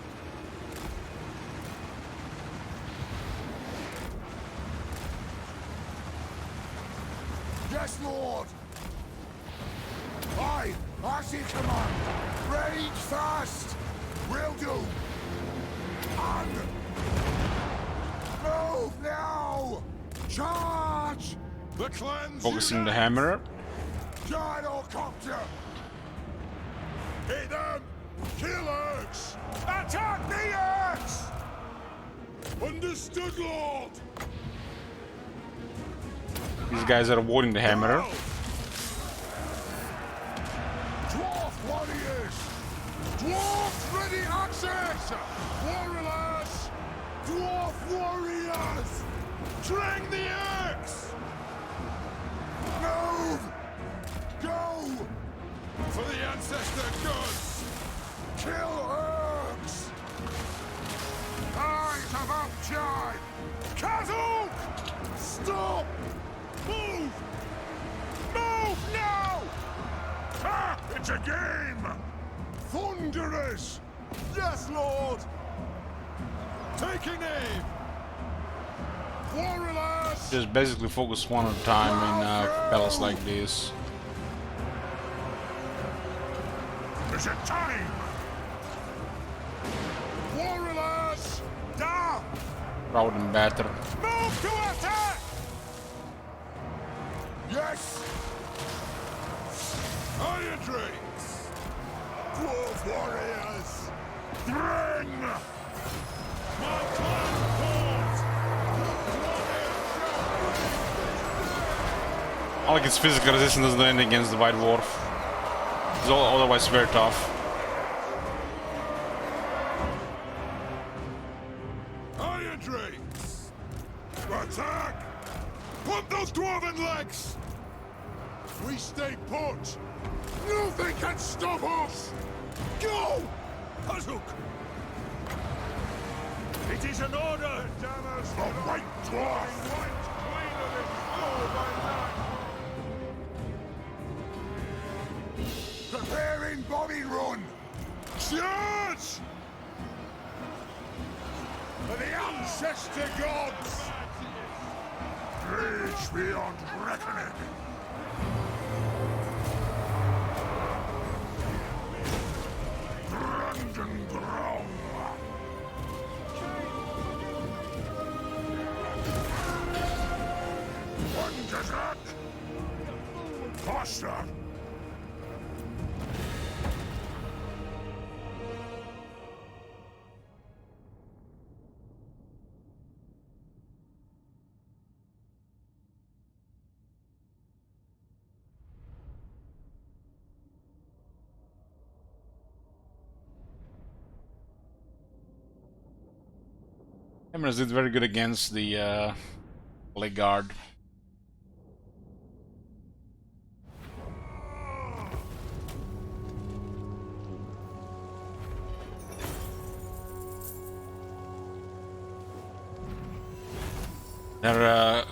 Yes, Lord! Aye, as you command! Rage fast! Will do! And... move now! Charge! The cleanse! Focusing the hammer. Gyrocopter! Hit them! Kill Urks! Attack the Urks! Understood, Lord! These guys are avoiding the hammer. Dwarf warriors! Dwarf ready access! Warriors! Dwarf warriors! Drag the axe! Move! Go! For the ancestor gods! Kill Urks! Eyes of Upjive! Kazuk! Stop! Move! Move now! Ha! It's a game! Thunderous! Yes, Lord! Taking aim! Warriors! Just basically focus one at a time in battles like this. Is it time? Warriors! Down! Proud and better. Move to attack! Yes! Iron drakes! Dwarf warriors! Bring! My clan calls! I like its physical resistance doesn't do anything against the White Dwarf. It's otherwise very tough. Iron drakes! Attack! Put those dwarven legs! We stay put! Nothing can stop us! Go! Hazuk! It is an order! The White Dwarf! Preparing bombing run! Charge! For the ancestor gods! Rage beyond reckoning! Brandon Throng! One desert! Faster! Hammers did very good against the leg guard. Their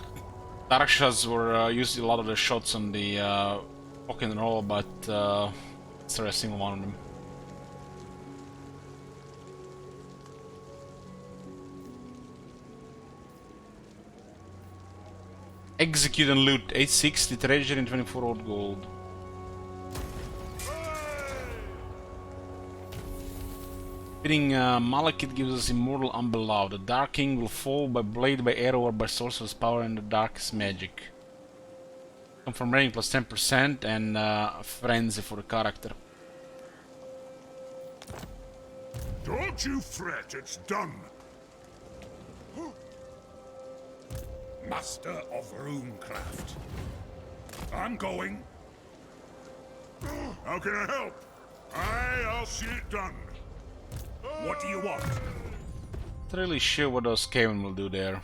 Darkshas were using a lot of the shots on the pock and roll, but it's a single one of them. Execute and loot 860 treasure and 24 old gold. Hitting Malekith gives us immortal unbeloved. The Dark King will fall by blade, by arrow, or by sorcerer's power and the darkest magic. Come from rating plus 10% and frenzy for the character. Don't you fret, it's done. Master of runecraft. I'm going. How can I help? I'll see it done. What do you want? Not really sure what those cavemen will do there.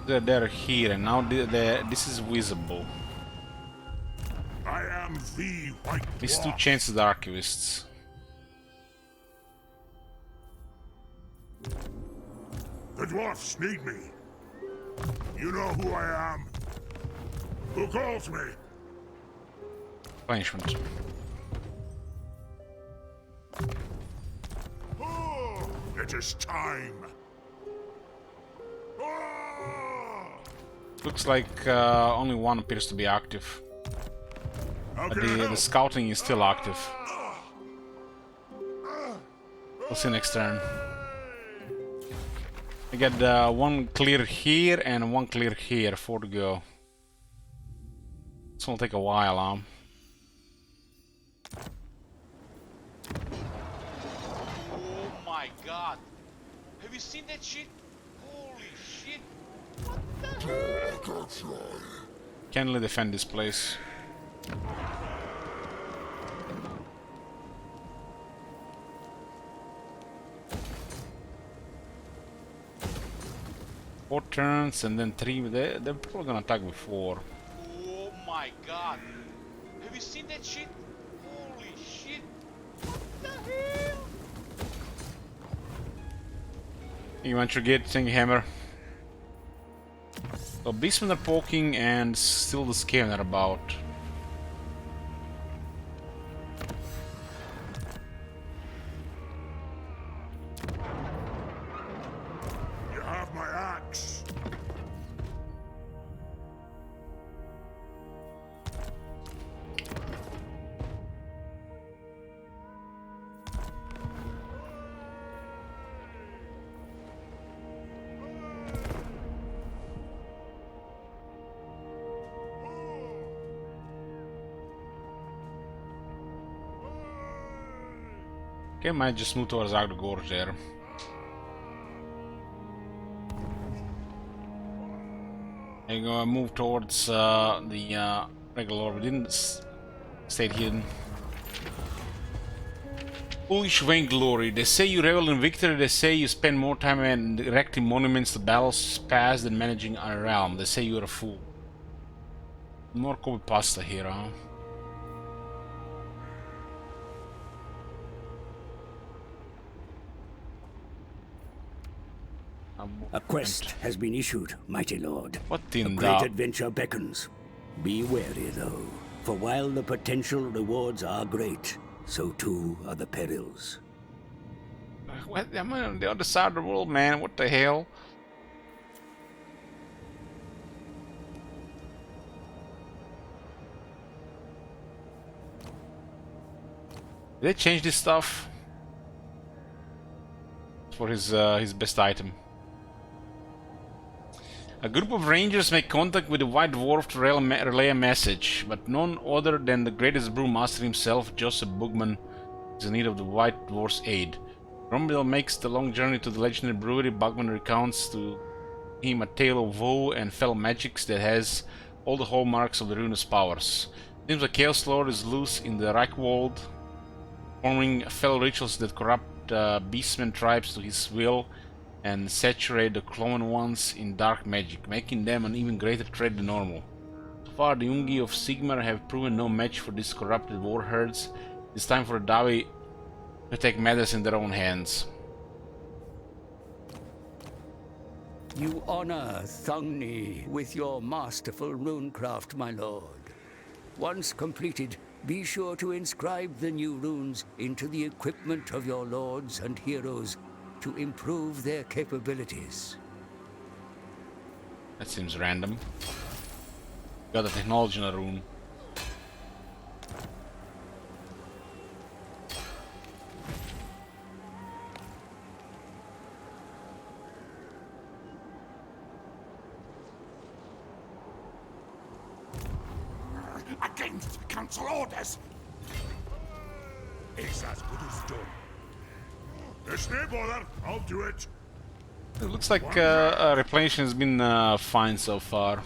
They're here, and now this is visible. I am the White These two Dwarf. chances are archivists. The dwarfs need me. You know who I am. Who calls me? Punishment. It is time. Oh! Looks like only one appears to be active. How But can I the help? scouting is still active. We'll see next turn. I got one clear here and one clear here, 4 to go. This will take a while, huh? Oh my god. Have you seen that shit? Holy shit. What the hell? Can't really defend this place. Four turns and then 3. They're probably gonna attack before. Oh my god. Have you seen that shit? Holy shit. What the hell? You want your gate, thank you, Hammer. So Beastmen are poking and still the Skaven are about. You have my axe. Okay, might just move towards Agdo Gorge there. I'm gonna move towards the regular orb. We didn't stay hidden. Foolish vainglory. They say you revel in victory. They say you spend more time erecting monuments to battles past than managing a realm. They say you're a fool. More copy pasta here, huh? A quest has been issued, mighty lord. What A in great the... adventure beckons. Be wary, though, for while the potential rewards are great, so too are the perils. What? I'm on the other side of the world, man. What the hell? Did they change this stuff? For his best item. A group of rangers make contact with the White Dwarf to relay a message, but none other than the greatest brewmaster himself, Joseph Bugman, is in need of the White Dwarf's aid. Grumbiel makes the long journey to the legendary brewery. Bugman recounts to him a tale of woe and fell magics that has all the hallmarks of the ruinous powers. Seems like Chaos Lord is loose in the Reichwald, forming fell rituals that corrupt beastmen tribes to his will and saturate the clone ones in dark magic, making them an even greater threat than normal. So far, the Ungi of Sigmar have proven no match for these corrupted war herds. It's time for the Dawi to take matters in their own hands. You honor Thongni with your masterful runecraft, my lord. Once completed, be sure to inscribe the new runes into the equipment of your lords and heroes to improve their capabilities. That seems random. Got a technology in a rune. Against council orders! It's as good as done. There's no bother, I'll do it. It looks like replenishing has been fine so far.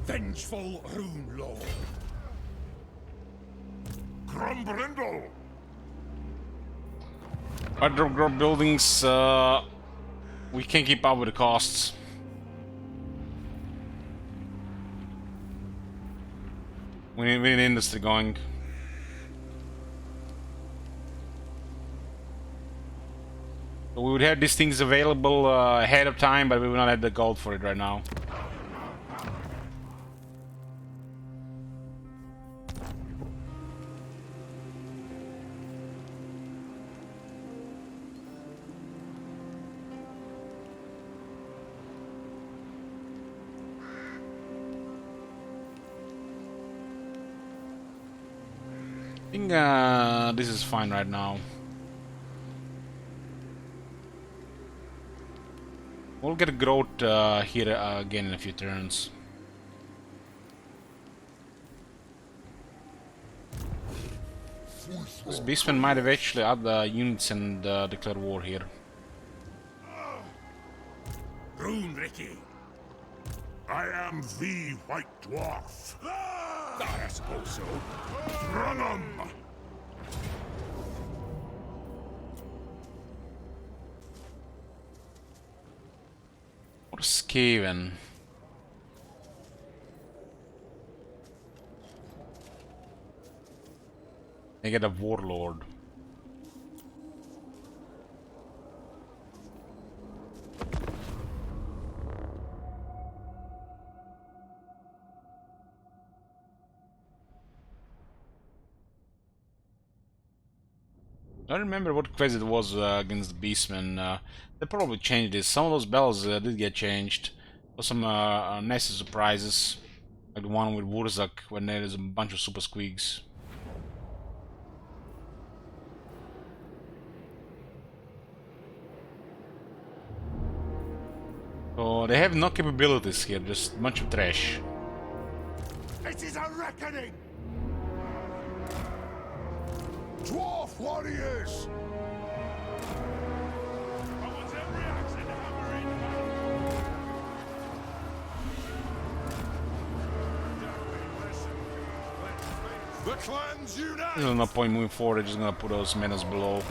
Vengeful Rune Lord. Grumbrindle. Drop buildings, we can't keep up with the costs. We need industry going. So we would have these things available ahead of time, but we would not have the gold for it right now. I think this is fine right now. We'll get growth here again in a few turns. This beastman might have actually add the units and declare war here. Rune Ricky. I am the White Dwarf. I suppose so. Throng. Or Skaven. They get a warlord. I don't remember what quest it was against the Beastmen. They probably changed this. Some of those bells did get changed. For some nasty surprises. Like the one with Wurzak when there is a bunch of super squeaks. So they have no capabilities here, just a bunch of trash. It is a reckoning! Dwarf warriors! The clans unite! There's no point moving forward, they're just gonna put those menace below.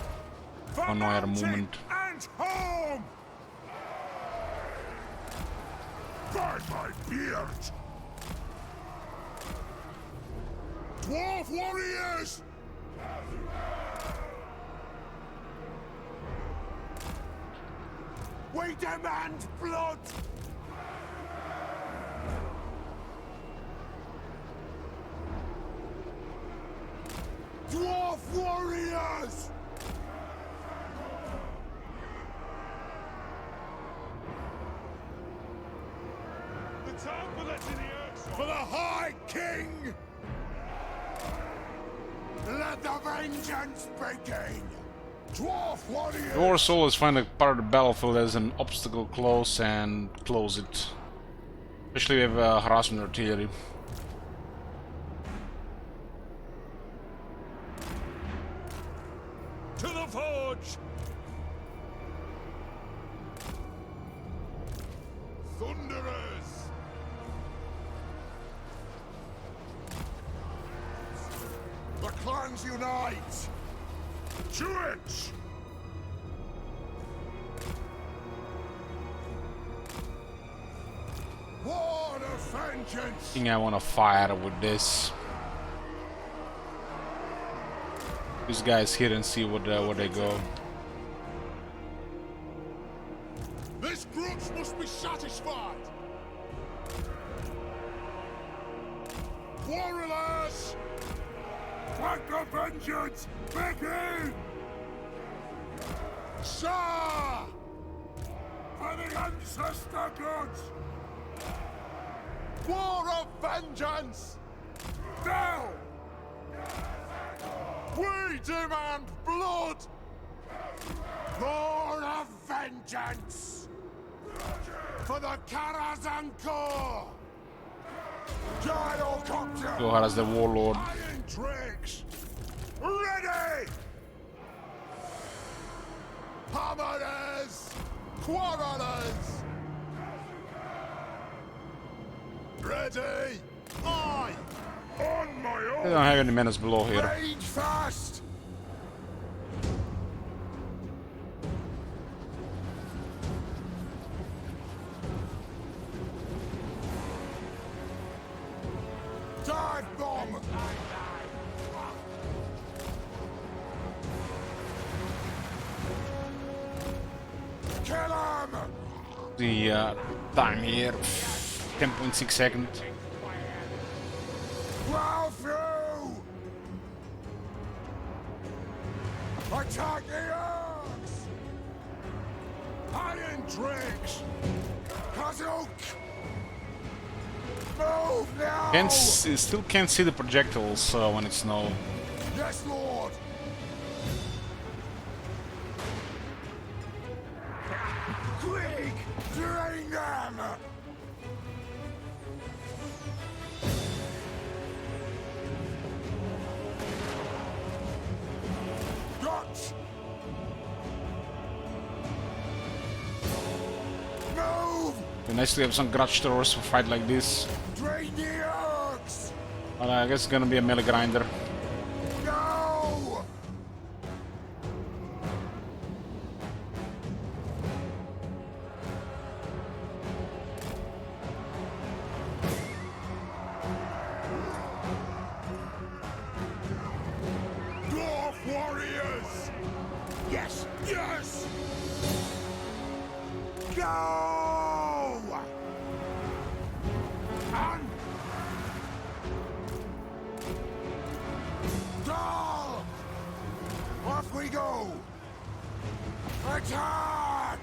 On no other movement. And home! By my beard! Dwarf warriors! We demand blood! Dwarf warriors! The time for letting the earth for the High King! Let the vengeance begin! Dwarf warriors! Dwarves always find a part of the battlefield as an obstacle close and close it. Especially with harassment artillery. To the forge! Thunderers! The clans unite! To it! War of vengeance! I think I want to fire with this. These guys here and see what where they go. This grudge must be satisfied! Warriors! Fight the vengeance! Begin! Sir! For the ancestor gods! War of vengeance! Now! We demand blood! War of vengeance! For the Karazanko! Gyrocopter! Go harass the warlord. Iron Drakes! Ready! Hammerers! Quarrelers! Ready! Aye! On my They own! don't have any menace below here. Rage fast! Dive bomb! Kill him! The time here, 10.6 seconds. Plow through! Attack the orcs! Iron Drakes! Kazuk! Move now! Still can't see the projectiles when it's snow. Yes, Lord! Quick! Drain them! Got! Move! It'd be nice to have some grudge throwers who fight like this. Drain the orcs! But I guess it's gonna be a melee grinder. No! Dwarf warriors! Yes! Yes! Go! And Dahl! Off we go! Attack!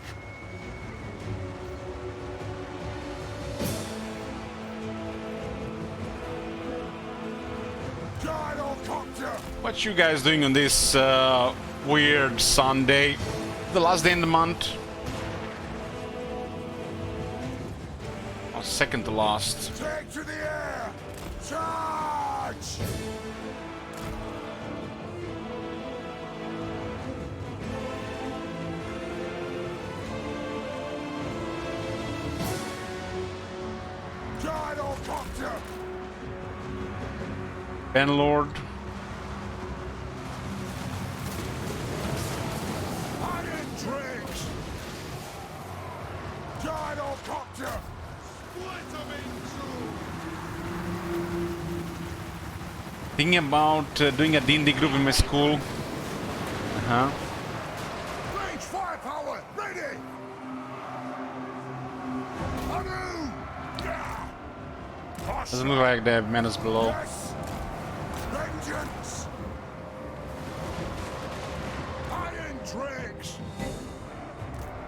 Gyrocopter! What you guys doing on this weird Sunday? The last day in the month? Or second to last. Take to the air! Charge! Gyrocopter! Banlord. Iron Drakes! Gyrocopter! Split them in two! Thinking about doing a D&D group in my school. Range firepower! Ready! Anu! Yeah! Doesn't look like they have menace below. Yes! Vengeance! Iron Drakes!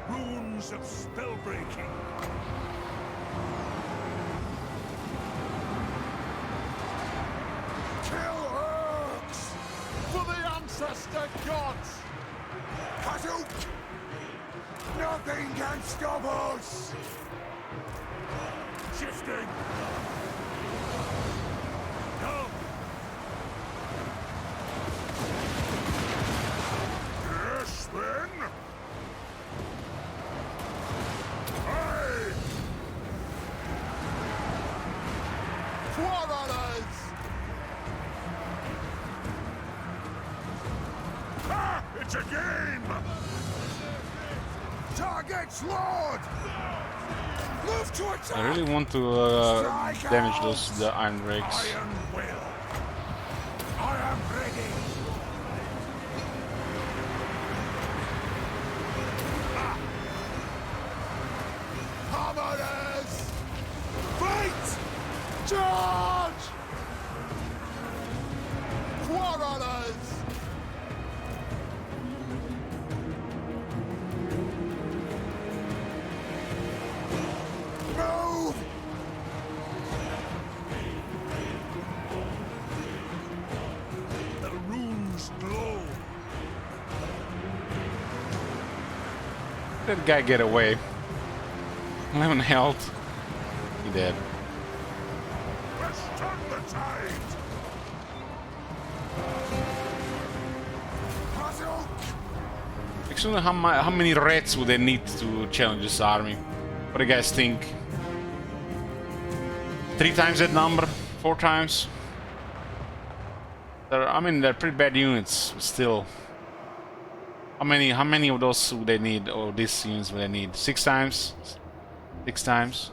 Runes of spellbreaking! Kill orcs! For the ancestor gods! Hazook! Nothing can stop us! Shifting! Come! Yes, then! Aye! Forerunners! Ah! It's a game! Targets, Lord! Move to attack! I really want to damage the iron rakes. Iron will! I am ready! Hammerers! Fight! Charge! Quarrelers! Move! The runes glow. That guy get away. 11 health. He dead. Let's turn the tide! Hazook! Actually, how many reds would they need to challenge this army? What do you guys think? 3 times that number? 4 times? I mean, they're pretty bad units, but still. How many of those would they need, or these units would they need? 6 times? 6 times?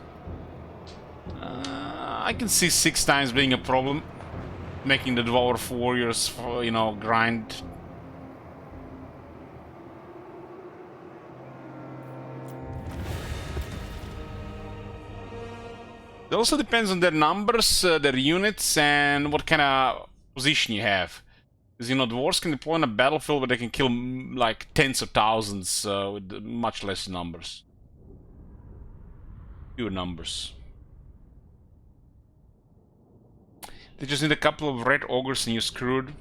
I can see 6 times being a problem. Making the dwarf warriors, you know, grind. It also depends on their numbers, their units, and what kind of position you have. Because, you know, dwarves can deploy on a battlefield, but they can kill like tens of thousands with much less numbers. Fewer numbers. They just need a couple of red ogres and you're screwed.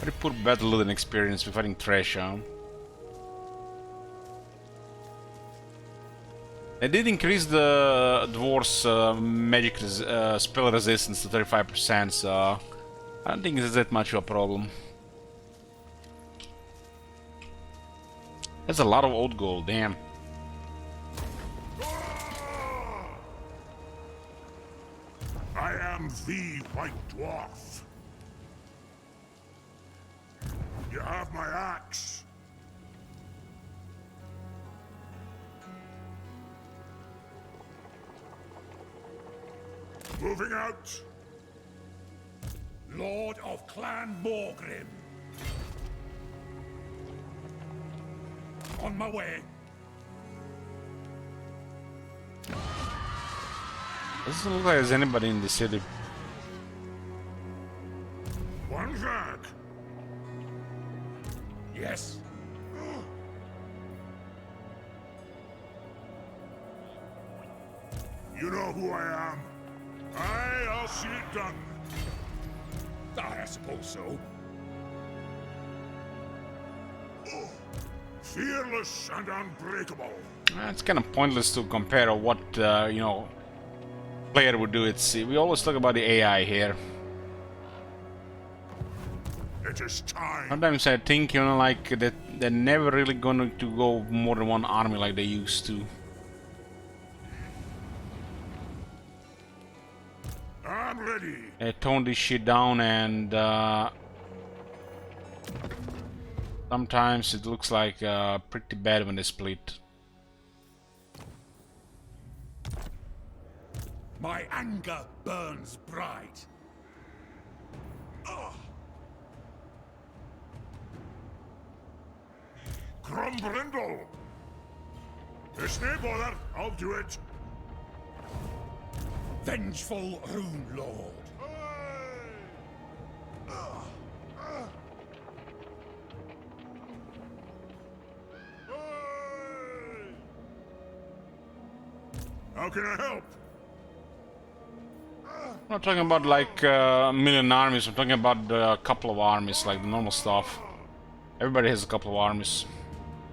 Very poor battle and experience with fighting trash, huh? They did increase the dwarves' magic spell resistance to 35%, so I don't think it's that much of a problem. That's a lot of old gold, damn. I am the White Dwarf. You have my axe. Moving out. Lord of Clan Morgrim. On my way. Doesn't look like there's anybody in the city. One back. Yes. You know who I am. I'll see it done. I suppose so. Fearless and unbreakable. It's kind of pointless to compare what, you know, player would do it. See, we always talk about the AI here. It is time. Sometimes I think, you know, like that they're never really going to go more than one army like they used to. I'm ready. They tone this shit down, and sometimes it looks like pretty bad when they split. My anger burns bright. Crumbrindle! It's no bother, I'll do it. Vengeful Rune Lord. How can I help? I'm not talking about like a million armies, I'm talking about a couple of armies, like the normal stuff. Everybody has a couple of armies.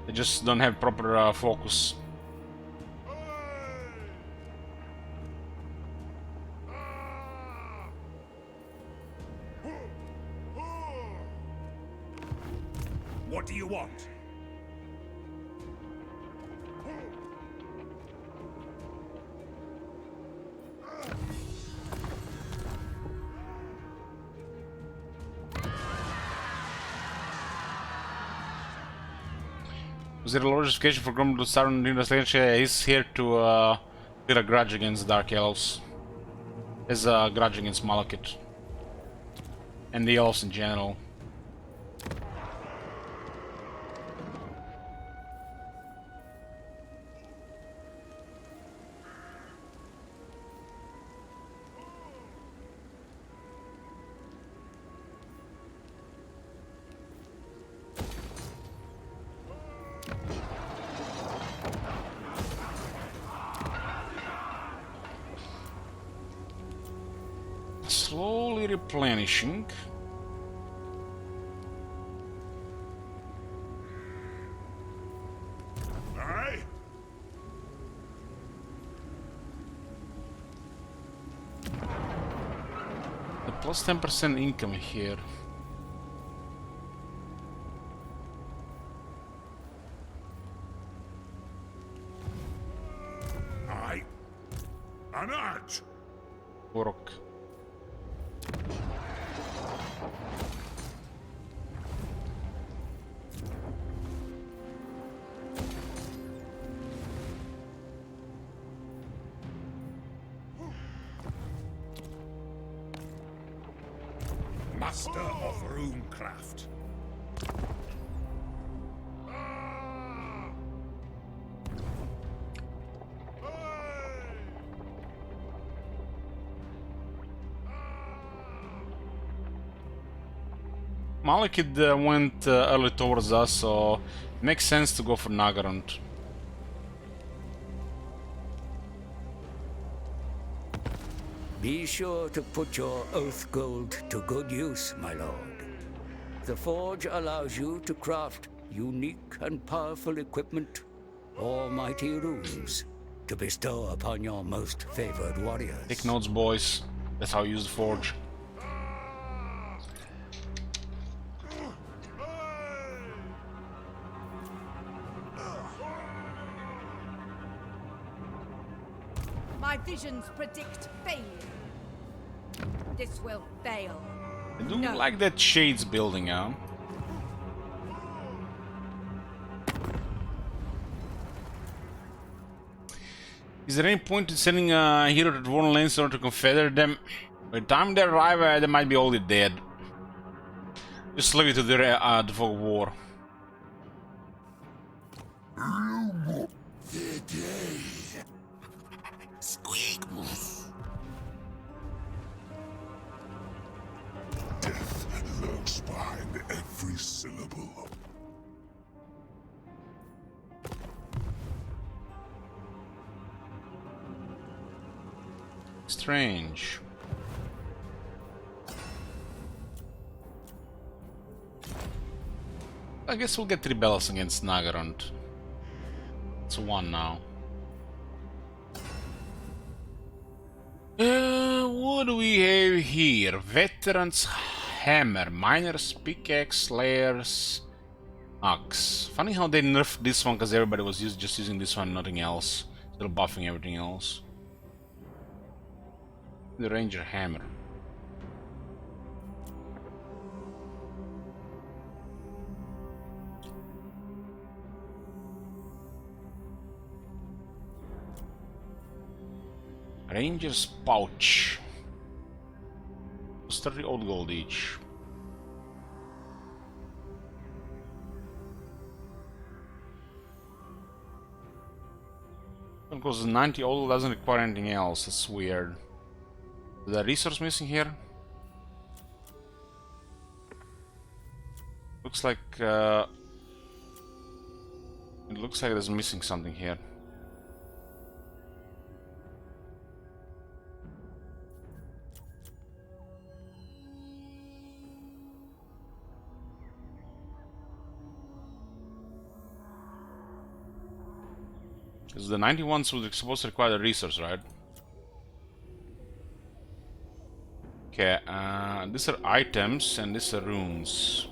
They just don't have proper focus. What do you want? Was there a large justification for Grumble to start on the investigation? He's here to clear a grudge against Dark Elves. His grudge against Malekith. And the Elves in general. Slowly replenishing. Aye? The plus 10% income here. Aye. An arch. Work. Master of runecraft. Malekith went early towards us, so it makes sense to go for Nagarond. Be sure to put your oath gold to good use, my lord. The forge allows you to craft unique and powerful equipment or mighty runes to bestow upon your most favored warriors. Take notes, boys. That's how you use the forge. My visions predict failure. This will fail. I do No. like that Shades building, huh? Is there any point in sending a hero to Dwarven lands in order to confeder them? By the time they arrive, they might be already dead. Just leave it to the fog of war. Death lurks behind every syllable. Strange. I guess we'll get 3 battles against Nagarond. It's 1 now. What do we have here? Veteran's Hammer, Miner's Pickaxe, Slayer's Axe. Funny how they nerfed this one because everybody was just using this one, nothing else. Still buffing everything else. The Ranger Hammer. Ranger's Pouch. It's 30 old gold each. Because 90 old doesn't require anything else, it's weird. Is there a resource missing here? Looks like it looks like there's missing something here. Because the 91s was supposed to require the resource, right? Okay, these are items and these are runes.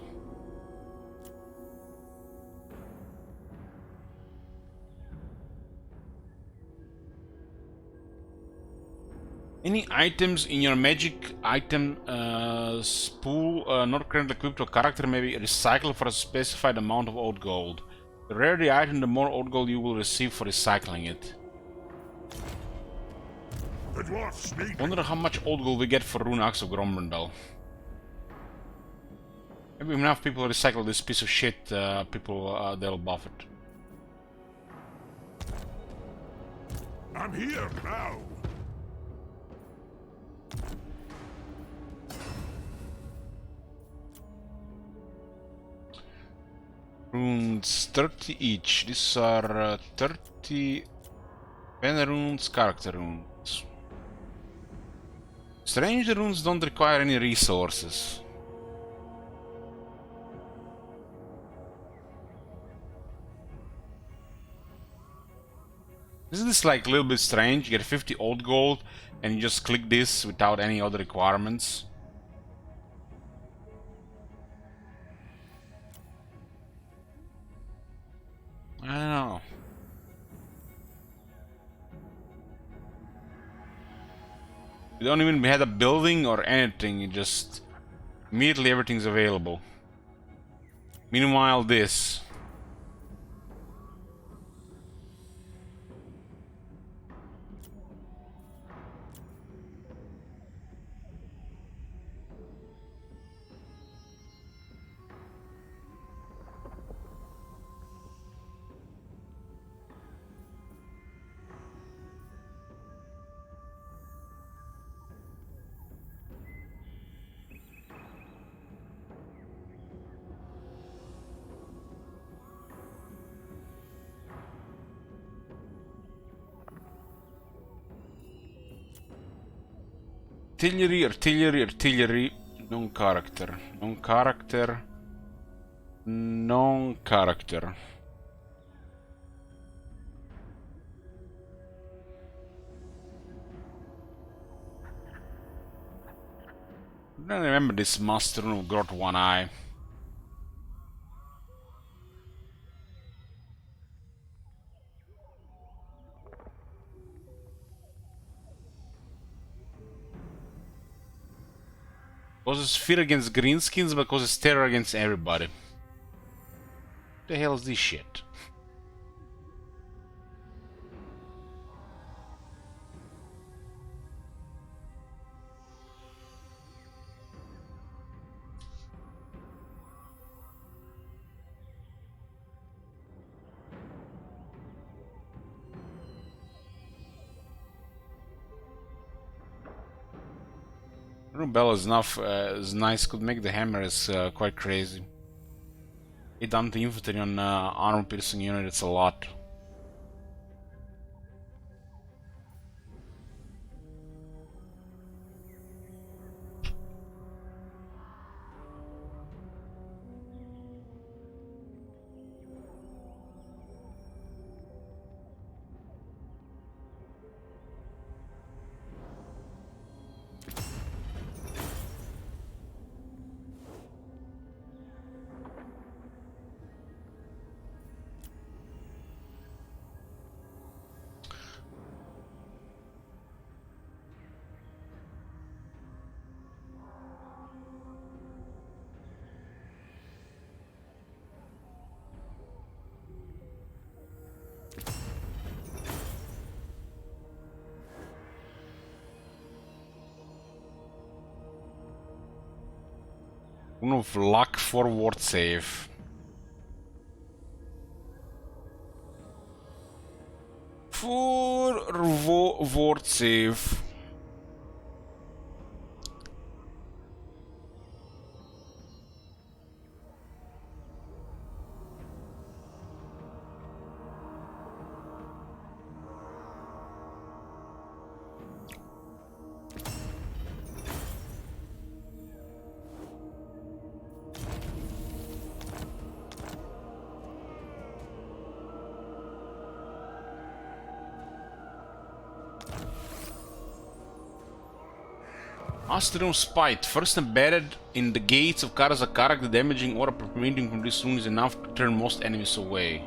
Any items in your magic item pool not currently equipped to a character may be recycled for a specified amount of old gold. The rarer the item, the more old gold you will receive for recycling it. The dwarfs need Wonder how much old gold we get for Rune Axe of Grombrandal. Maybe enough people recycle this piece of shit, they'll buff it. I'm here now. Runes 30 each. These are 30 pen runes, character runes. Strange runes don't require any resources. Isn't this like a little bit strange? You get 50 old gold and you just click this without any other requirements. I don't know. You don't even have a building or anything, you just immediately everything's available. Meanwhile, this. Artillery, artillery, artillery, non-character, non-character, non-character. I don't remember this master who got one eye. Causes fear against greenskins, but causes terror against everybody. What the hell is this shit? Bell is enough, is nice, could make the hammer is quite crazy. 8 anti-infantry on armor piercing unit, it's a lot. One of luck forward save. Forward save. Astron Spite, first embedded in the gates of Karazakarak, the damaging aura emanating from this rune is enough to turn most enemies away.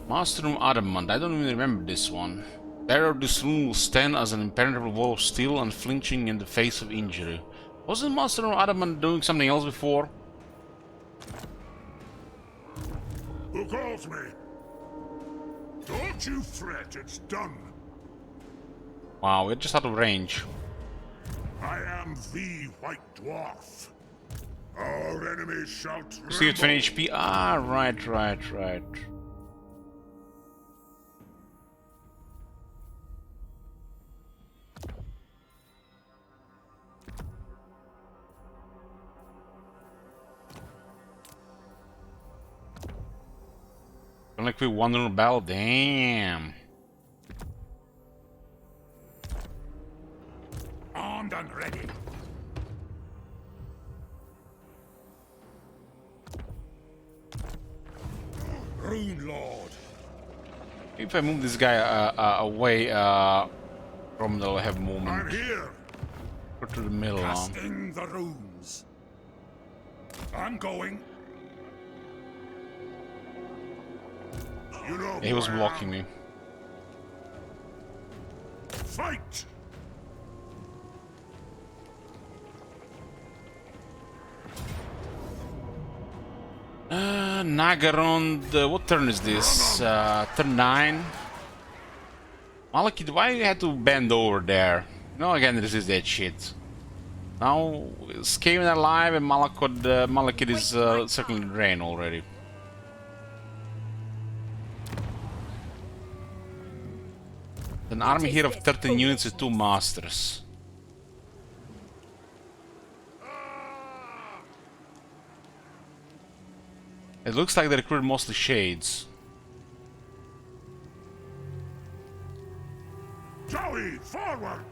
Masterum Adamant, I don't even remember this one. Bearer, this rune will stand as an impenetrable wall of steel, unflinching in the face of injury. Wasn't Masterum Adamant doing something else before? Who calls me? Don't you fret, it's done. Wow, we're just out of range. I am the White Dwarf. Our enemies shall tremble. See at 20 HP. Ah, right. Like we won the battle. Damn. Armed and ready. Rune Lord. If I move this guy away from the have I'm movement, here. go to the middle. Casting the runes. I'm going. You know He who was I am. blocking me. Fight! Nagarond, what turn is this? Turn 9. Malekith, why you had to bend over there? No, again, this is that shit. Now, Skaven are alive and Malekith is circling the drain already. An army here of 13 units with 2 masters. It looks like they recruited mostly shades. Joey, forward!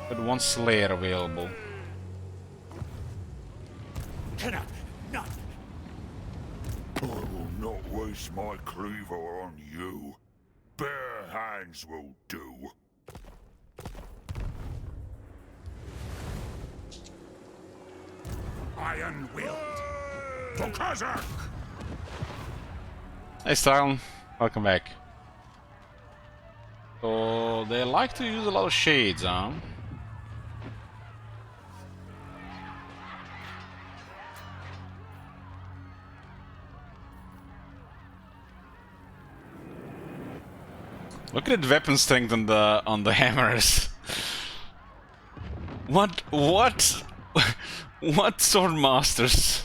But one slayer available. Cannot. Not. I will not waste my cleaver on you. Bare hands will do. Iron-willed. To Kazakh! Hey Style, welcome back. So they like to use a lot of shades, huh? Look at the weapon strength on the hammers. What what sword masters?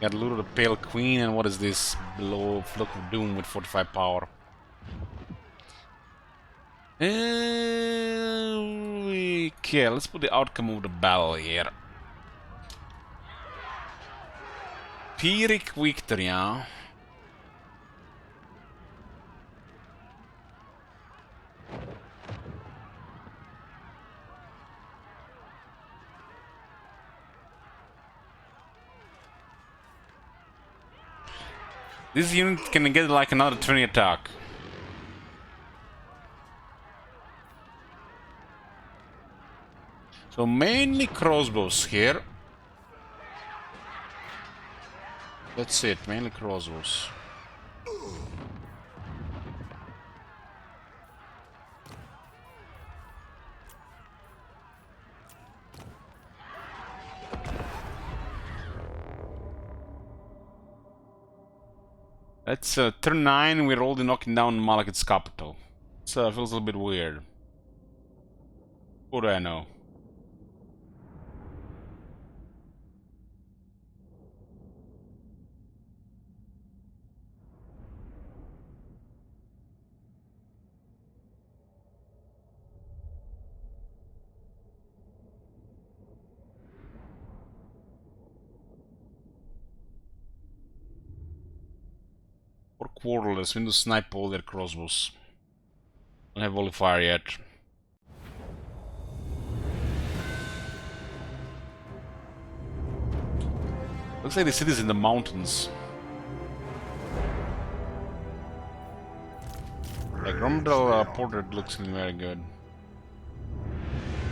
Got loot of the Pale Queen, and what is this? Below Flock of Doom with 45 power. Okay, let's put the outcome of the battle here. Pyrrhic victory, huh? This unit can get like another 20 attack. So mainly crossbows here. That's it, mainly crossbows. That's turn 9, we're already knocking down Malekith's capital. So it feels a little bit weird. What do I know? Or quarterless, we need to snipe all their crossbows. Don't have volley fire yet. Looks like the city's in the mountains. Like Romdel Portrait looks very good.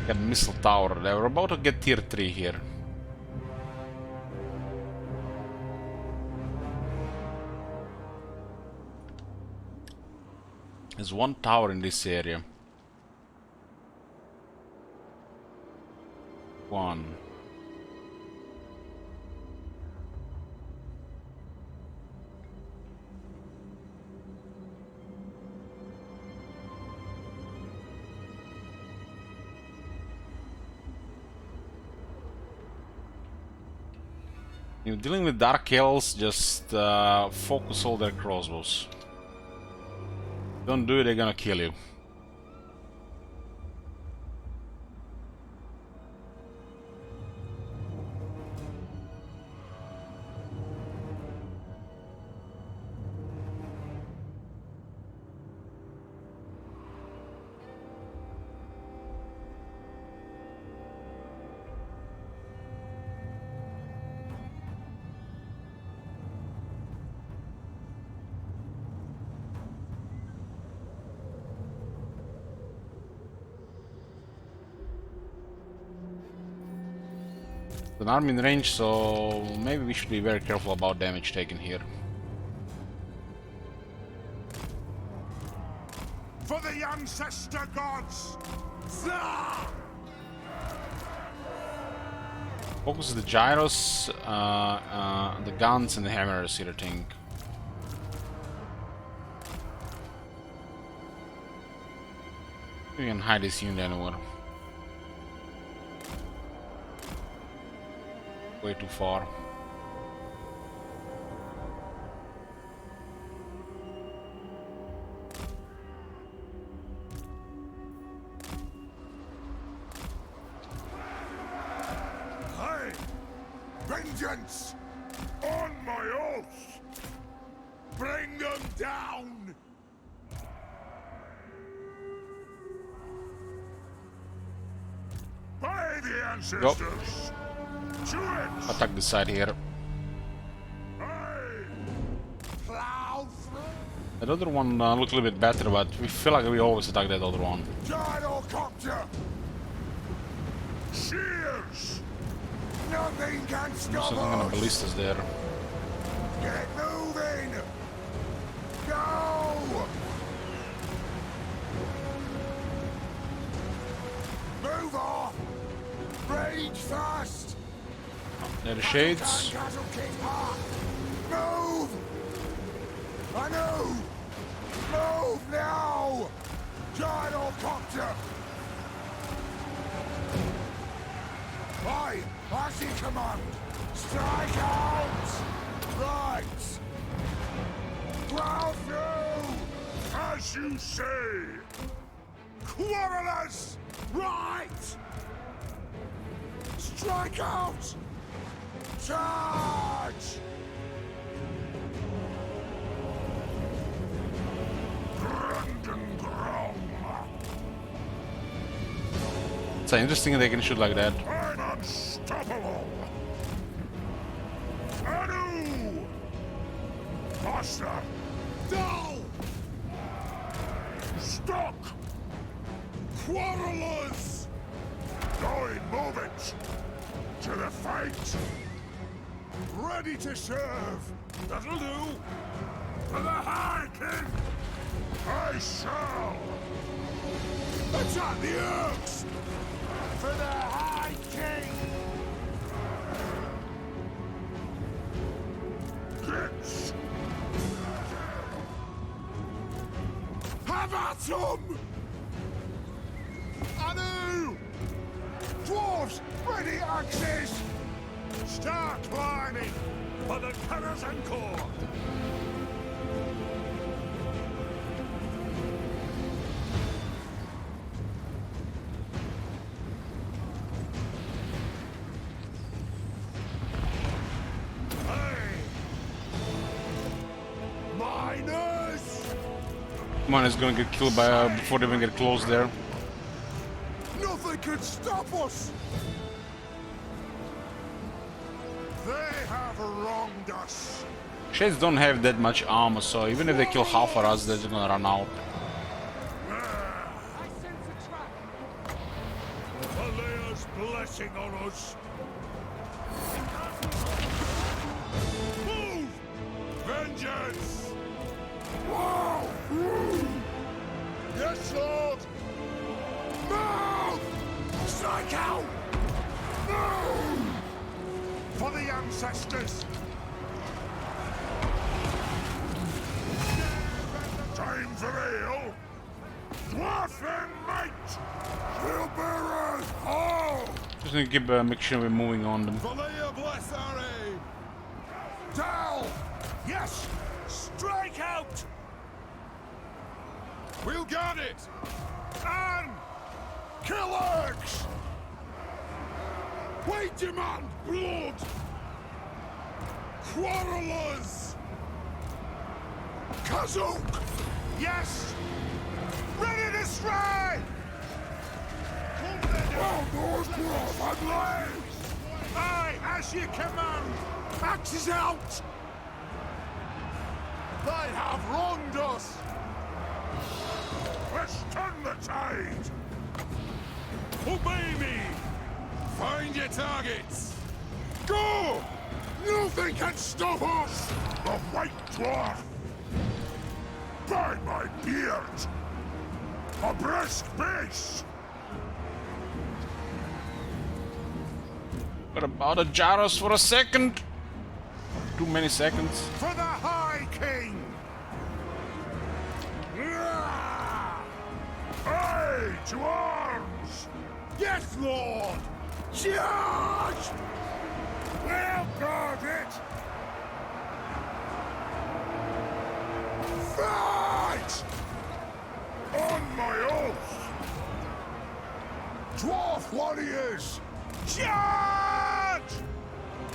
Got missile tower. We're about to get tier 3 here. There's one tower in this area. One. You're dealing with Dark Elves, just focus all their crossbows. Don't do it, they're gonna kill you. An army in range, so maybe we should be very careful about damage taken here. For the ancestor gods! Zah! Focus the gyros, the guns, and the hammers here, I think. We can hide this unit anywhere. Way too far. Hey! Vengeance! On my oath! Bring them down! By the ancestors! To it! Attack this side here. Hey! Plow through! That other one looked a little bit better, but we feel like we always attack that other one. Gyrocopter! Shears! Nothing can stop So I'm gonna us! ballistas there. Get moving! Go! Move off! Rage fast! There are the shades. Move! I know! Move now! Gyrocopter! Aye, as in command! Strike out! Right! Plow through! As you say! Quarrelers! Right! Strike out! Charge! It's interesting they can shoot like that. I'm unstoppable! Anu! Faster! Dull! Stock! Quarrelers! Going, move it! To the fight! Ready to serve! That'll do! For the High King! I shall! Attack the Urks! For the High King! Hits! Have at 'em! Anu! Dwarves, ready axes! Start climbing for the Karazankor! One is gonna get killed by before they even get close there. Nothing could stop us! They have have wronged us. Shades don't have that much armor, so even if they kill half of us, they're gonna run out. I sense a trap. Valea's blessing on us. Move! Vengeance! Wow! Yes, Lord! Move! Strike out! Move! For the ancestors! Time for ale! Dwarfen might! Shield bearers! All! Just need to keep make sure we're moving on them. Valea bless our aim! Down! Yes! Strike out! We'll guard it! And kill Urks! We demand blood! Quarrelers! Kazuk! Yes! Ready to strike! Well, North Grove and Lays! Aye, as you command! Axes out! They have wronged us! Let's turn the tide! Obey me! Find your targets! Go! Nothing can stop us! The White Dwarf! By my beard! A brisk base! What about a Jaros for a second? Too many seconds. For the High King! Aye, to arms! Yes, Lord! Charge! We'll guard it! Fight! On my oath! Dwarf warriors! Charge!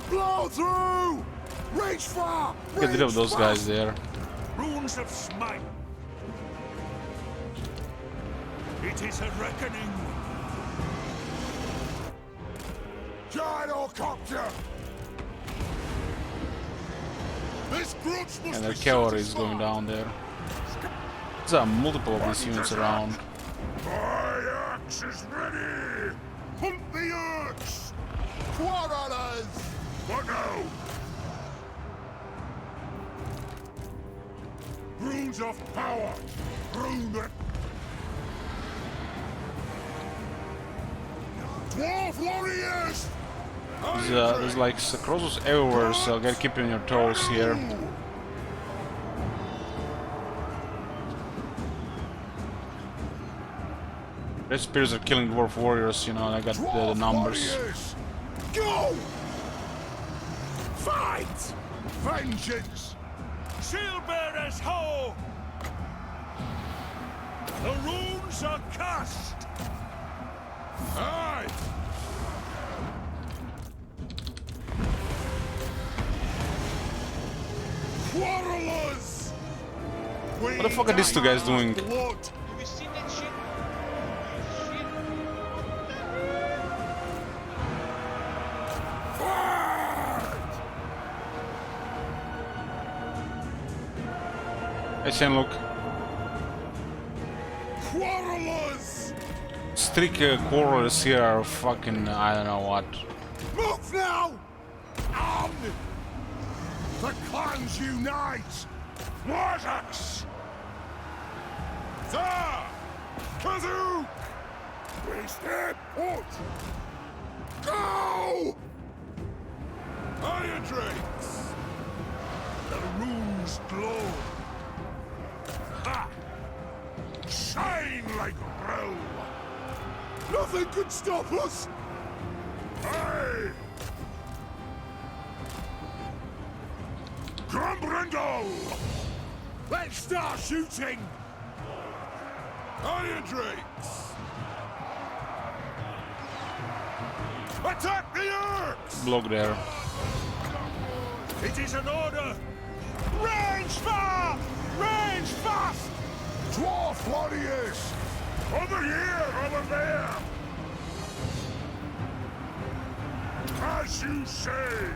Blow through! Reach far! Get rid of those guys there. Runes of smite! It is a reckoning! Gyrocopter! This grudge must And their be cavalry is going satisfied. down there. There's multiple of these units around. My axe is ready! Hunt the Urks! Quarrelers! What now? Runes of power! Rune of... Dwarf warriors! There's like crosses everywhere, so gotta keep you on your toes here. Red spears are killing dwarf warriors, you know, I got the numbers. Warriors! Go! Fight! Vengeance! Shield bearers, ho! The runes are cast! Aye! Quarrelers! What the fuck are these two guys doing? Blood! Have you seen that shit? Shit. Hey, Shen, look. Quarrelers! Strict quarrelers here are fucking, I don't know what. Move now! On! The clans unite! Warjax! Thar! Kazoo! We stay put! Go! Iron Drakes! The runes glow! Ha! Shine like roe! Nothing could stop us! Aye! Grumbrindle! Let's start shooting! Iron Drakes! Attack the Urks! Block there. It is an order! Range far! Range fast! Dwarf warriors! Over here, over there! As you say!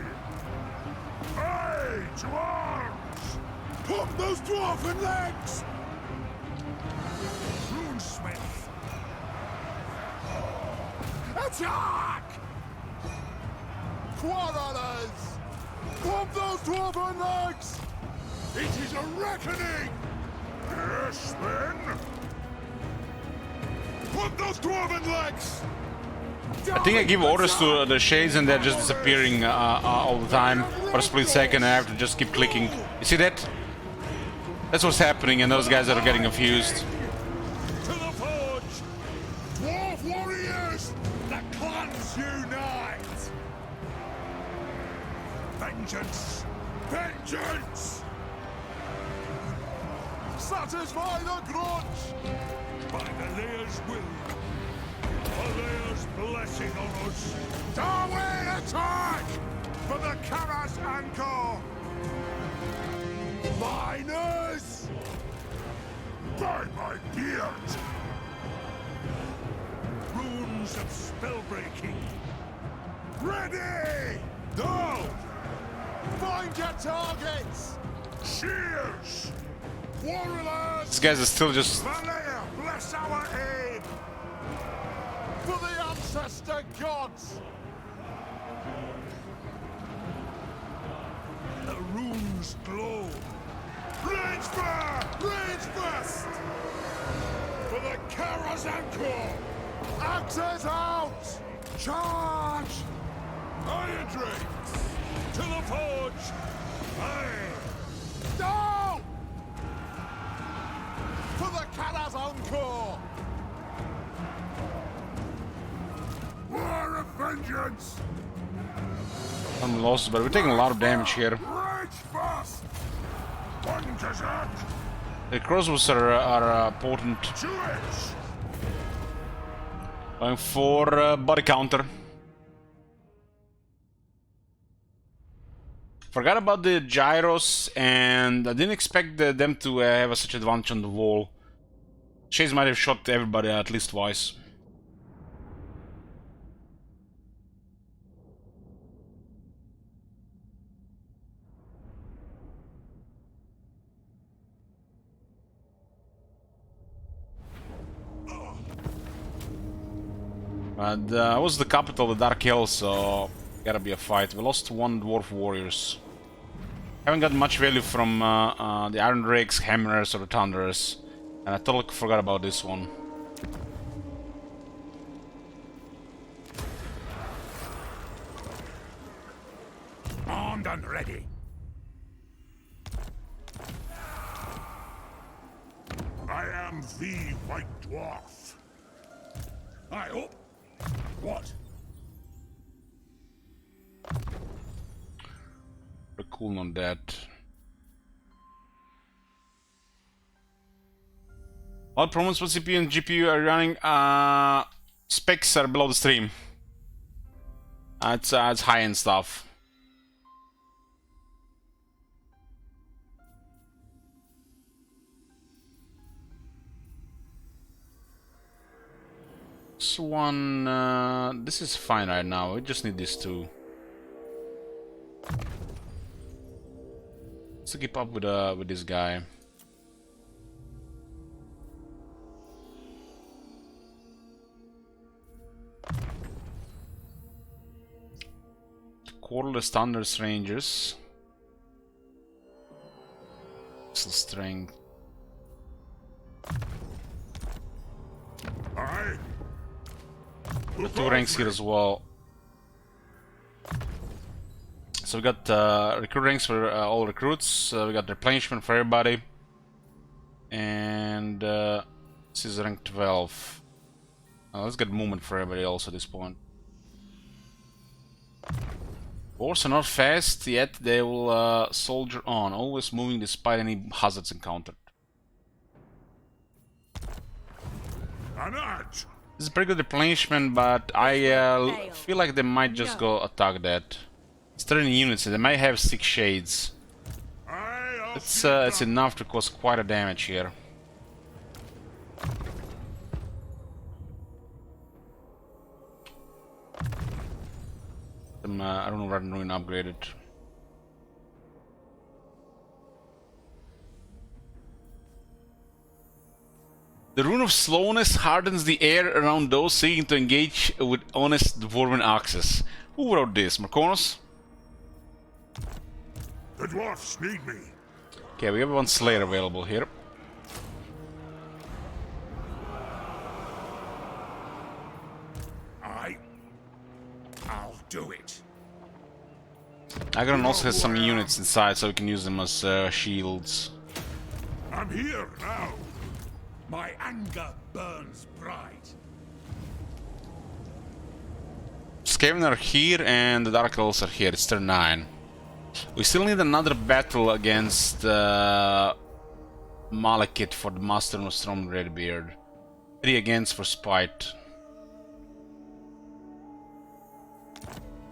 Hey, to arms! Pump those dwarven legs! Runesmith! Attack! Quarrelers! Pump those dwarven legs! It is a reckoning! Yes, then! Pump those dwarven legs! I think I give orders to the shades and they're just disappearing all the time for a split second. I have to just keep clicking. You see that? That's what's happening, and those guys are getting confused. To the forge! Dwarf warriors! The clans unite! Vengeance! Vengeance! Satisfy the grudge! By the Lear's will. The Lear's blessing on us. Darwin attack! For the Kara's anchor! Miners! By my beard! Runes of spellbreaking! Ready! Go! Find your targets! Cheers! Warriors! These guys are still just... Valea, bless our aid! For the ancestor gods! The runes glow! Rage fire! Rage fest! For the Karazanko! Axes out! Charge! Iron drakes! To the forge! Aye! No! For the Karazanko! War of vengeance! I'm lost, but we're taking a lot of damage here. Rage fast! One Kazak! The crossbows are potent. To it! Going for body counter. Forgot about the gyros, and I didn't expect them to have such advantage on the wall. Chase might have shot everybody at least twice. But I was the capital of the Dark Hills, so gotta be a fight. We lost one dwarf warriors. Haven't got much value from the Iron Drakes, Hammers, or the Thunderers, and I totally forgot about this one. Armed and ready. I am the White Dwarf. I hope. What? We're cool on that. All problems for CPU and GPU are running. Specs are below the stream. It's high-end stuff. This one, this is fine right now. We just need these two. To keep up with this guy. Quarterless Thunder's Rangers. Missile strength. Aye. The two ranks here as well. So we got recruit ranks for all recruits. We got replenishment for everybody. And this is rank 12. Let's get movement for everybody else at this point. Dwarves are not fast, yet they will soldier on, always moving despite any hazards encountered. An arch. This is pretty good replenishment, but I feel like they might just go attack that. It's 30 units, and they might have 6 shades. It's enough to cause quite a damage here. I don't know where I'm doing upgraded. The rune of slowness hardens the air around those seeking to engage with honest dwarven axes. Who wrote this? Marconis? The dwarfs need me. Okay, we have one Slayer available here. I'll do it. Agron also has some units inside, so we can use them as shields. I'm here now. My anger burns bright. Skaven are here and the Dark Elves are here. It's turn 9. We still need another battle against Malekith for the Master of Storm Redbeard. 3 against for Spite.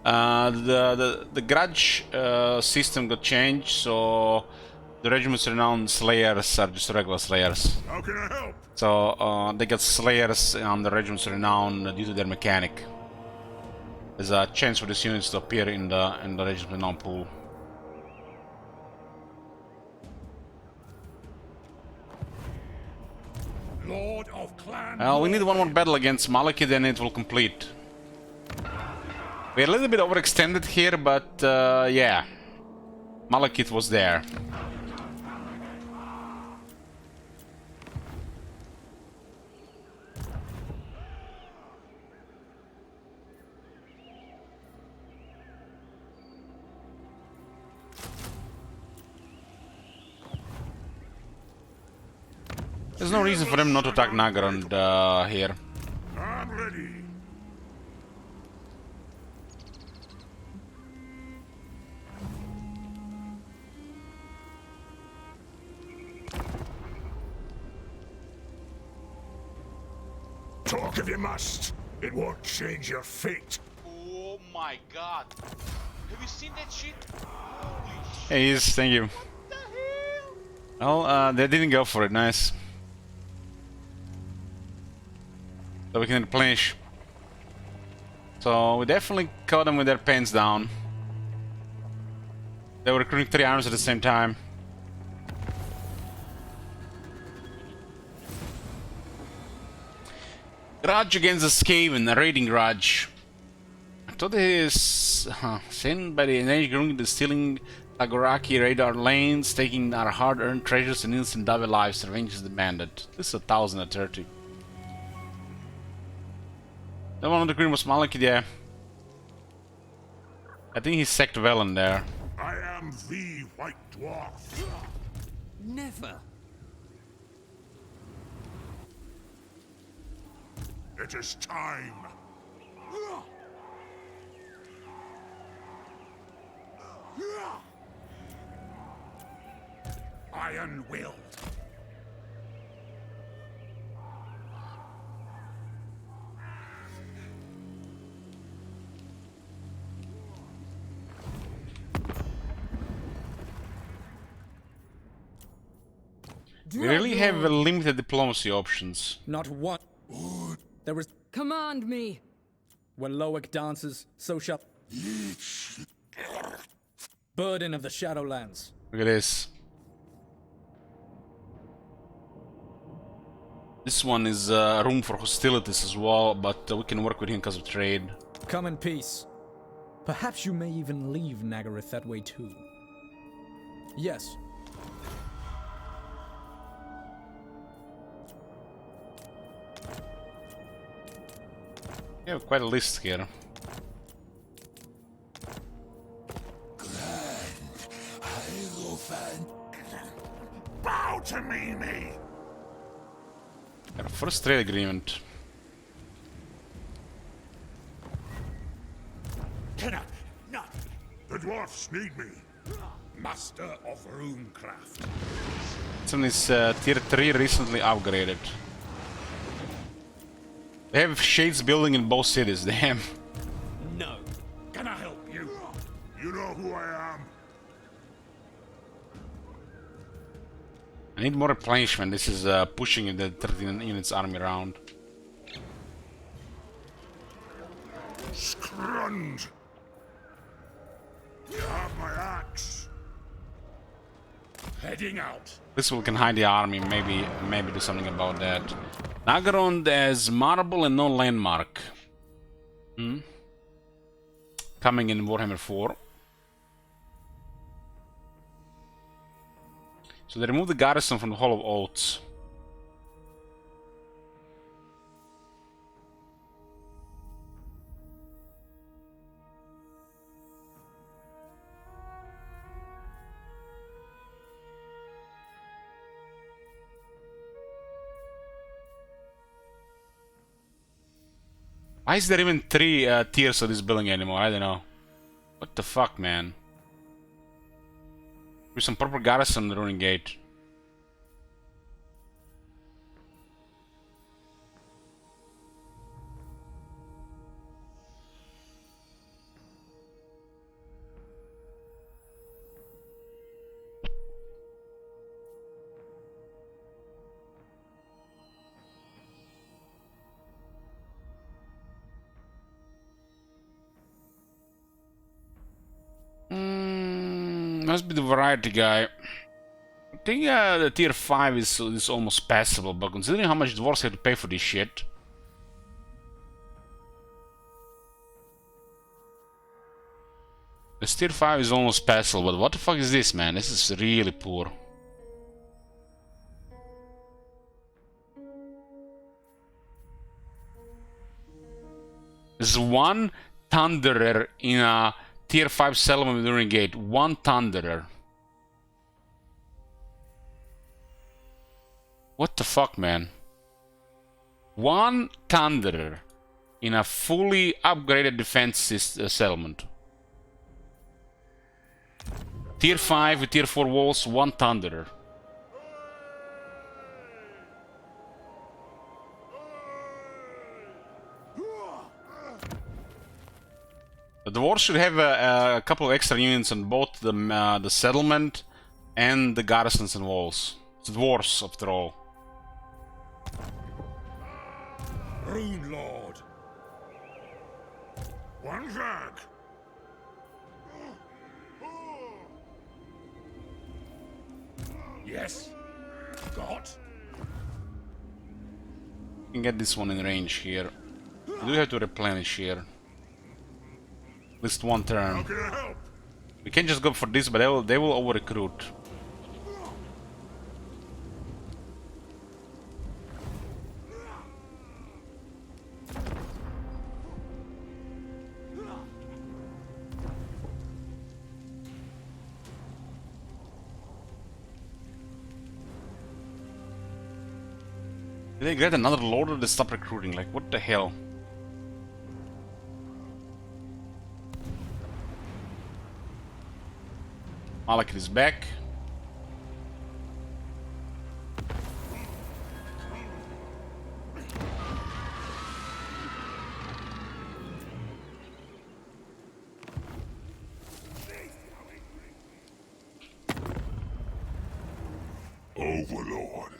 The grudge system got changed, so the Regiment's Renowned Slayers are just regular Slayers. How can I help? So they got Slayers on the Regiment's Renown due to their mechanic. There's a chance for these units to appear in the Regiment's Renown pool. Lord of Clan. We need one more battle against Malekith, then it will complete. We're a little bit overextended here, but yeah, Malekith was there. There's no reason for them not to attack Nagaland here. I'm ready. Talk if you must. It won't change your fate. Oh my god. Have you seen that shit? Holy shit. Hey, yes, thank you. What the hell? Well, they didn't go for it, nice. So we can replenish. So we definitely caught them with their pants down. They were recruiting 3 arms at the same time. Grudge against the Skaven, a raiding grudge. I thought this sent by the enraged groom the stealing Agoraki raid our lanes, taking our hard-earned treasures and innocent double lives, revenge is demanded. This is 1,030. The one on the green was Malekith, yeah. I think he sacked Velen there. I am the White Dwarf. Never. It is time. Iron will. We really have limited diplomacy options. Not one. There was. Command me. When Loic dances, so shall. Burden of the Shadowlands. Look at this. This one is room for hostilities as well, but we can work with him because of trade. Come in peace. Perhaps you may even leave Nagaroth that way too. Yes. We have quite a list here. Bow to me! Got a first trade agreement. Cannot. Not. The dwarfs need me. Master of Runecraft. This one is tier 3 recently upgraded. They have Shades building in both cities, damn. No. Can I help you? You know who I am. I need more replenishment. This is pushing the 13 units army around. Scrund! You have my axe. Heading out. This we can hide the army, maybe do something about that. Nagaron has marble and no landmark. Coming in Warhammer 4. So they removed the garrison from the Hall of Oaths. Why is there even 3 tiers of this building anymore? I don't know. What the fuck, man? With some proper garrison on the Ruin Gate. Must be the variety guy. I think the tier 5 is almost passable, but considering how much dwarves have to pay for this shit. This tier 5 is almost passable, but what the fuck is this, man? This is really poor. There's one Thunderer in a tier 5 settlement during gate. One Thunderer. What the fuck, man? One Thunderer in a fully upgraded defense settlement. Tier 5 with tier 4 walls, one Thunderer. The dwarves should have a couple of extra units on both the settlement and the garrisons and walls. It's dwarves, after all. Rune Lord. One drag. Yes. Got. We can get this one in range here. We do have to replenish here. At least one turn. How can I help? We can't just go for this, but they will over recruit. Did they get another lord or they stop recruiting? Like, what the hell? Malak is back. Overlord.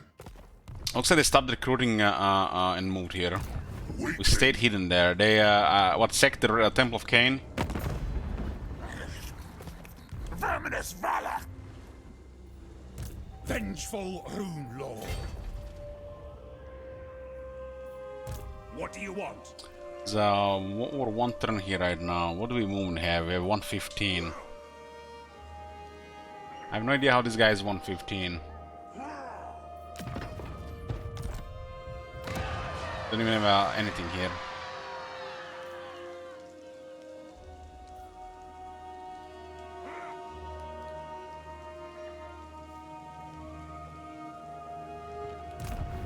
Looks like they stopped recruiting and moved here. We stayed hidden there. They, what sector? Temple of Cain? Verminous valor. Vengeful Rune Lord. What do you want? So, we're one turn here right now. What do we move and have? We have 115. I have no idea how this guy is 115. Don't even have anything here.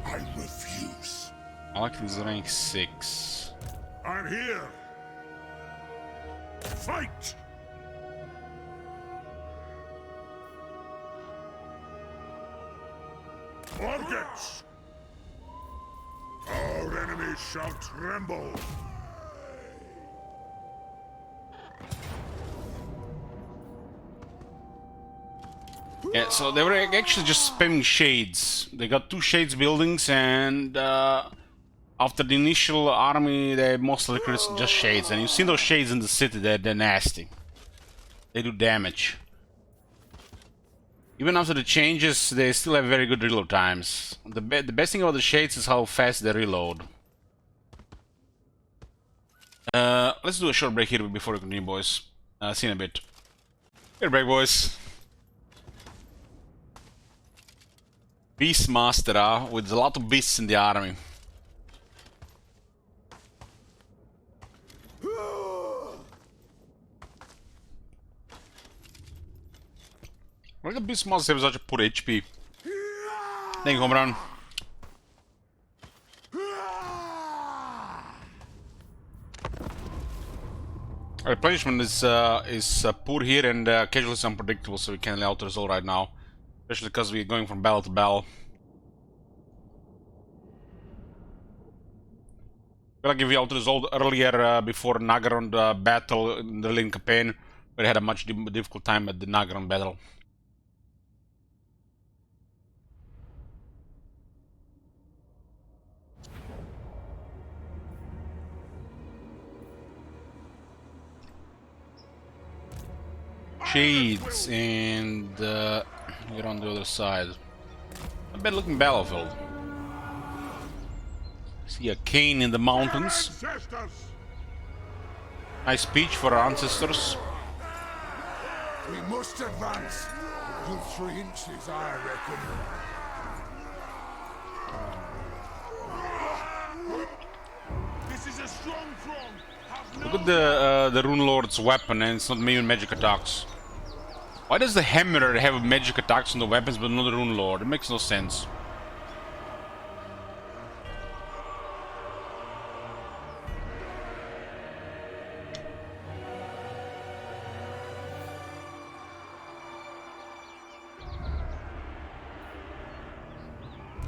I refuse. I like this rank 6. I'm here. Fight! Targets! Our enemies shall tremble. Yeah, so they were actually just spamming shades. They got 2 shades buildings, and after the initial army, they mostly recruited just shades. And you see those shades in the city, they're nasty. They do damage. Even after the changes, they still have very good reload times. The best thing about the Shades is how fast they reload. Let's do a short break here before we continue, boys. See you in a bit. Here, break, boys. Beastmaster, with a lot of beasts in the army. Why the Beastmaster have such a poor HP? Thank you, home run. Replenishment is poor here, and casualties unpredictable, so we can't auto resolve right now, especially because we're going from battle to battle. I feel like if we auto resolved earlier before Nagaron battle in the Lin campaign, we had a much difficult time at the Nagaron battle. Shades, and we're on the other side. A bad looking battlefield. See a cane in the mountains. Nice speech for our ancestors. We must advance. Good 3 inches, I reckon. This is a strong Throng. Look at the Rune Lord's weapon, and it's not even magic attacks. Why does the Hammerer have magic attacks on the weapons but not the Rune Lord? It makes no sense.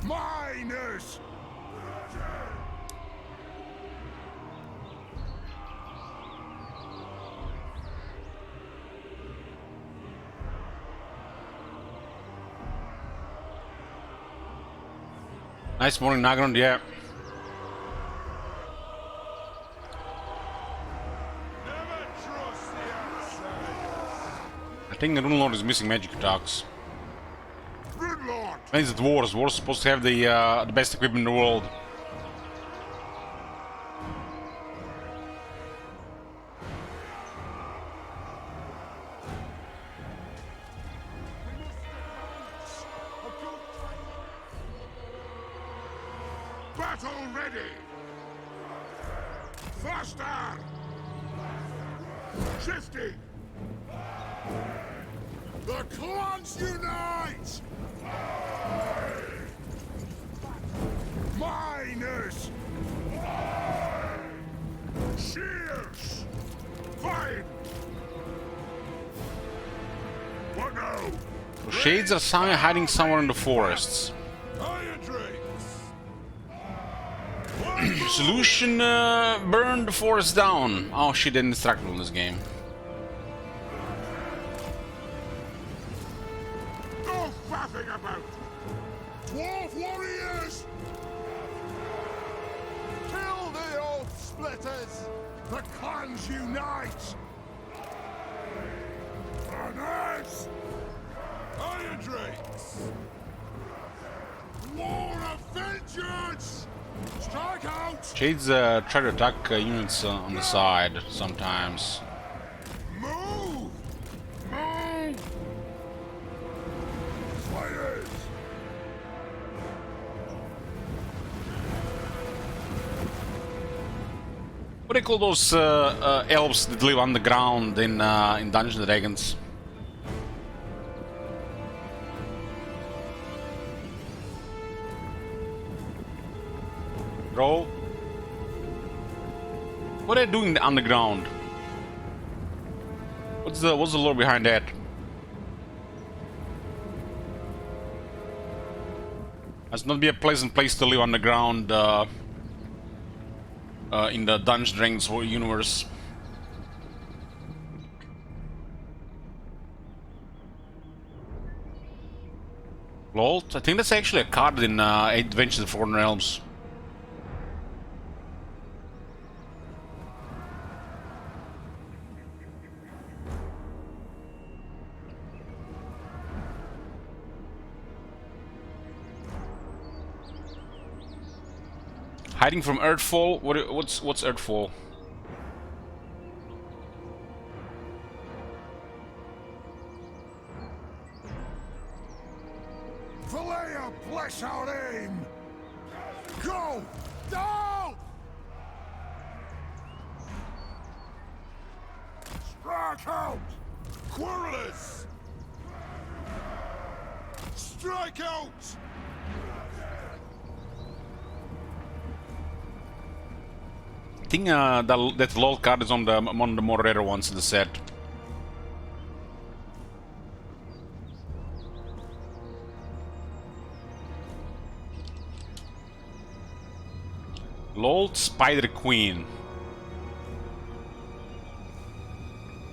Miners! Nice morning, Nagaron, yeah. Never trust the outside. I think the Rune Lord is missing magic attacks. Good Lord! I think it's Dwarves. Dwarves are supposed to have the best equipment in the world. Battle ready! Faster! Shifting! The clans unite! Miners! Shears! Fine! What now? So Shades are hiding somewhere in the forests. Iron drakes! Solution, burn the forest down. Oh shit, they're indestructible in this game. No faffing about! Dwarf warriors! Kill the oath splitters! The clans unite! Banners! Iron drakes! War of vengeance! Strike out! Shades try to attack units on the side sometimes. Move! Move! Fighters! What do they call those elves that live underground in Dungeons and Dragons? Bro, what are they doing underground? What's the lore behind that? Must not be a pleasant place to live underground in the Dungeons and Dragons universe. Lol, I think that's actually a card in Adventures of the Foreign Realms. Hiding from Earthfall? What's Earthfall? Valea, bless our aim! Go! Down! Strike out! Quarrelers! Strike out! I think that LOL card is on the more rare ones in the set. LOL Spider Queen.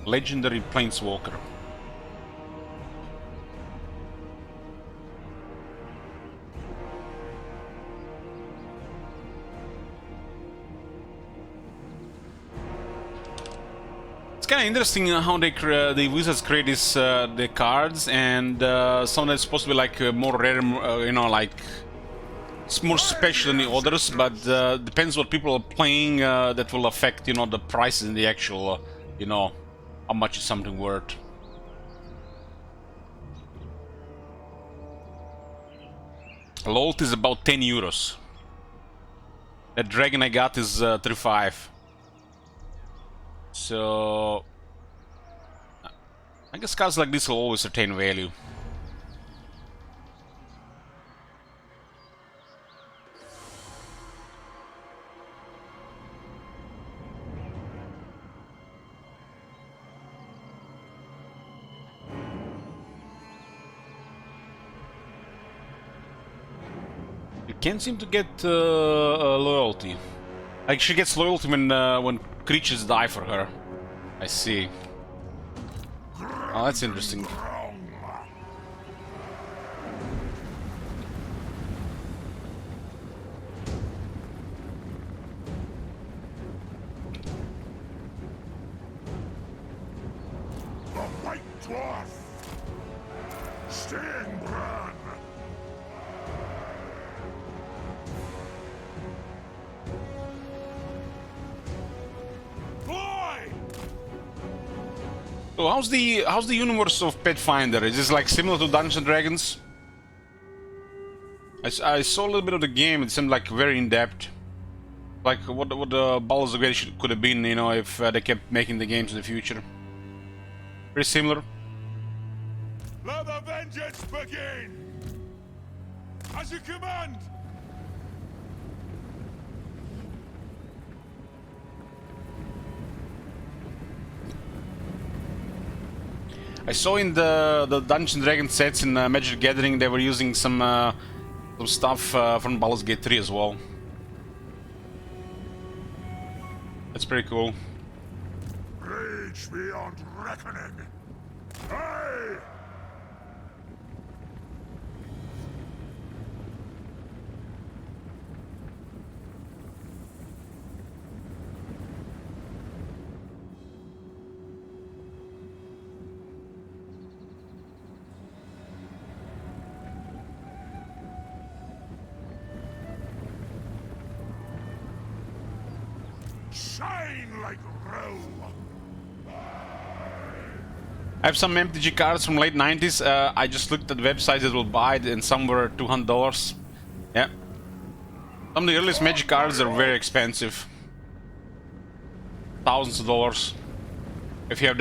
Legendary Planeswalker. It's kind of interesting how the wizards create these the cards, and some that's supposed to be like more rare, you know, like it's more special than the others. But depends what people are playing. That will affect, you know, the prices in the actual, you know, how much is something worth. Lolt is about 10 euros. That dragon I got is 35. So I guess cards like this will always retain value. You can't seem to get loyalty. Like, she gets loyalty when creatures die for her. I see. Oh, that's interesting. The White Dwarf! Sting Bran! Fly! So how's the universe of Pathfinder? Is this like similar to Dungeons and Dragons? I saw a little bit of the game. It seemed like very in depth. Like what the Baldur's Gate could have been, you know, if they kept making the games in the future. Very similar. Let the vengeance begin! As you command! I saw in the Dungeons and Dragons sets in Magic the Gathering they were using some stuff from Baldur's Gate 3 as well. That's pretty cool. Rage beyond reckoning! Aye! Shine like roe! I have some MTG cards from late 90s. I just looked at websites that will buy it, and some were $200. Yeah. Some of the earliest Magic cards are very expensive. Thousands of dollars. If you have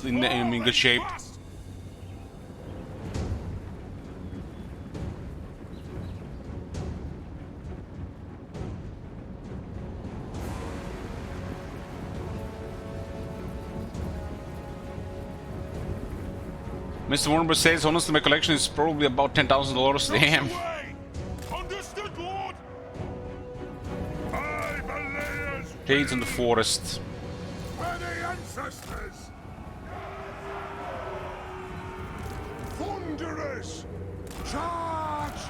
in good shape. Mr. Warner says, honestly, my collection is probably about $10,000. Damn. Understood, Lord! I, Balea's Shades in the forest. for the ancestors! Thunderous! Charge!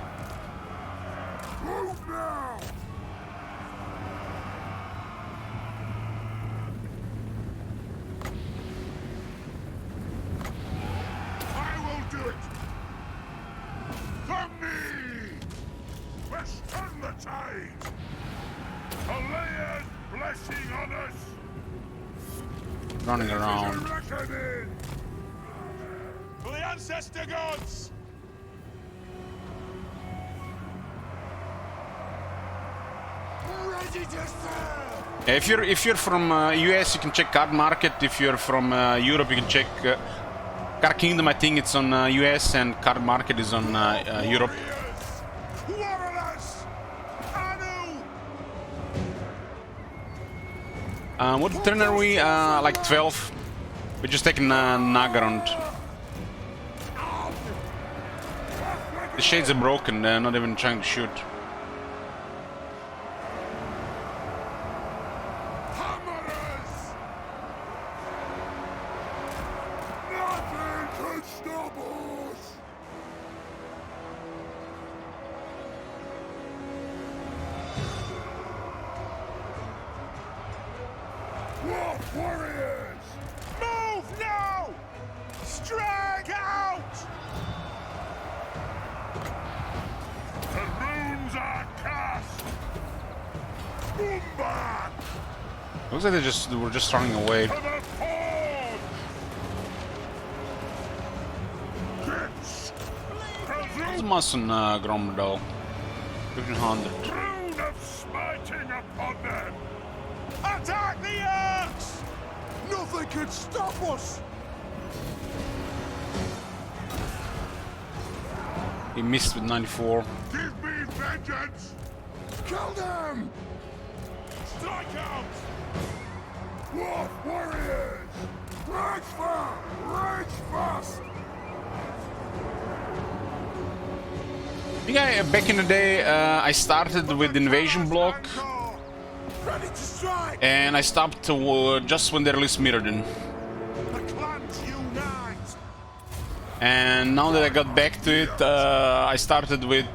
Move now! I will do it! From me! Let's turn the tide! blade! Alea's blessing on us! Running This is a around. reckoning! For the ancestor gods! Ready to serve! If you're from US, you can check Card Market. If you're from Europe, you can check Card Kingdom. I think it's on US, and Card Market is on Europe. Quarrelers! Anu! What turn are we? Like 12. We're just taking Nagarond. The shades are broken. They're not even trying to shoot. Hammerers! Nothing can stop us! Wolf warriors! Move now! Strike out! The runes are cast! Boom back! Looks like we're just running away. To the forge! Kips! What's Mason Gromdal? 1500. Rune of smiting upon them! Attack the axe! Nothing can stop us! He missed with 94. Give me vengeance! Kill them! Strike out! Wolf warriors! Rage fast! Rage fast! Yeah, back in the day, I started with Invasion Block, Ready to strike! and I stopped just when they released Mirrodin. The clans unite! And now that I got back to it, I started with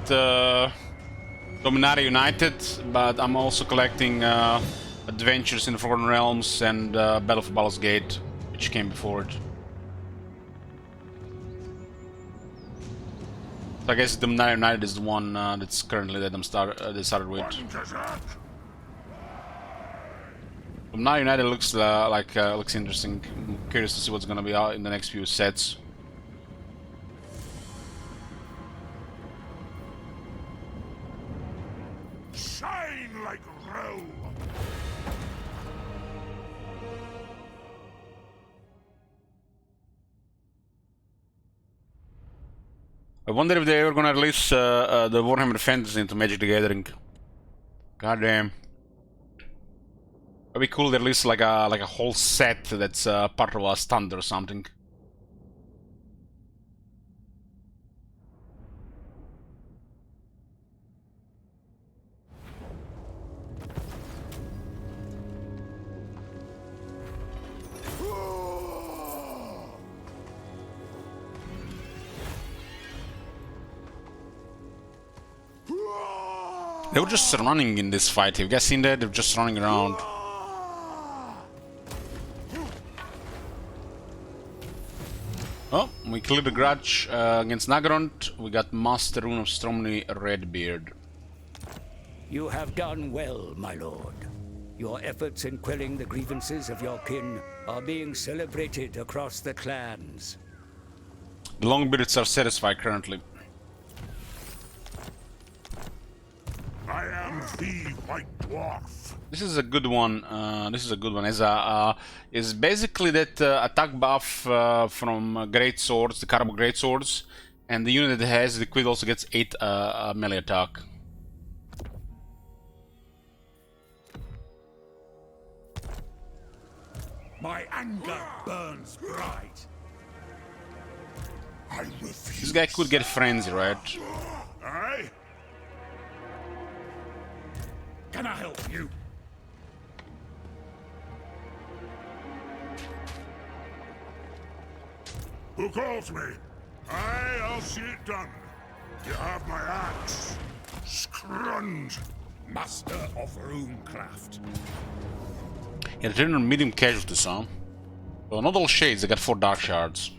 Dominaria United, but I'm also collecting Adventures in the Forgotten Realms and Battle for Baldur's Gate, which came before it. So I guess Dominaria United is the one that's currently that they started with. Dominaria United looks looks interesting. I'm curious to see what's gonna be out in the next few sets. Shine like roe! I wonder if they're ever gonna release the Warhammer Fantasy into Magic the Gathering. Goddamn. It'd be cool to release like a whole set that's part of a standard or something. They were just running in this fight. Have you guys seen that? They're just running around. Oh, we cleared the grudge against Nagarond. We got Master Rune of Stromny Redbeard. You have done well, my lord. Your efforts in quelling the grievances of your kin are being celebrated across the clans. The Longbeards are satisfied currently. I am the White Dwarf. This is a good one. As a is basically that attack buff from great swords, the Carbo great swords, and the unit that has the quid also gets 8 melee attack. My anger burns bright. I refuse. This guy could get frenzy, right? Aye? Can I help you? Who calls me? Aye, I'll see it done. You have my axe. Scrunge. Master of runecraft. Yeah, they're on medium casualties, huh? Well, not all shades, they got 4 dark shards.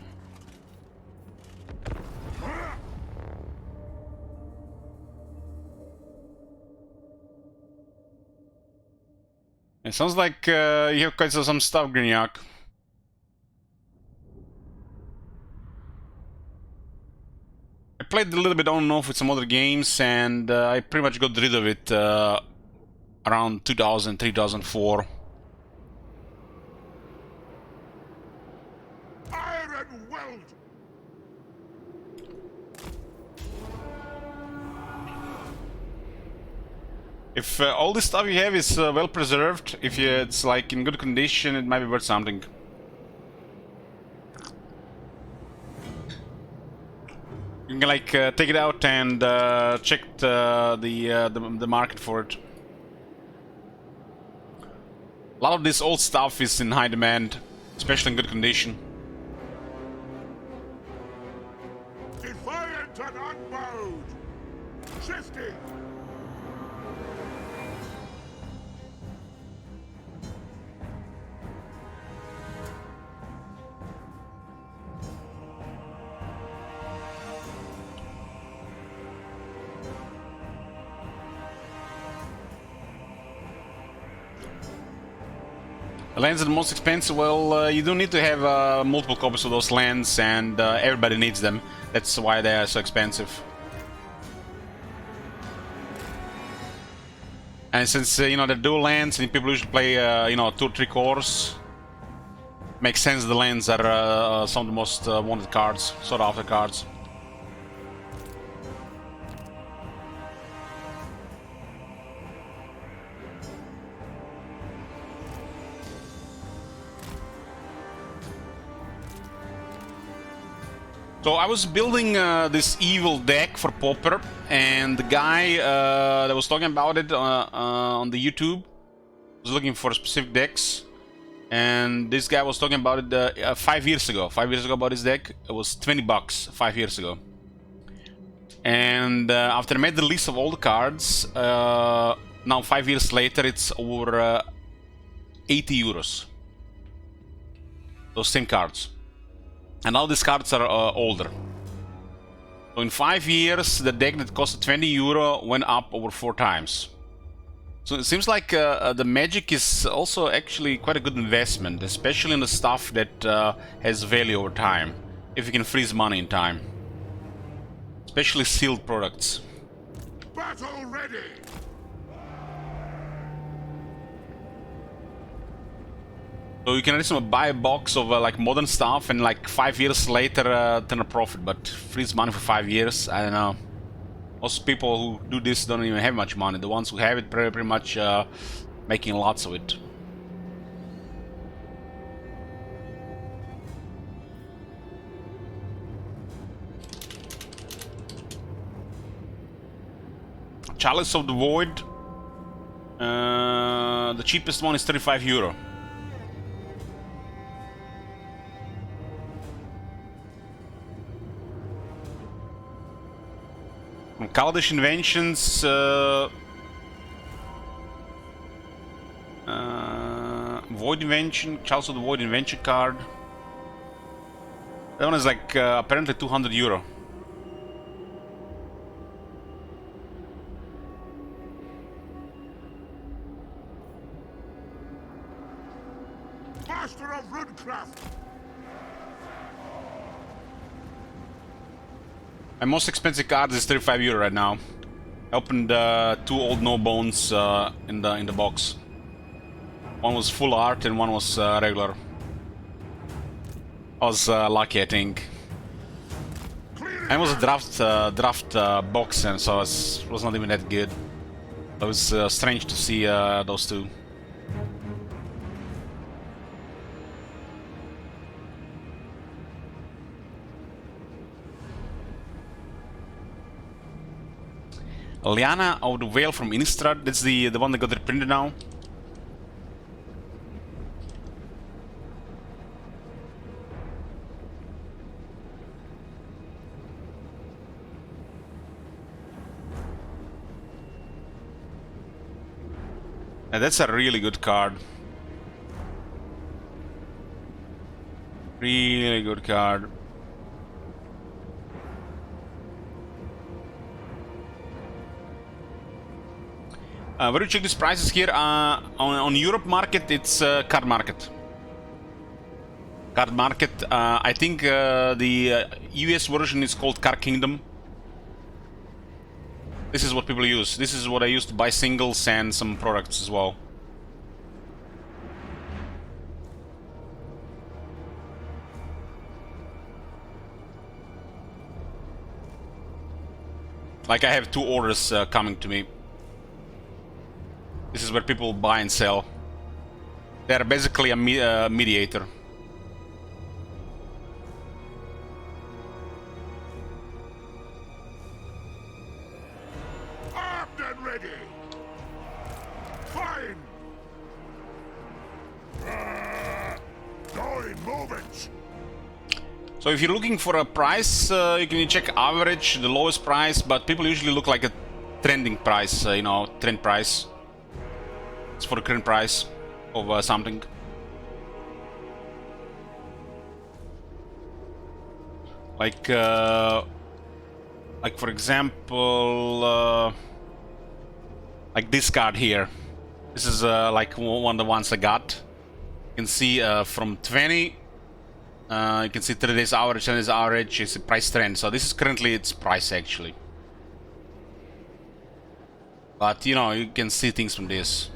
It sounds like you have quite some stuff, Grignac. I played a little bit on and off with some other games, and I pretty much got rid of it around 2000, 2004. Iron weld! If all the stuff you have is well preserved, if it's like in good condition, it might be worth something. You can like take it out and check the market for it. A lot of this old stuff is in high demand, especially in good condition. Defiant and unbowed! Shifting! The lands are the most expensive. Well, you do need to have multiple copies of those lands, and everybody needs them. That's why they are so expensive. And since you know they're dual lands, and people usually play you know 2 or 3 cores, makes sense. The lands are some of the most wanted cards, sought after cards. So I was building this evil deck for Pauper, and the guy that was talking about it on the YouTube was looking for specific decks, and this guy was talking about it 5 years ago. 5 years ago about this deck, it was $20 5 years ago. And after I made the list of all the cards, now 5 years later, it's over 80 euros. Those same cards. And all these cards are older. So in 5 years, the deck that cost 20 euro went up over 4 times. So it seems like the Magic is also actually quite a good investment, especially in the stuff that has value over time, if you can freeze money in time. Especially sealed products. Battle ready! So you can reasonably buy a box of like modern stuff and like 5 years later turn a profit, but freeze money for 5 years, I don't know. Most people who do this don't even have much money. The ones who have it pretty much making lots of it. Chalice of the Void. The cheapest one is 35 euro. From Kaladesh Inventions, Void Invention, Chalice of the Void Invention card. That one is like apparently 200 euro. Master of Runecraft! My most expensive card is 35 euro right now. I opened 2 old no bones in the box. One was full art and one was regular. I was lucky, I think. And it was a draft box, and so it was not even that good. It was strange to see those two. Liana of the Whale from Innistrad, that's the one that got reprinted now. And that's a really good card. Really good card. Where do you check these prices here? On Europe market, it's card market. Card market. I think the US version is called Card Kingdom. This is what people use. This is what I use to buy singles and some products as well. Like I have 2 orders coming to me. This is where people buy and sell. They're basically a mediator. Armed and ready. Fine. Going, move it. So if you're looking for a price, you can check average, the lowest price, but people usually look like a trending price, you know, trend price. It's for the current price of something. Like for example, like this card here. This is like one of the ones I got. You can see from 20. You can see 3 days average, 10 days average. It's a price trend. So this is currently its price actually. But you know, you can see things from this.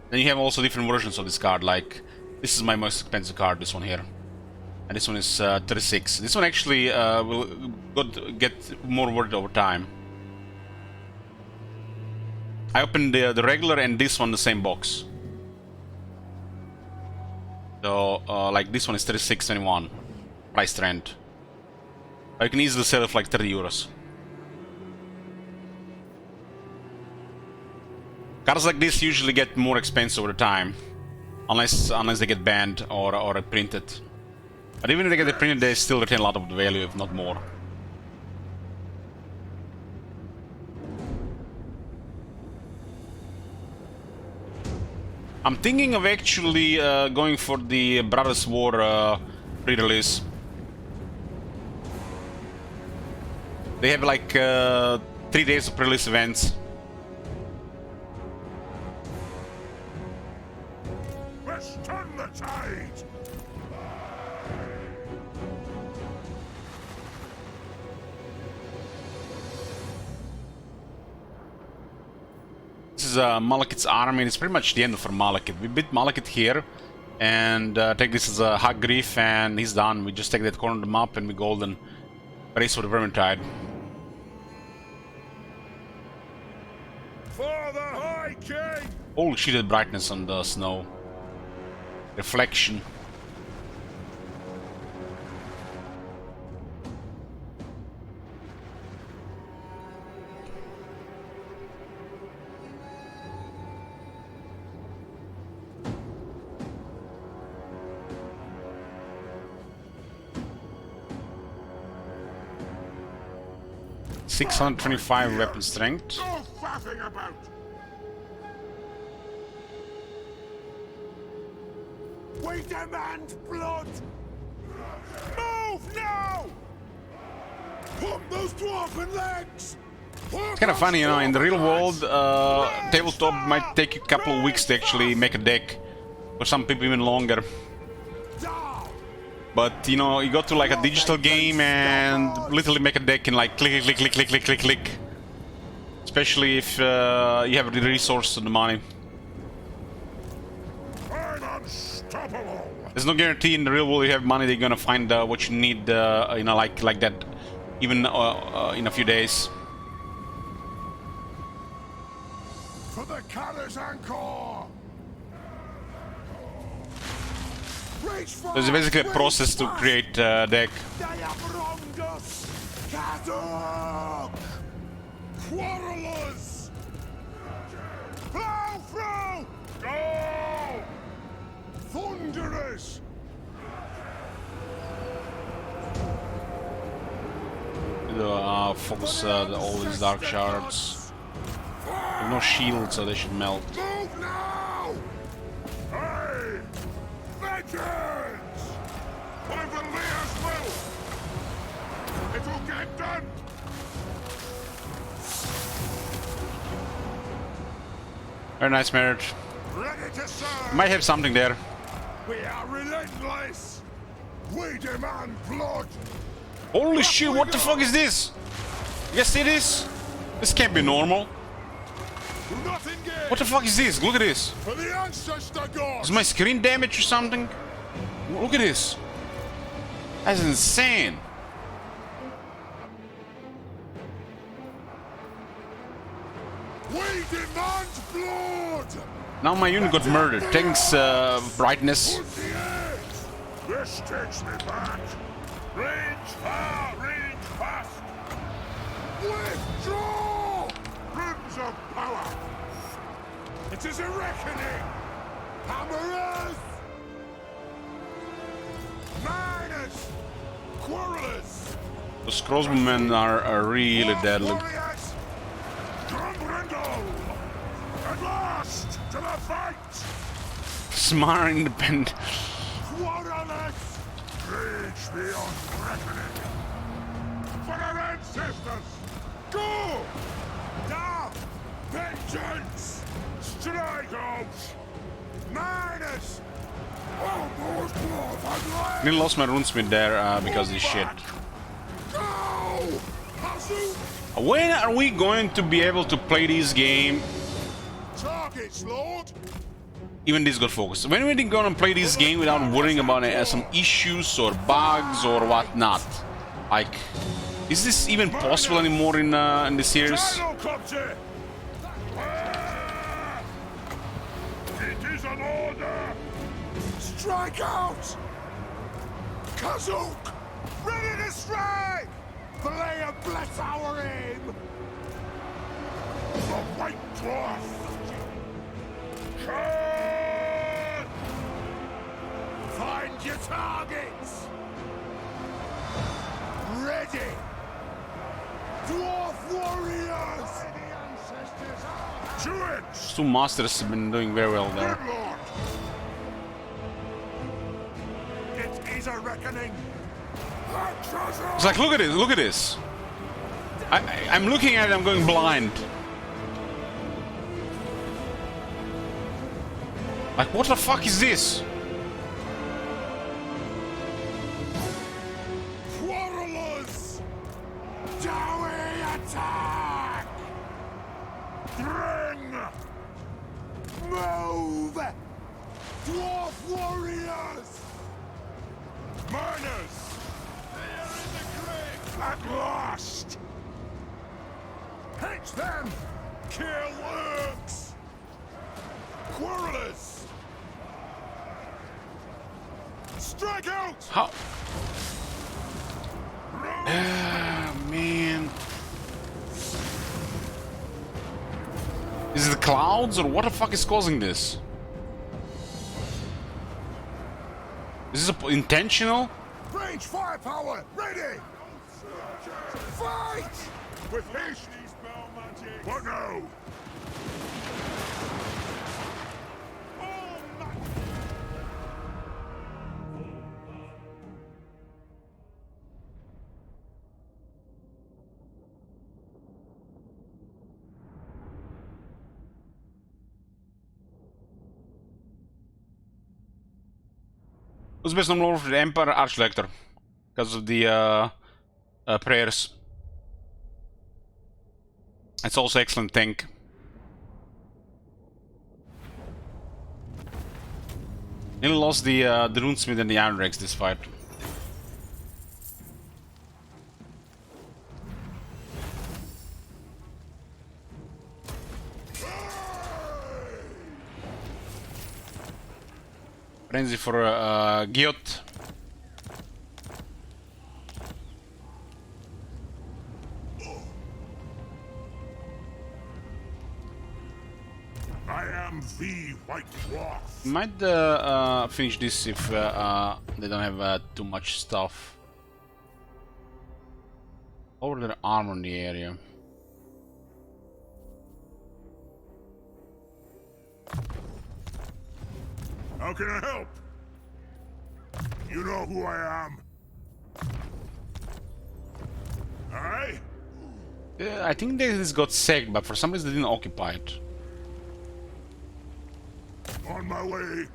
Then you have also different versions of this card. Like this is my most expensive card. This one here. And this one is 36. This one actually will get more worth over time. I opened the regular and this one the same box. So like this one is 36.21 price trend. I can easily sell it for like 30 euros. Cards like this usually get more expensive over time, unless they get banned or printed. But even if they get it printed, they still retain a lot of the value, if not more. I'm thinking of actually going for the Brothers War pre-release. They have like 3 days of pre-release events. Let's turn the tide. This is Malekith's army. It's pretty much the end for Malekith. We beat Malekith here and take this as a hug grief, and he's done. We just take that corner of the map and we golden race for the Vermintide. For the High King. Holy shit, the brightness on the snow. Reflection. $625 weapon strength. No faffing about. We demand blood. Move now. Pump those dwarven legs. It's kind of funny, you know, in the real world, tabletop might take a couple of weeks to actually make a deck. For some people even longer. But, you know, you go to like a digital game and literally make a deck in like click, click, click, click, click, click, click. Especially if you have the resource and the money. I'm unstoppable. There's no guarantee in the real world you have money, they're gonna find what you need, you know, like that, even in a few days. For the Carr's Anchor. So it's basically a process to create a deck. They have wronged us. Kadok! Quarrelers! Plow through! Go! Thunderers! Focus all these dark shards. There's no shield, so they should melt. Move now! Hey! Vengeance! By the Lear's will! It'll get done! Very nice merit. Ready to serve. Might have something there. We are relentless. We demand blood. Holy shit, what the fuck is this? Yes, it is. This can't be normal. Not engage. What the fuck is this? Look at this. For the ancestor gods. Is my screen damaged or something? Look at this. That's insane. We demand blood. Now my unit got murdered. Thanks, brightness. Put the edge. This takes me back. Range far, range fast. Withdraw. Rims of power. It is a reckoning. Hammerers. Miners. Quarrelers. Those crossbowmen are really deadly. Warriors. Comprendo. At last, to the fight. Smart independent. Quarrelers. Rage beyond reckoning. For our ancestors. Go. Down. Vengeance. Strike out. Miners. Almost blood and life. Nearly lost my runesmith there because of this shit. Go. Hazoo. When are we going to be able to play this game? Targets, Lord. Even this got focused. When are we gonna play this game without worrying about some issues or bugs or whatnot? Like, is this even possible anymore in the series? Gyrocopter. It is an order. Strike out. Kazook. Ready to strike. The layer bless our aim. The white dwarf. Charge. Find your targets. Ready. Dwarf warriors. To it. These two masters have been doing very well there. Good Lord. It is a reckoning. It's like, look at it, look at this. I'm looking at it, I'm going blind. Like, what the fuck is this? Quarrelers! Dowie attack! Bring! Move! Dwarf warriors! Miners! They are in the grave! At last! Hit them! Kill works! Quarrelers! Strike out! How? Ah, man. Is it the clouds or what the fuck is causing this? Is this intentional? Range firepower! Ready! Fight! With haste! What now? Who's best known for the Emperor Archlector? Because of the prayers. It's also excellent tank. Nearly lost the Runesmith and the Iron Rex this fight. Frenzy for Giot. I am the White Dwarf. Might finish this if they don't have too much stuff. Over their armor in the area. How can I help? You know who I am. Aye? I think this got sacked, but for some reason they didn't occupy it. On my way.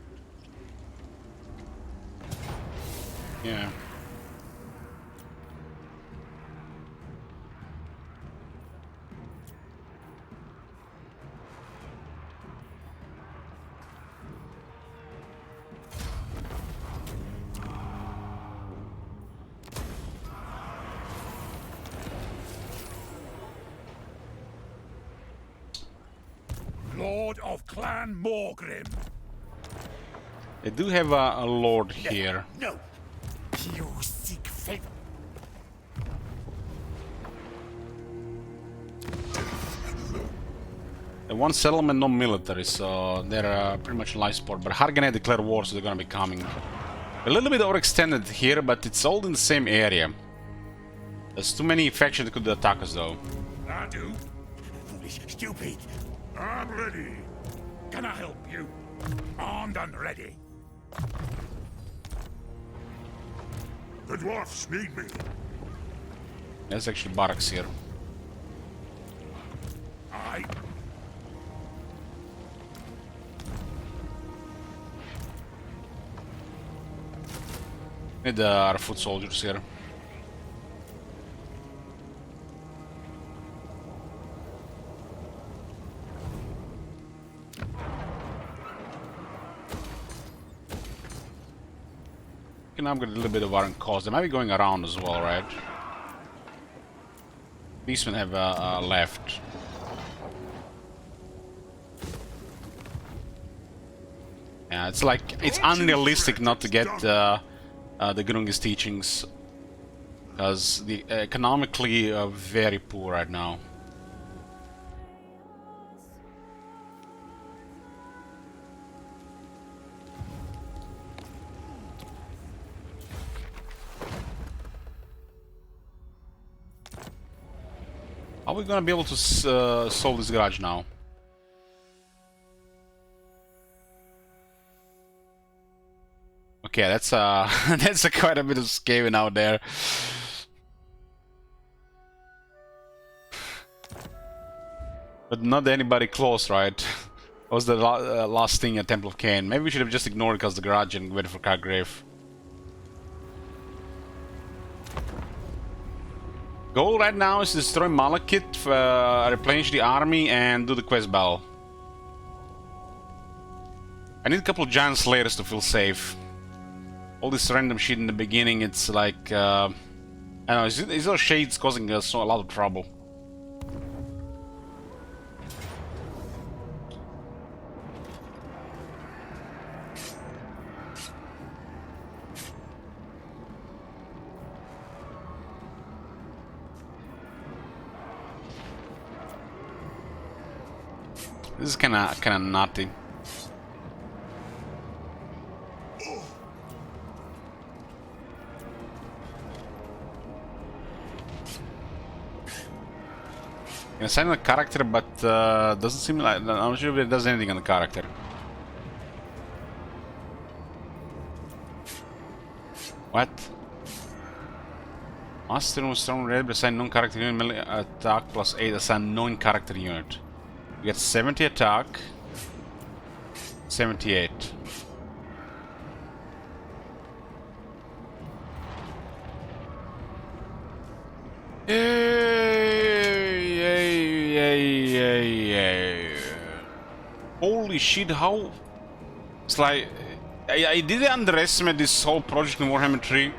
Yeah. Lord of Clan Morgrim. They do have a lord here. No. You seek fate. One settlement, no military, so they're pretty much life support. But Harganet declared war, so they're gonna be coming. A little bit overextended here, but it's all in the same area. There's too many factions that could attack us, though. I do. Foolish, stupid. I'm ready. Can I help you? Armed and ready. The dwarfs need me. There's actually barracks here. I. Need our foot soldiers here. Can upgrade a little bit of iron cost. They might be going around as well, right? Beastmen have left. Yeah, it's like it's unrealistic not to get the Grungi's teachings, because the economically very poor right now. Are we gonna be able to solve this garage now? Okay, that's that's quite a bit of scaling out there. But not anybody close, right? That was the last thing at Temple of Cain. Maybe we should have just ignored it because the garage and waited for Cargrave. Goal right now is to destroy Malekith, replenish the army, and do the quest battle. I need a couple of giant slayers to feel safe. All this random shit in the beginning, it's like... I don't know, is those shades causing us a lot of trouble? This is kinda nutty. Can assign a character, but doesn't seem like... I'm not sure if it does anything on the character. What? Master of Strong Red, assign non-character unit, melee attack plus 8, assign non-character unit. You get 70 attack, 78. Holy shit, how... It's like... I did underestimate this whole project in Warhammer 3.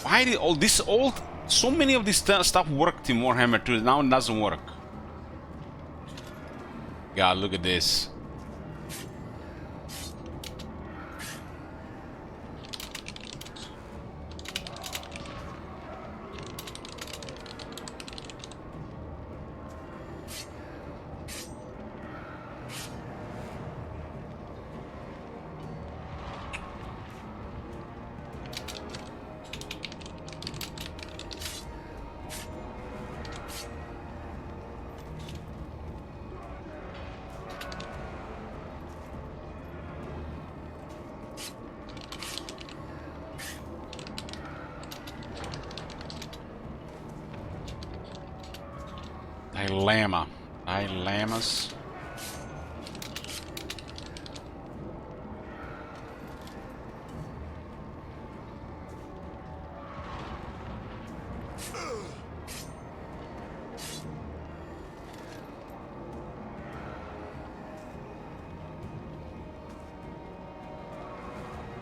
Why did all this old... So many of this stuff worked in Warhammer 2, now it doesn't work. God, look at this. Dilemma. Llamas.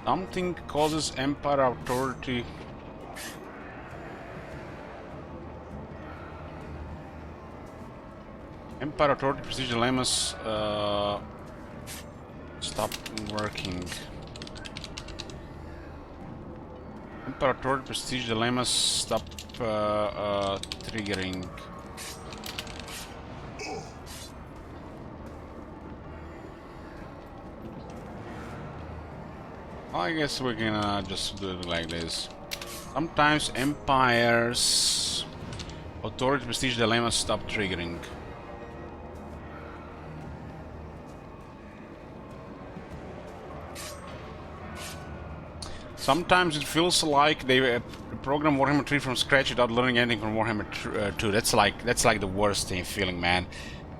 Something causes Empire authority. Empire authority prestige dilemmas stop working. Empire authority prestige dilemmas stop triggering. I guess we're gonna just do it like this. Sometimes Empire's authority prestige dilemmas stop triggering. Sometimes it feels like they program Warhammer 3 from scratch without learning anything from Warhammer 2. That's like the worst thing feeling, man.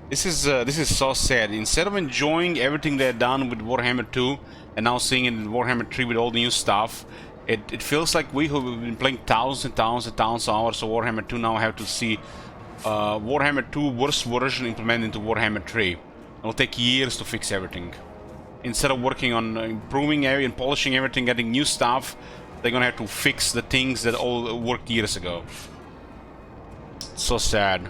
This is so sad. Instead of enjoying everything they've done with Warhammer 2 and now seeing it in Warhammer 3 with all the new stuff, it feels like we who have been playing thousands and thousands of hours of Warhammer 2 now have to see Warhammer 2 worst version implemented into Warhammer 3. It'll take years to fix everything. Instead of working on improving and polishing everything, getting new stuff, they're gonna have to fix the things that all worked years ago. So sad.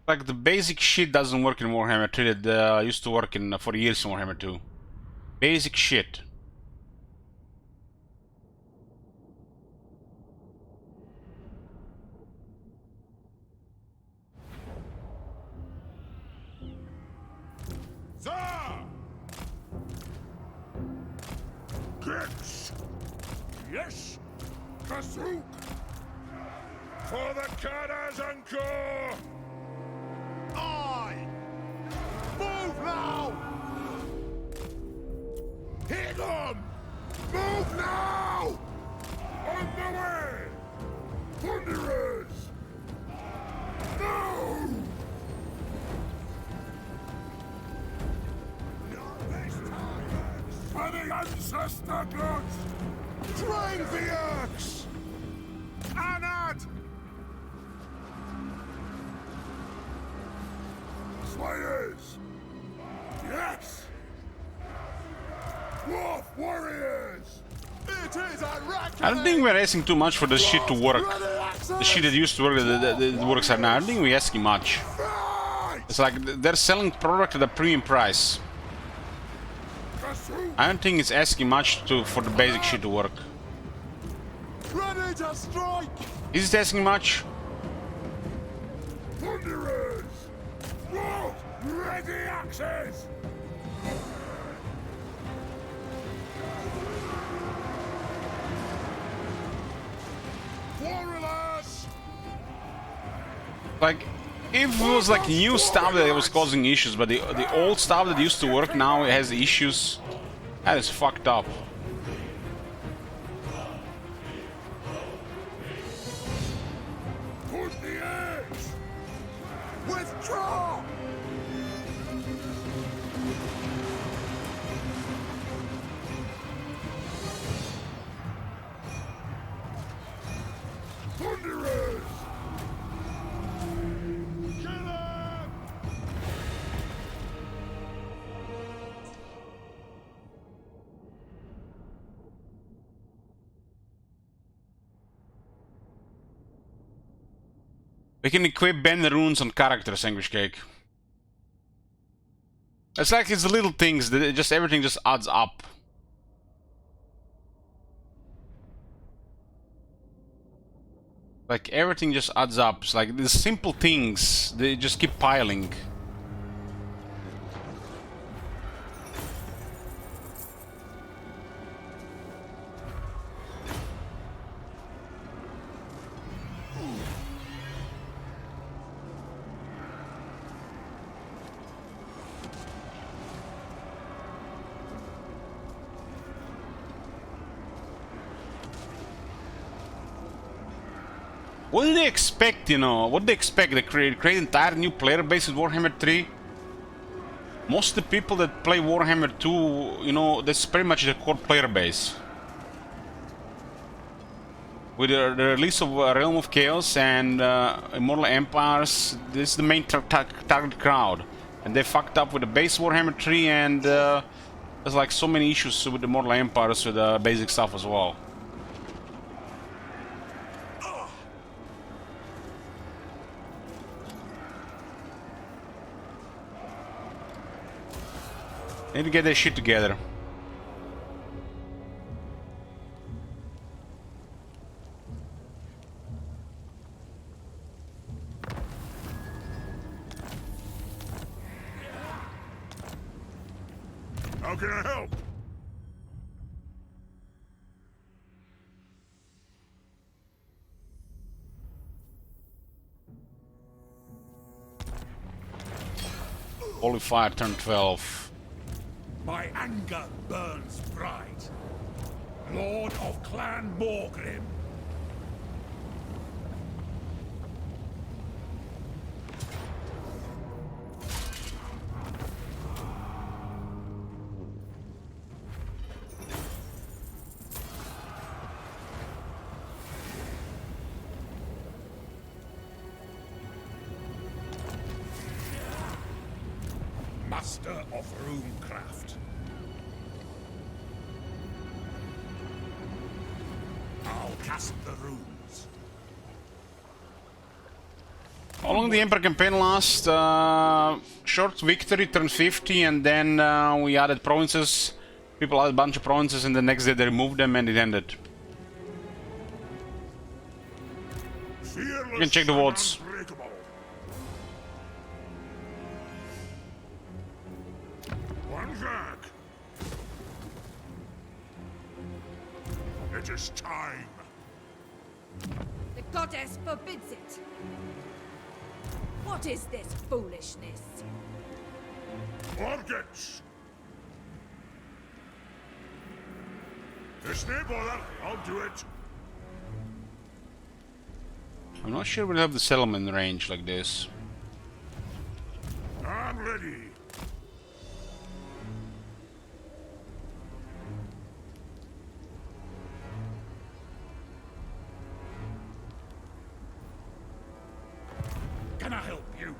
Like the basic shit doesn't work in Warhammer 3 that used to work in for years in Warhammer 2. Basic shit. Sir! Kicks! Yes! Kasuk! For the Kadas and Co! I! Move now! Hit them! Move now! On the way! Thunderers! No! Not this time! For the ancestor gods! Train the axe! Anad! Slayers! Yes! Wolf warriors! It is a I don't think we're asking too much for this shit to work. The shit that used to work that works right now. I don't think we're asking much. It's like they're selling product at a premium price. I don't think it's asking much for the basic shit to work. Ready to strike! Is it asking much? Thunderers! Wolf! Ready axes! Warriors! Like, if it was like new stuff that was causing issues, but the old stuff that used to work now has issues, that is fucked up. Put the eggs! Withdraw! Thunderers! Kill him! We can equip bend runes on characters, Anguish Cake. It's like it's the little things that just everything just adds up. Like everything just adds up. It's like the simple things, they just keep piling. What do they expect, you know? What do they expect? They create entire new player base with Warhammer 3? Most of the people that play Warhammer 2, you know, that's pretty much the core player base. With the release of Realm of Chaos and Immortal Empires, this is the main target crowd. And they fucked up with the base Warhammer 3 and there's like so many issues with the Immortal Empires with the basic stuff as well. Need to get their shit together. How can I help? Holy Fire turn 12. My anger burns bright. Lord of Clan Morgrim. Master of Runecraft. I'll cast the runes. How long the Emperor campaign last? Short victory, turn 50, and then we added provinces. People added a bunch of provinces, and the next day they removed them, and it ended. You can check the votes. It is time. The goddess forbids it. What is this foolishness? Organs. It's no bother. I'll do it. I'm not sure we'll have the settlement range like this. I'm ready. Can I help you?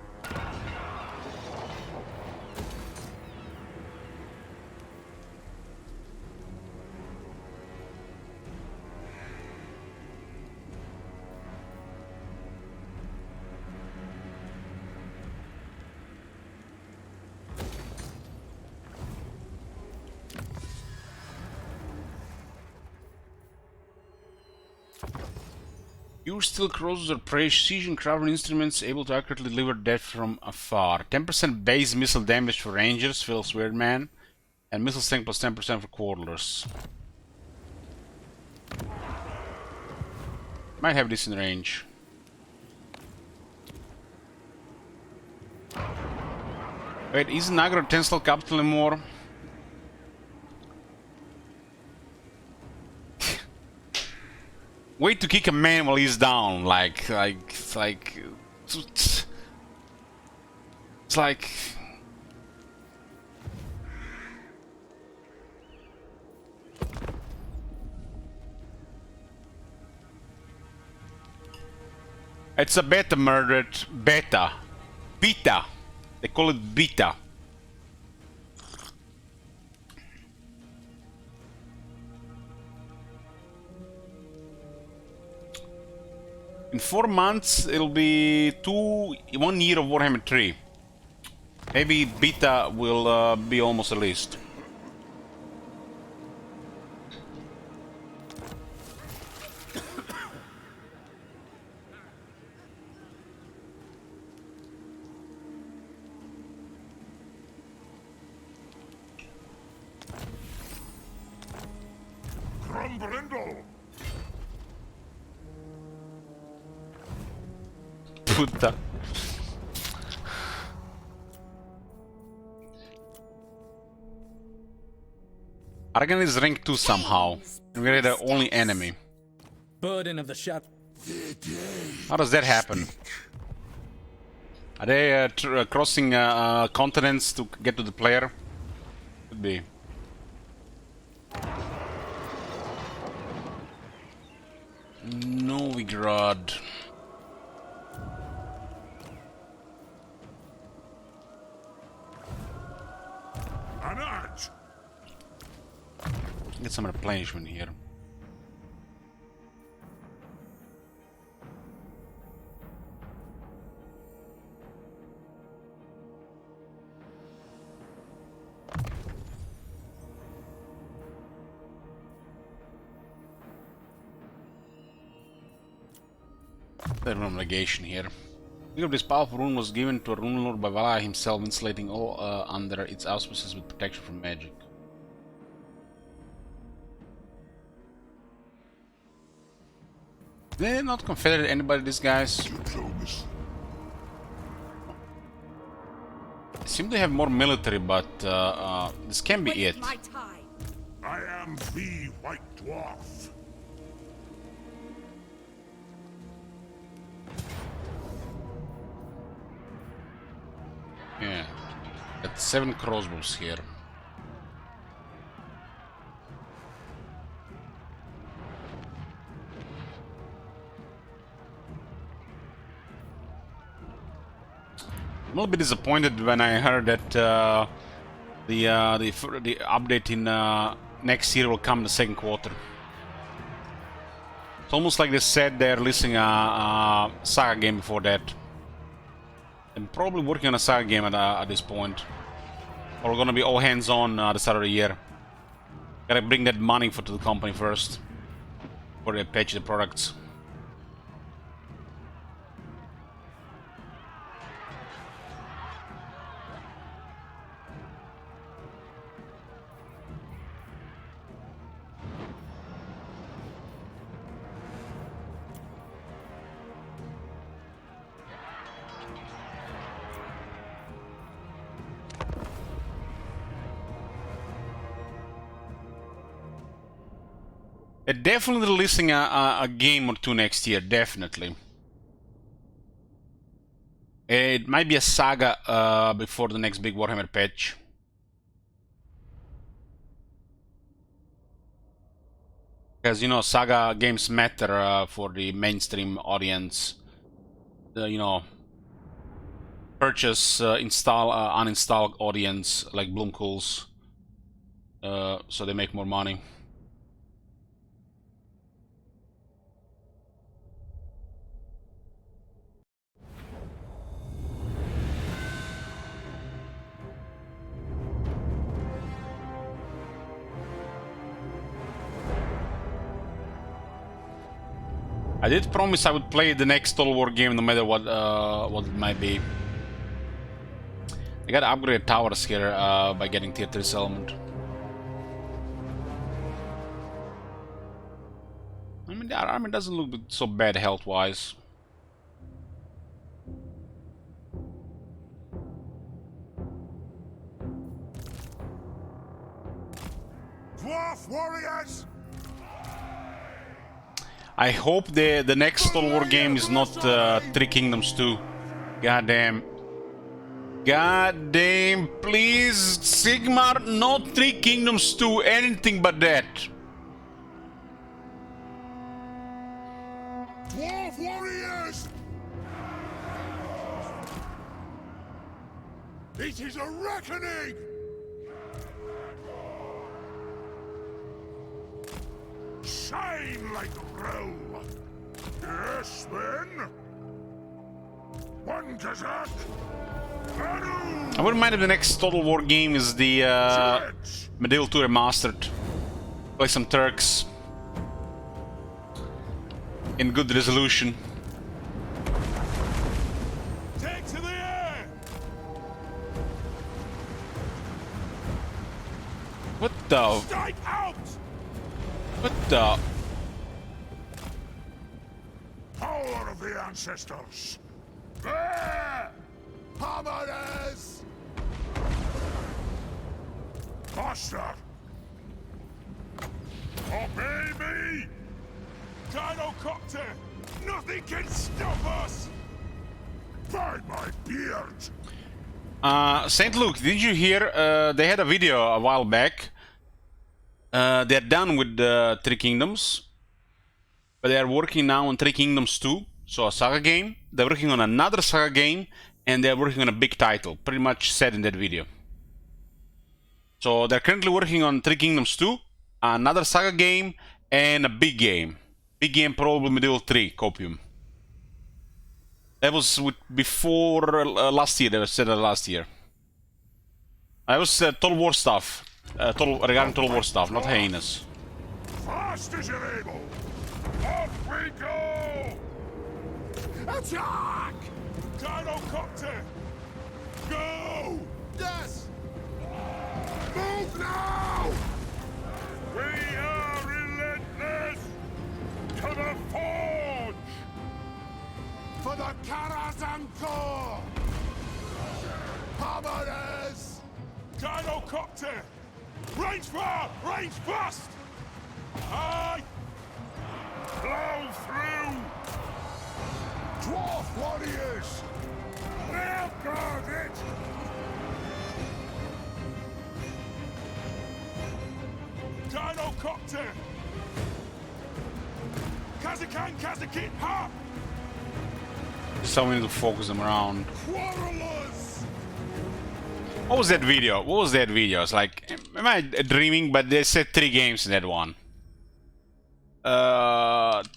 Use steel cruisers or precision craft instruments able to accurately deliver death from afar. 10% base missile damage for rangers, feels weird man. And missile strength plus 10% for quarterers. Might have this in range. Wait, isn't Nagar a 10-star capital anymore? Way to kick a man while he's down, it's like... It's a beta murdered beta. Beta. They call it beta. In 4 months, it'll be 1 year of Warhammer 3. Maybe beta will be almost released. puta. Argan is rank 2 somehow. And we're the only enemy. Burden of the shadow. How does that happen? Are they crossing continents to get to the player? Could be. Novigrad. An arch! Get some replenishment here. There's no negation here. Think of this powerful rune was given to a rune lord by Valaya himself, insulating all under its auspices with protection from magic. They're not confederate anybody, these guys. Diplomacy. They seem to have more military, but this can be it. My time. I am the White Dwarf. Yeah. Got 7 crossbows here. I'm a little bit disappointed when I heard that the update in next year will come in the second quarter. It's almost like they said they're releasing a Saga game before that. I'm probably working on a Saga game at this point. Or we're gonna be all hands on the start of the year. Gotta bring that money to the company first before they patch the products. They're definitely releasing a game or two next year, definitely. It might be a Saga before the next big Warhammer patch. Because, you know, Saga games matter for the mainstream audience. The, you know, purchase, install, uninstall audience, like Bloomcool's. So they make more money. I did promise I would play the next Total War game no matter what it might be. I gotta upgrade towers here by getting tier 3 settlement. I mean, the army doesn't look so bad health-wise. Dwarf warriors! I hope the next Total War game is not 3 Kingdoms 2. Goddamn. Goddamn, please, Sigmar, not 3 Kingdoms 2, anything but that. Dwarf warriors! It is a reckoning! Shine like roe! Yes, then? One Kazakh! I wouldn't mind if the next Total War game is the Medieval 2 Remastered. Play some Turks. In good resolution. Take to the air! What the? Strike out! What the? Power of the ancestors! There! Hammerers! Master! Obey me! Dino-copter! Nothing can stop us! By my beard! St. Luke, did you hear? They had a video a while back. They're done with the Three Kingdoms, but they are working now on Three Kingdoms 2, so a saga game. They're working on another saga game, and they're working on a big title, pretty much said in that video. So they're currently working on Three Kingdoms 2, another saga game, and a big game. Big game, probably Medieval 3 Copium. That was before last year. They said last year. That was Total War stuff. Regarding Total War stuff, not Hyenas. Fast as you're able! Off we go! Attack! Dino-copter! Go! Yes! Move now! We are relentless! To the forge! For the Karazanko! Hammerers! Dino-copter! Range fire! Range fast! Aye! Blow through! Dwarf warriors! We'll guard it! Dino-copter! Kazakan, Kazakit, ha! So we need to focus them around. Quarrelers! What was that video? What was that video? It's like, am I dreaming? But they said 3 games in that one.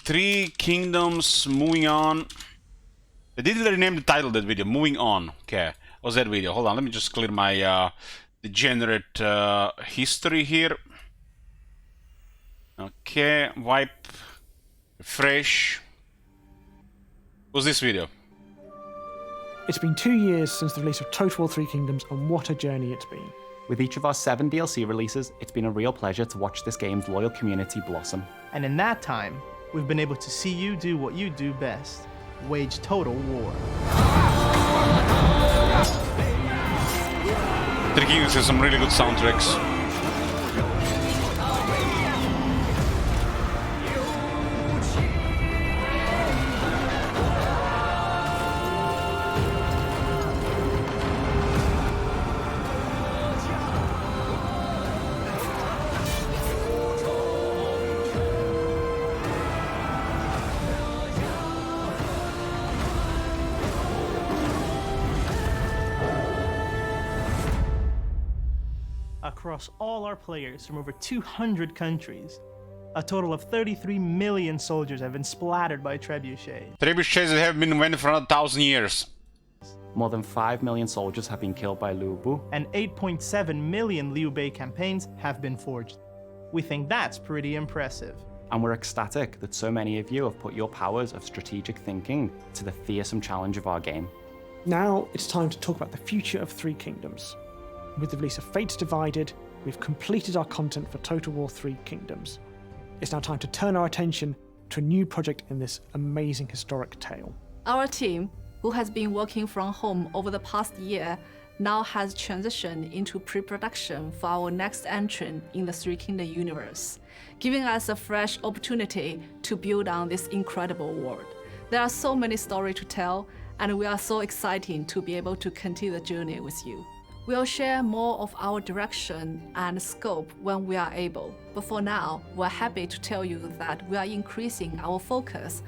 Three Kingdoms, moving on. They did rename the title of that video, moving on. Okay, what was that video? Hold on, let me just clear my degenerate history here. Okay, wipe, refresh. What was this video? It's been 2 years since the release of Total War 3 Kingdoms, and what a journey it's been. With each of our 7 DLC releases, it's been a real pleasure to watch this game's loyal community blossom. And in that time, we've been able to see you do what you do best, wage total war. Three Kingdoms has some really good soundtracks. Across all our players from over 200 countries, a total of 33 million soldiers have been splattered by trebuchets. Trebuchets that have been invented for 1,000 years. More than 5 million soldiers have been killed by Liu Bu. And 8.7 million Liu Bei campaigns have been forged. We think that's pretty impressive. And we're ecstatic that so many of you have put your powers of strategic thinking to the fearsome challenge of our game. Now it's time to talk about the future of Three Kingdoms. With the release of Fates Divided, we've completed our content for Total War 3 Kingdoms. It's now time to turn our attention to a new project in this amazing historic tale. Our team, who has been working from home over the past year, now has transitioned into pre-production for our next entry in the Three Kingdom universe, giving us a fresh opportunity to build on this incredible world. There are so many stories to tell, and we are so excited to be able to continue the journey with you. We'll share more of our direction and scope when we are able, but for now, we're happy to tell you that we are increasing our focus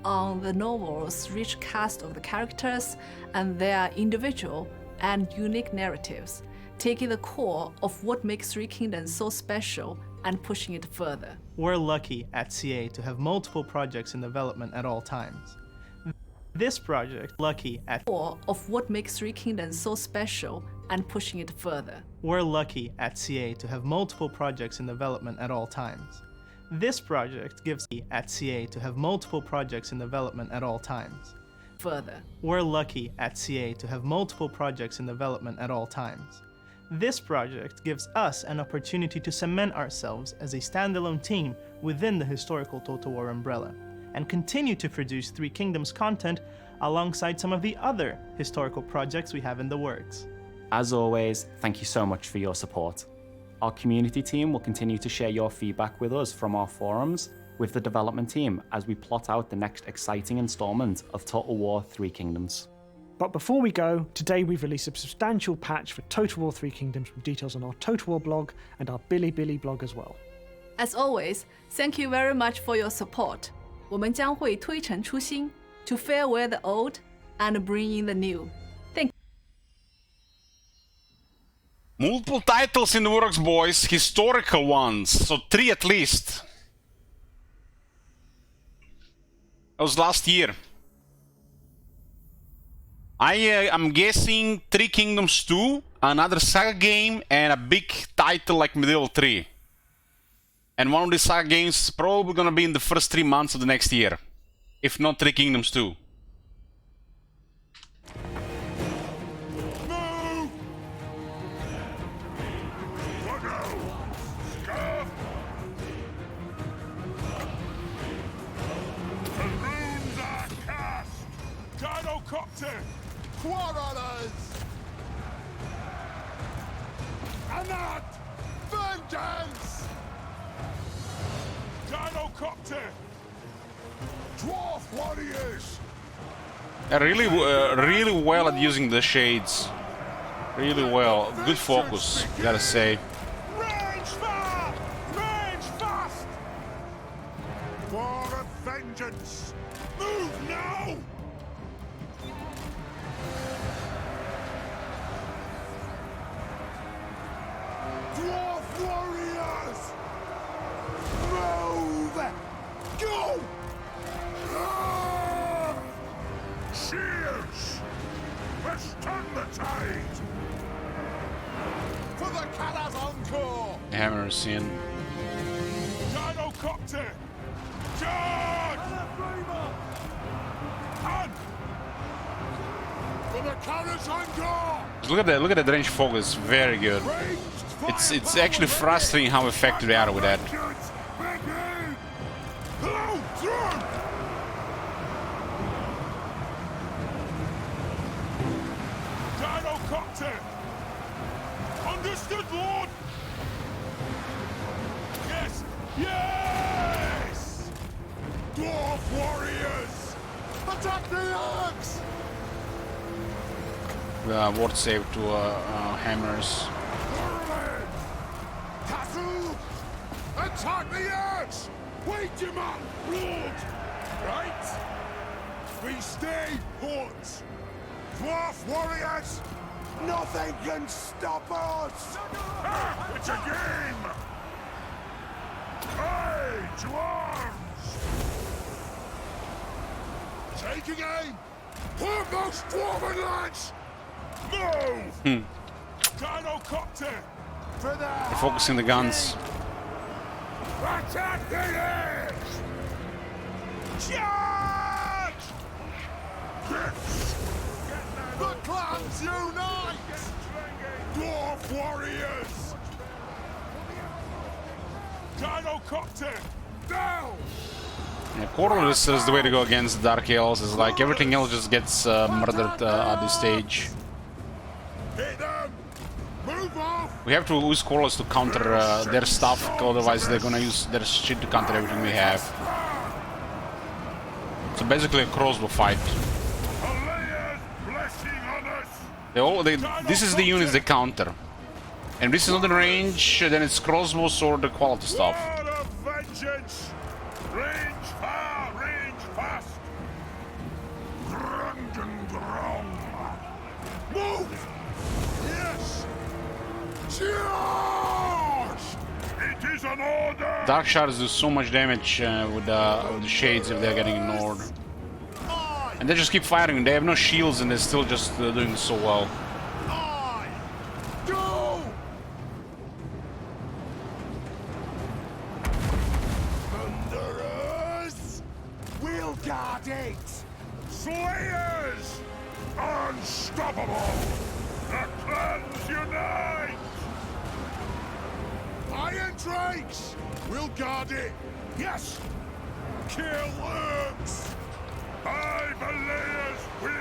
on the novel's rich cast of the characters and their individual and unique narratives, taking the core of what makes Three Kingdoms so special and pushing it further. We're lucky at CA to have multiple projects in development at all times. This project, lucky at core of what makes Three Kingdoms so special and pushing it further. We're lucky at CA to have multiple projects in development at all times. This project gives at CA to have multiple projects in development at all times. Further. We're lucky at CA to have multiple projects in development at all times. This project gives us an opportunity to cement ourselves as a standalone team within the historical Total War umbrella, and continue to produce Three Kingdoms content alongside some of the other historical projects we have in the works. As always, thank you so much for your support. Our community team will continue to share your feedback with us from our forums with the development team as we plot out the next exciting installment of Total War 3 Kingdoms. But before we go, today we've released a substantial patch for Total War 3 Kingdoms with details on our Total War blog and our Bilibili blog as well. As always, thank you very much for your support. 我们将会推陈出新 to farewell the old and bring in the new. Thank you. Multiple titles in the works, boys. Historical ones. So 3 at least. That was last year. I'm guessing 3 Kingdoms 2, another Saga game, and a big title like Medieval 3. And one of these Saga games is probably gonna be in the first 3 months of the next year. If not 3 Kingdoms 2. Quarrelers! Anat! Vengeance! Dinocopter! Dwarf warriors! They're really well at using the shades. Really well. Good focus, gotta say. Range fire! Range fast! War of vengeance! Move now! Dwarf warriors! Move! Go! Ah! Cheers! Let's turn the tide! For the Kala's encore! Hammers in. Dinocopter! Charge! And for the Kala's encore! Look at that range focus, very good. It's actually frustrating how effective they are with that. Dinocopter! Understood, Lord! Yes! Yes! Dwarf warriors! Attack the axe! Ward save to hammers. Tassel! Attack the axe! Wait, you man! Lord! Right? We stay put! Dwarf warriors! Nothing can stop us! Ah, it's a game! Hey, to arms! Taking aim! Foremost dwarven lads! Move! Dinocopter! For the They're focusing the guns. Attack the edge! Charge! Yes! The clans unite! Dwarf warriors! Dinocopter! Down! Yeah, Quarrelers is the way to go against Dark Elves. It's like everything else just gets murdered at this stage. Hit them! Move off! We have to use Quarrelers to counter their stuff, otherwise they're gonna use their shit to counter everything we have. So basically a crossbow fight. This is the units they counter. And this is not in range, then it's crossbows or the quality stuff. Vengeance! Range far, range fast! Grung. Move! Yes! Charge! It is an order! Dark shards do so much damage with the shades if they're getting ignored. And they just keep firing, they have no shields and they're still just doing so well. Go! Thunderers! We'll guard it! Slayers! Unstoppable! The clans unite! Iron Drakes! We'll guard it! Yes! Kill orcs! By Belial's will!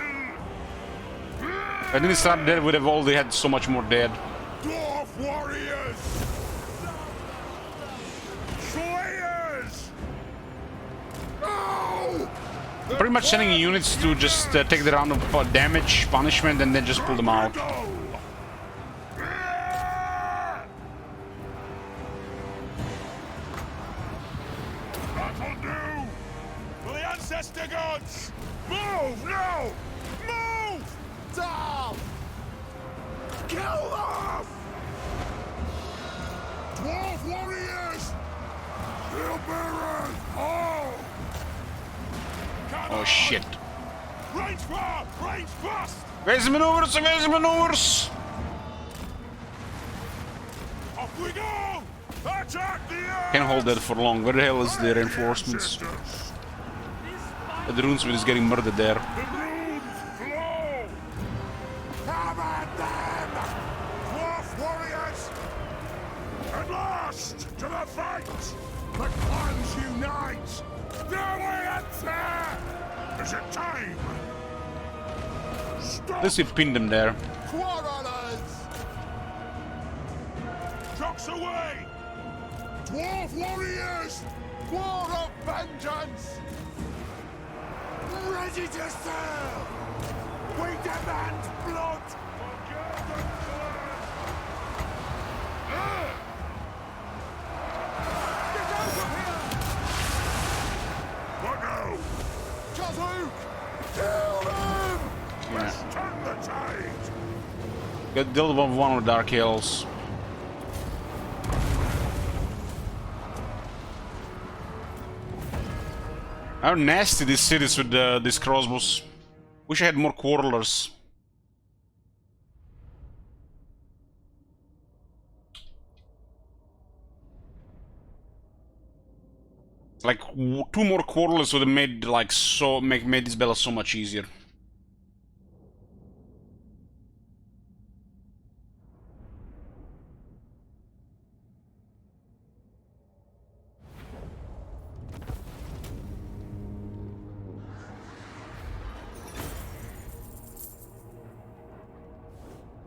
I didn't start dead, would have already had so much more dead. Dwarf warriors! Slayers! No! Pretty much sending units to just take the round of damage, punishment, and then just pull them out. That'll do! For the ancestor gods! Move now! Move! Down! Kill them! Dwarf warriors! Shield bearers! Oh! Oh shit. Range far! Range fast! Where's the maneuvers? Where's the maneuvers? Off we go! Attack the earth! Can't hold that for long. Where the hell is the reinforcements? The runesmith is getting murdered there. The runes flow! Come at them! Dwarf warriors! At last! To the fight! The clans unite! Now we attack! Is it time? Stop! Let's see, pin them there. Quarrelers! Trucks away! Dwarf warriors! War of vengeance! Ready to serve! We demand blood! Get out of here! What now? Kazuk! Kill them! Let's turn the tide! Got dealt with one of the Dark Hills. How nasty this city is with these crossbows. Wish I had more quarrelers. Like 2 more quarrelers would have made like made this battle so much easier.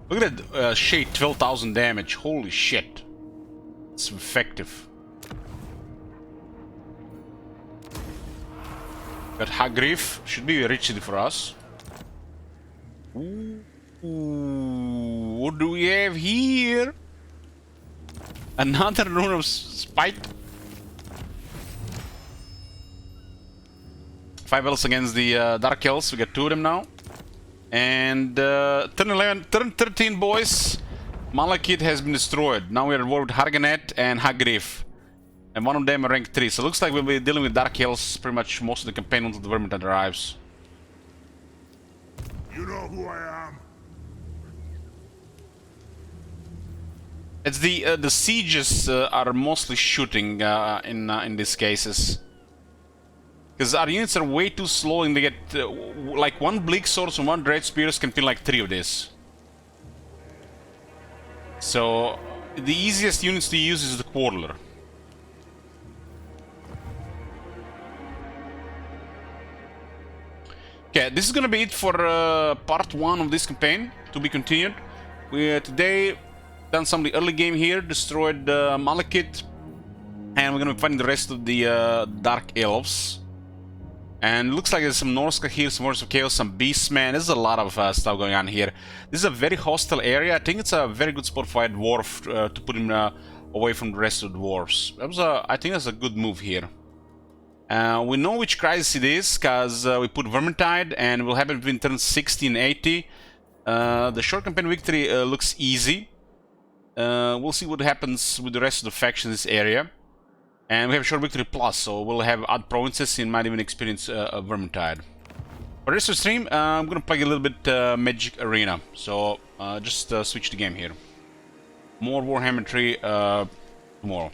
Look at that shade, 12,000 damage. Holy shit. It's effective. Got Hagriff. Should be a rich city for us. Ooh, what do we have here? Another rune of spite. 5 elves against the Dark Elves. We got 2 of them now. And turn 11, turn 13, boys. Malekith has been destroyed. Now we are at war with Harganet and Hagriff. And one of them are rank 3. So it looks like we'll be dealing with Dark Hills pretty much most of the campaign until the Vermintide arrives. You know who I am. It's the sieges are mostly shooting in these cases. Because our units are way too slow and they get like 1 Bleak Swords and 1 Dread Spears can kill like 3 of these. So the easiest units to use is the Quarreler. Okay, this is gonna be it for part 1 of this campaign, to be continued. We today done some of the early game here, destroyed Malekith, and we're gonna be fighting the rest of the Dark Elves. And it looks like there's some Norska here, some Words of Chaos, some Beastmen. There's a lot of stuff going on here. This is a very hostile area. I think it's a very good spot for a dwarf to put him away from the rest of the dwarves. I think that's a good move here. We know which crisis it is, because we put Vermintide, and it will happen between turns 60 and 80. The short campaign victory looks easy. We'll see what happens with the rest of the factions in this area. And we have short victory plus, so we'll have odd provinces and might even experience Vermintide. For the rest of the stream, I'm gonna play a little bit Magic Arena. So just switch the game here. More Warhammer 3 tomorrow.